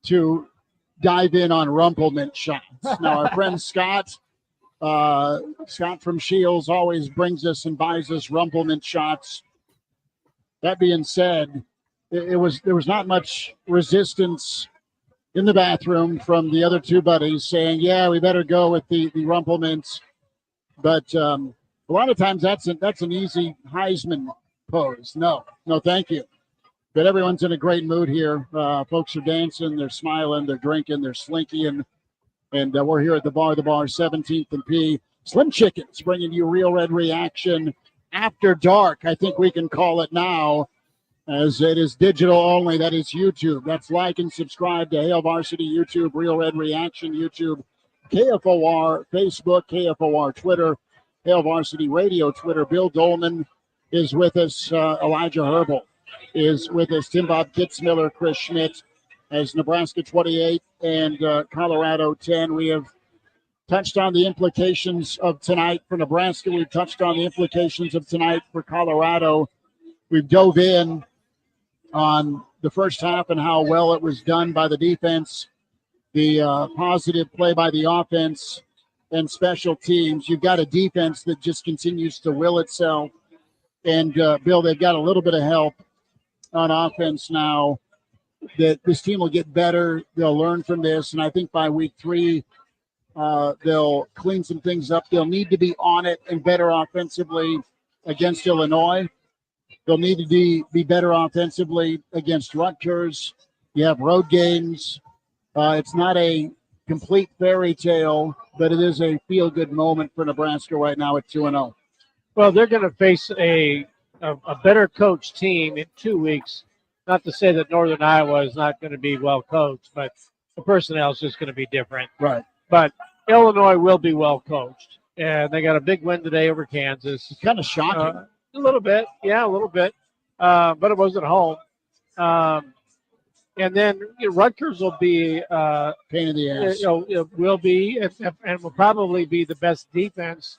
Speaker 1: to dive in on Rumpelman shots. Now, our friend Scott from Shields always brings us and buys us Rumpelman shots. That being said, there was not much resistance in the bathroom from the other two buddies saying, yeah, we better go with the Rumpelmans. But a lot of times that's an easy Heisman pose. No, thank you. But everyone's in a great mood here. Folks are dancing, they're smiling, they're drinking, they're slinky, and we're here at the bar, 17th and P. Slim Chickens bringing you Real Red Reaction after dark. I think we can call it now, as it is digital only. That is YouTube. That's like and subscribe to Hail Varsity YouTube, Real Red Reaction YouTube, KFOR Facebook, KFOR Twitter, Hail Varsity Radio Twitter. Bill Dolman is with us. Elijah Herbal is with us. Tim Bob Kitzmiller, Chris Schmidt, as Nebraska 28 and Colorado 10. We have touched on the implications of tonight for Nebraska. We've touched on the implications of tonight for Colorado. We've dove in on the first half and how well it was done by the defense. the positive play by the offense and special teams. You've got a defense that just continues to will itself. And, Bill, they've got a little bit of help on offense now that this team will get better. They'll learn from this. And I think by week 3, they'll clean some things up. They'll need to be on it and better offensively against Illinois. They'll need to be better offensively against Rutgers. You have road games. It's not a complete fairy tale, but it is a feel-good moment for Nebraska right now at 2-0.
Speaker 21: Well, they're going to face a better coached team in 2 weeks. Not to say that Northern Iowa is not going to be well coached, but the personnel is just going to be different.
Speaker 1: Right.
Speaker 21: But Illinois will be well coached, and they got a big win today over Kansas.
Speaker 1: It's kind of shocking.
Speaker 21: A little bit, yeah, a little bit, but it was at home. And then Rutgers will be
Speaker 1: pain in the ass.
Speaker 21: It will be, and will probably be the best defense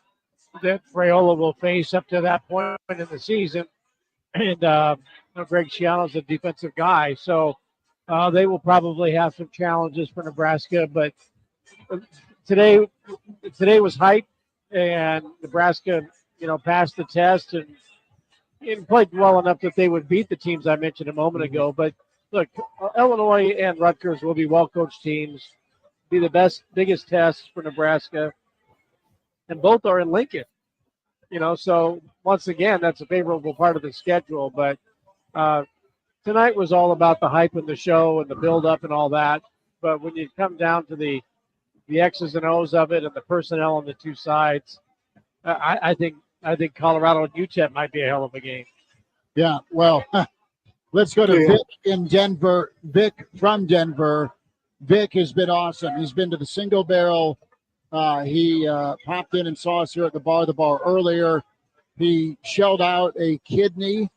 Speaker 21: that Raiola will face up to that point in the season. And Greg Schiano's a defensive guy, so they will probably have some challenges for Nebraska. But today was hype, and Nebraska, passed the test and played well enough that they would beat the teams I mentioned a moment ago. But look, Illinois and Rutgers will be well-coached teams, be the biggest tests for Nebraska, and both are in Lincoln. So once again, that's a favorable part of the schedule. But tonight was all about the hype and the show and the build-up and all that. But when you come down to the X's and O's of it and the personnel on the two sides, I think Colorado and UTEP might be a hell of a game.
Speaker 1: Yeah, well, let's go to Vic in Denver. Vic from Denver. Vic has been awesome. He's been to the Single Barrel. He popped in and saw us here at the bar earlier. He shelled out a kidney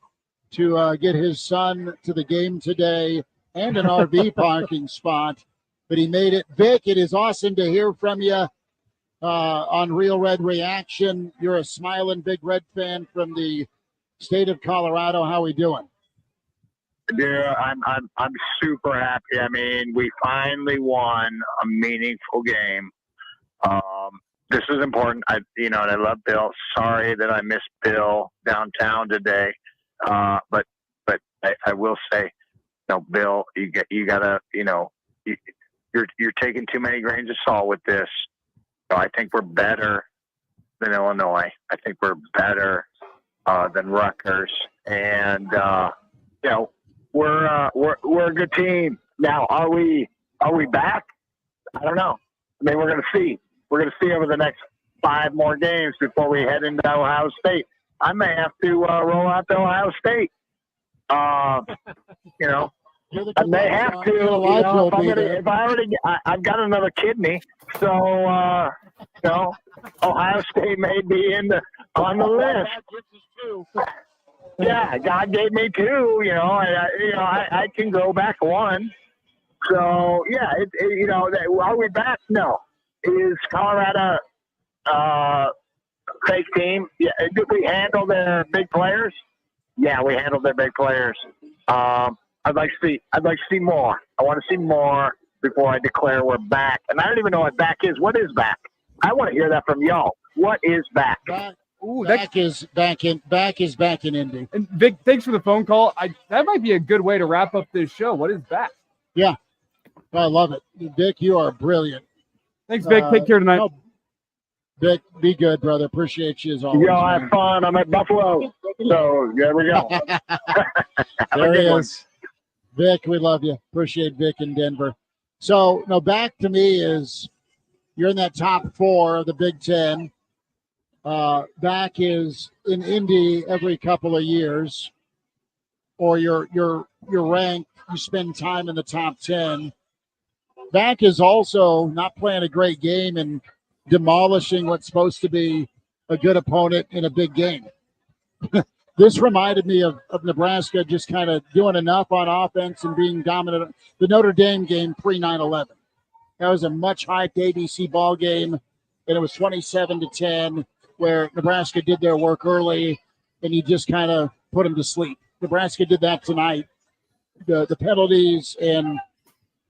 Speaker 1: to get his son to the game today and an RV parking spot, but he made it. Vic, it is awesome to hear from you on Real Red Reaction. You're a smiling Big Red fan from the state of Colorado. How are we doing?
Speaker 10: Dude, I'm super happy. I mean, we finally won a meaningful game. This is important. And I love Bill. Sorry that I missed Bill downtown today. But I will say, Bill, you gotta, you're taking too many grains of salt with this. I think we're better than Illinois. I think we're better than Rutgers, and we're a good team. Now, are we back? I don't know. I mean, we're gonna see. We're gonna see over the next 5 more games before we head into Ohio State. I may have to roll out to Ohio State. I may have to. I've got another kidney, so Ohio State may be on the list. Yeah, God gave me 2. I can go back 1. So yeah, are we back? No. Is Colorado fake team? Yeah. Did we handle their big players? Yeah, we handled their big players. I'd like to see more. I want to see more before I declare we're back. And I don't even know what back is. What is back? I want to hear that from y'all. What is back?
Speaker 1: Back is back in Indy.
Speaker 2: And Vic, thanks for the phone call. That might be a good way to wrap up this show. What is back?
Speaker 1: Yeah, I love it. Vic, you are brilliant.
Speaker 2: Thanks, Vic. Take care tonight.
Speaker 1: Vic, be good, brother. Appreciate you as always.
Speaker 10: Y'all have fun. I'm at Buffalo. So there we go.
Speaker 1: There he is. Vic, we love you. Appreciate Vic in Denver. So, back to me is you're in that top 4 of the Big Ten. Back is in Indy every couple of years, or you're ranked. You spend time in the top 10. Back is also not playing a great game and demolishing what's supposed to be a good opponent in a big game. This reminded me of Nebraska just kind of doing enough on offense and being dominant. The Notre Dame game pre-9/11. That was a much hyped ABC ball game, and it was 27-10, where Nebraska did their work early, and you just kind of put them to sleep. Nebraska did that tonight. The penalties and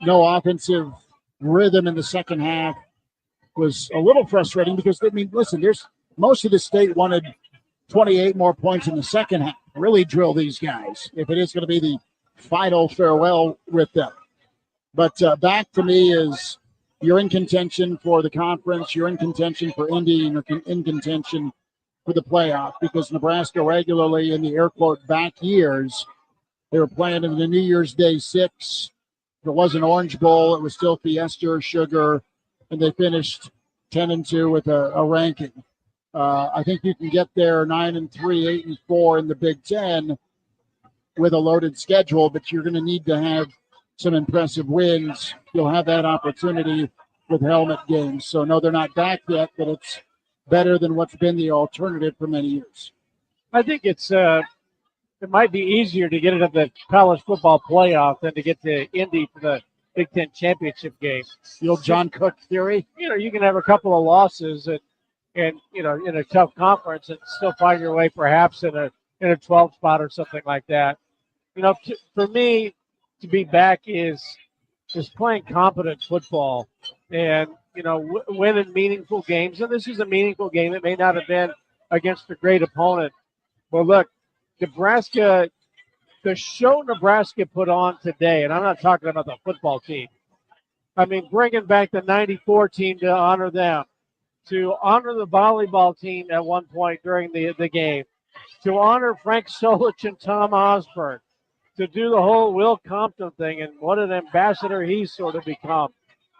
Speaker 1: no offensive rhythm in the second half was a little frustrating because, I mean, listen, most of the state wanted 28 more points in the second half. Really drill these guys if it is going to be the final farewell with them. But back to me is you're in contention for the conference, you're in contention for Indy, and you're in contention for the playoff because Nebraska regularly in the air quote back years, they were playing in the New Year's Day 6. If it wasn't Orange Bowl, it was still Fiesta or Sugar, and they finished 10-2 with a ranking. I think you can get there 9-3, 8-4 in the Big Ten with a loaded schedule, but you're going to need to have some impressive wins. You'll have that opportunity with helmet games. So, no, they're not back yet, but it's better than what's been the alternative for many years.
Speaker 21: I think it might be easier to get into the college football playoff than to get to Indy for the Big Ten championship game.
Speaker 1: The old John Cook theory.
Speaker 21: You can have a couple of losses and in a tough conference and still find your way perhaps in a 12 spot or something like that. For me, to be back is playing competent football and winning meaningful games. And this is a meaningful game. It may not have been against a great opponent, but look, Nebraska, the show Nebraska put on today, and I'm not talking about the football team. I mean, bringing back the '94 team to honor them, to honor the volleyball team at one point during the game, to honor Frank Solich and Tom Osborne, to do the whole Will Compton thing and what an ambassador he's sort of become.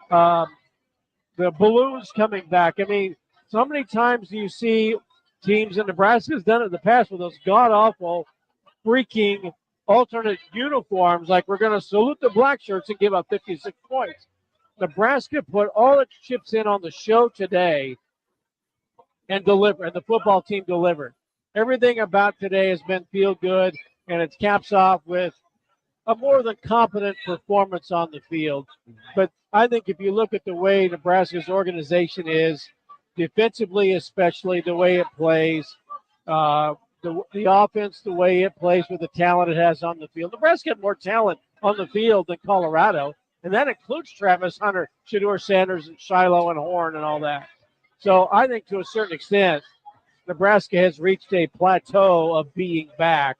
Speaker 21: The balloons coming back. I mean, so many times do you see teams in Nebraska's done it in the past with those god-awful freaking alternate uniforms, like we're going to salute the black shirts and give up 56 points. Nebraska put all its chips in on the show today and delivered, and the football team delivered. Everything about today has been feel good, and it caps off with a more than competent performance on the field. But I think if you look at the way Nebraska's organization is, defensively especially, the way it plays, the offense, the way it plays with the talent it has on the field. Nebraska had more talent on the field than Colorado, and that includes Travis Hunter, Shedeur Sanders, and Shiloh and Horn and all that. So I think to a certain extent, Nebraska has reached a plateau of being back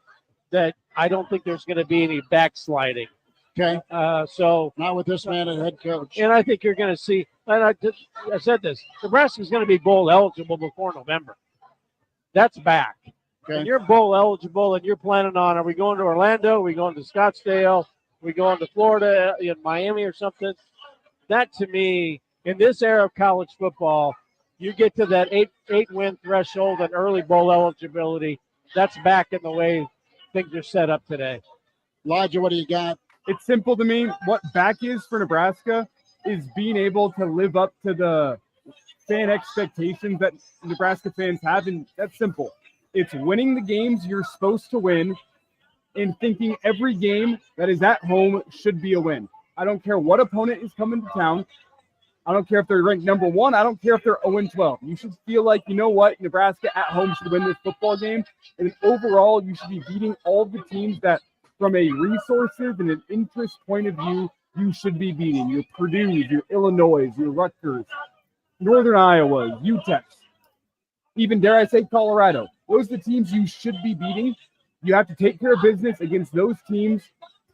Speaker 21: that I don't think there's going to be any backsliding.
Speaker 1: Okay.
Speaker 21: So
Speaker 1: not with this man as head coach.
Speaker 21: And I think you're going to see, and I said this, Nebraska's going to be bowl eligible before November. That's back.
Speaker 1: Okay.
Speaker 21: When you're bowl eligible and you're planning on, are we going to Orlando? Are we going to Scottsdale? Are we going to Florida, in Miami or something? That, to me, in this era of college football, you get to that eight-win threshold and early bowl eligibility. That's back in the way things are set up today.
Speaker 1: Elijah, what do you got?
Speaker 2: It's simple to me. What back is for Nebraska is being able to live up to the fan expectations that Nebraska fans have, and that's simple. It's winning the games you're supposed to win and thinking every game that is at home should be a win. I don't care what opponent is coming to town. I don't care if they're ranked number 1. I don't care if they're 0-12. You should feel like, you know what, Nebraska at home should win this football game. And overall, you should be beating all the teams that, from a resources and an interest point of view, you should be beating. Your Purdue, your Illinois, your Rutgers, Northern Iowa, UTEP, even, dare I say, Colorado. Those are the teams you should be beating. You have to take care of business against those teams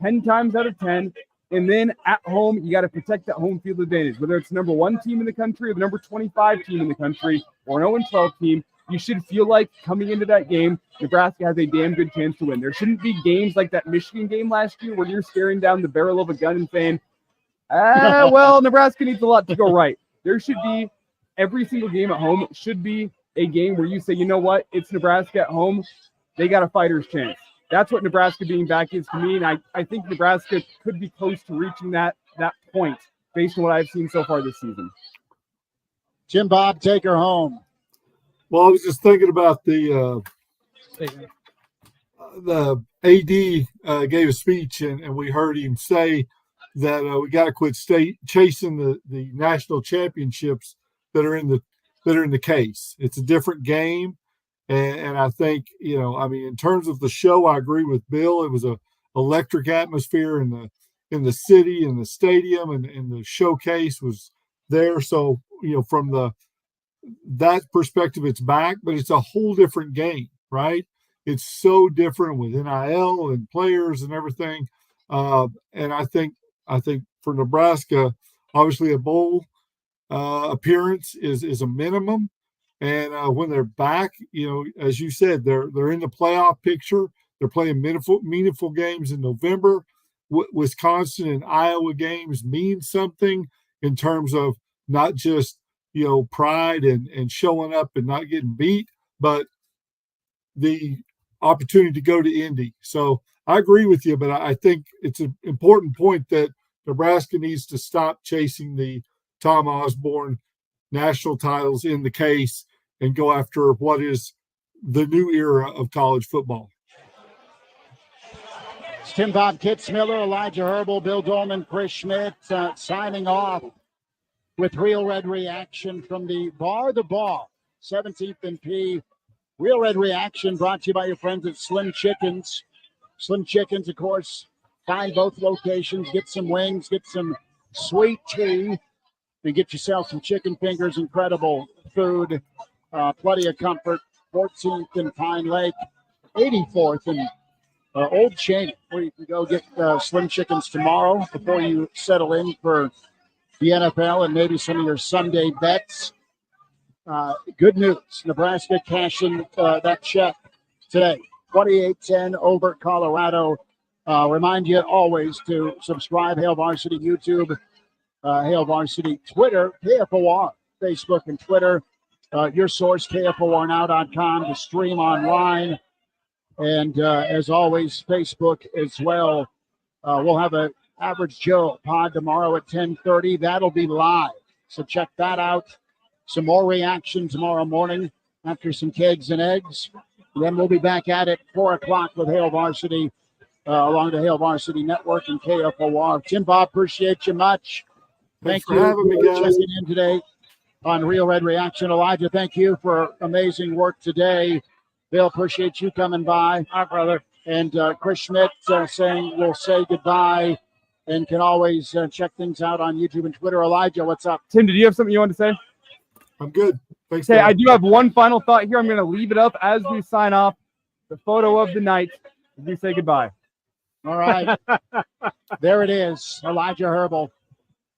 Speaker 2: 10 times out of 10. And then at home, you got to protect that home field advantage. Whether it's the number 1 team in the country or the number 25 team in the country or an 0-12 team, you should feel like coming into that game, Nebraska has a damn good chance to win. There shouldn't be games like that Michigan game last year where you're staring down the barrel of a gun and saying, well, Nebraska needs a lot to go right. There should be, every single game at home should be a game where you say, you know what, it's Nebraska at home. They got a fighter's chance. That's what Nebraska being back is to me, and I think Nebraska could be close to reaching that point based on what I've seen so far this season.
Speaker 1: Jim Bob, take her home.
Speaker 3: Well, I was just thinking about the AD gave a speech, and we heard him say that we got to quit chasing the national championships that are in the case. It's a different game. And I think, in terms of the show, I agree with Bill. It was a electric atmosphere in in the city and the stadium and the showcase was there. So, from that perspective, it's back, but it's a whole different game, right? It's so different with NIL and players and everything. And I think for Nebraska, obviously a bowl appearance is a minimum. And when they're back, as you said, they're in the playoff picture. They're playing meaningful games in November. Wisconsin and Iowa games mean something in terms of not just pride and showing up and not getting beat, but the opportunity to go to Indy. So I agree with you, but I think it's an important point that Nebraska needs to stop chasing the Tom Osborne national titles in the case and go after what is the new era of college football.
Speaker 1: It's Tim Bob Kitzmiller, Elijah Herbel, Bill Dolman, Chris Schmidt signing off with Real Red Reaction from the Bar the Ball, 17th and P. Real Red Reaction brought to you by your friends at Slim Chickens. Slim Chickens, of course, find both locations. Get some wings, get some sweet tea, and get yourself some chicken fingers. Incredible food, plenty of comfort. 14th and Pine Lake, 84th and Old Cheney, where you can go get Slim Chickens tomorrow before you settle in for the NFL and maybe some of your Sunday bets. Good news. Nebraska cashing that check today. 28-10 over Colorado. Remind you always to subscribe. Hail Varsity YouTube, Hail Varsity Twitter, KFOR, Facebook and Twitter. Your source, KFORnow.com to stream online. And as always, Facebook as well. We'll have an Average Joe pod tomorrow at 10:30. That'll be live. So check that out. Some more reaction tomorrow morning after some kegs and eggs. Then we'll be back at it 4 o'clock with Hail Varsity along the Hail Varsity Network and KFOR. Tim Bob, appreciate you much.
Speaker 3: Thanks
Speaker 1: Thank
Speaker 3: for
Speaker 1: you
Speaker 3: having me,
Speaker 1: for
Speaker 3: guys.
Speaker 1: checking in today on Real Red Reaction. Elijah, thank you for amazing work today. Bill, appreciate you coming by.
Speaker 21: Hi, brother.
Speaker 1: And Chris Schmidt saying we'll say goodbye and can always check things out on YouTube and Twitter. Elijah, what's up?
Speaker 2: Tim, did you have something you wanted to say?
Speaker 3: I'm good. Thanks.
Speaker 2: Okay, I do have one final thought here. I'm going to leave it up as we sign off. The photo of the night as we say goodbye.
Speaker 1: All right. There it is, Elijah Herbel.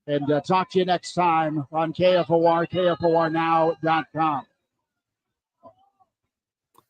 Speaker 1: And talk to you next time on KFOR, KFORnow.com.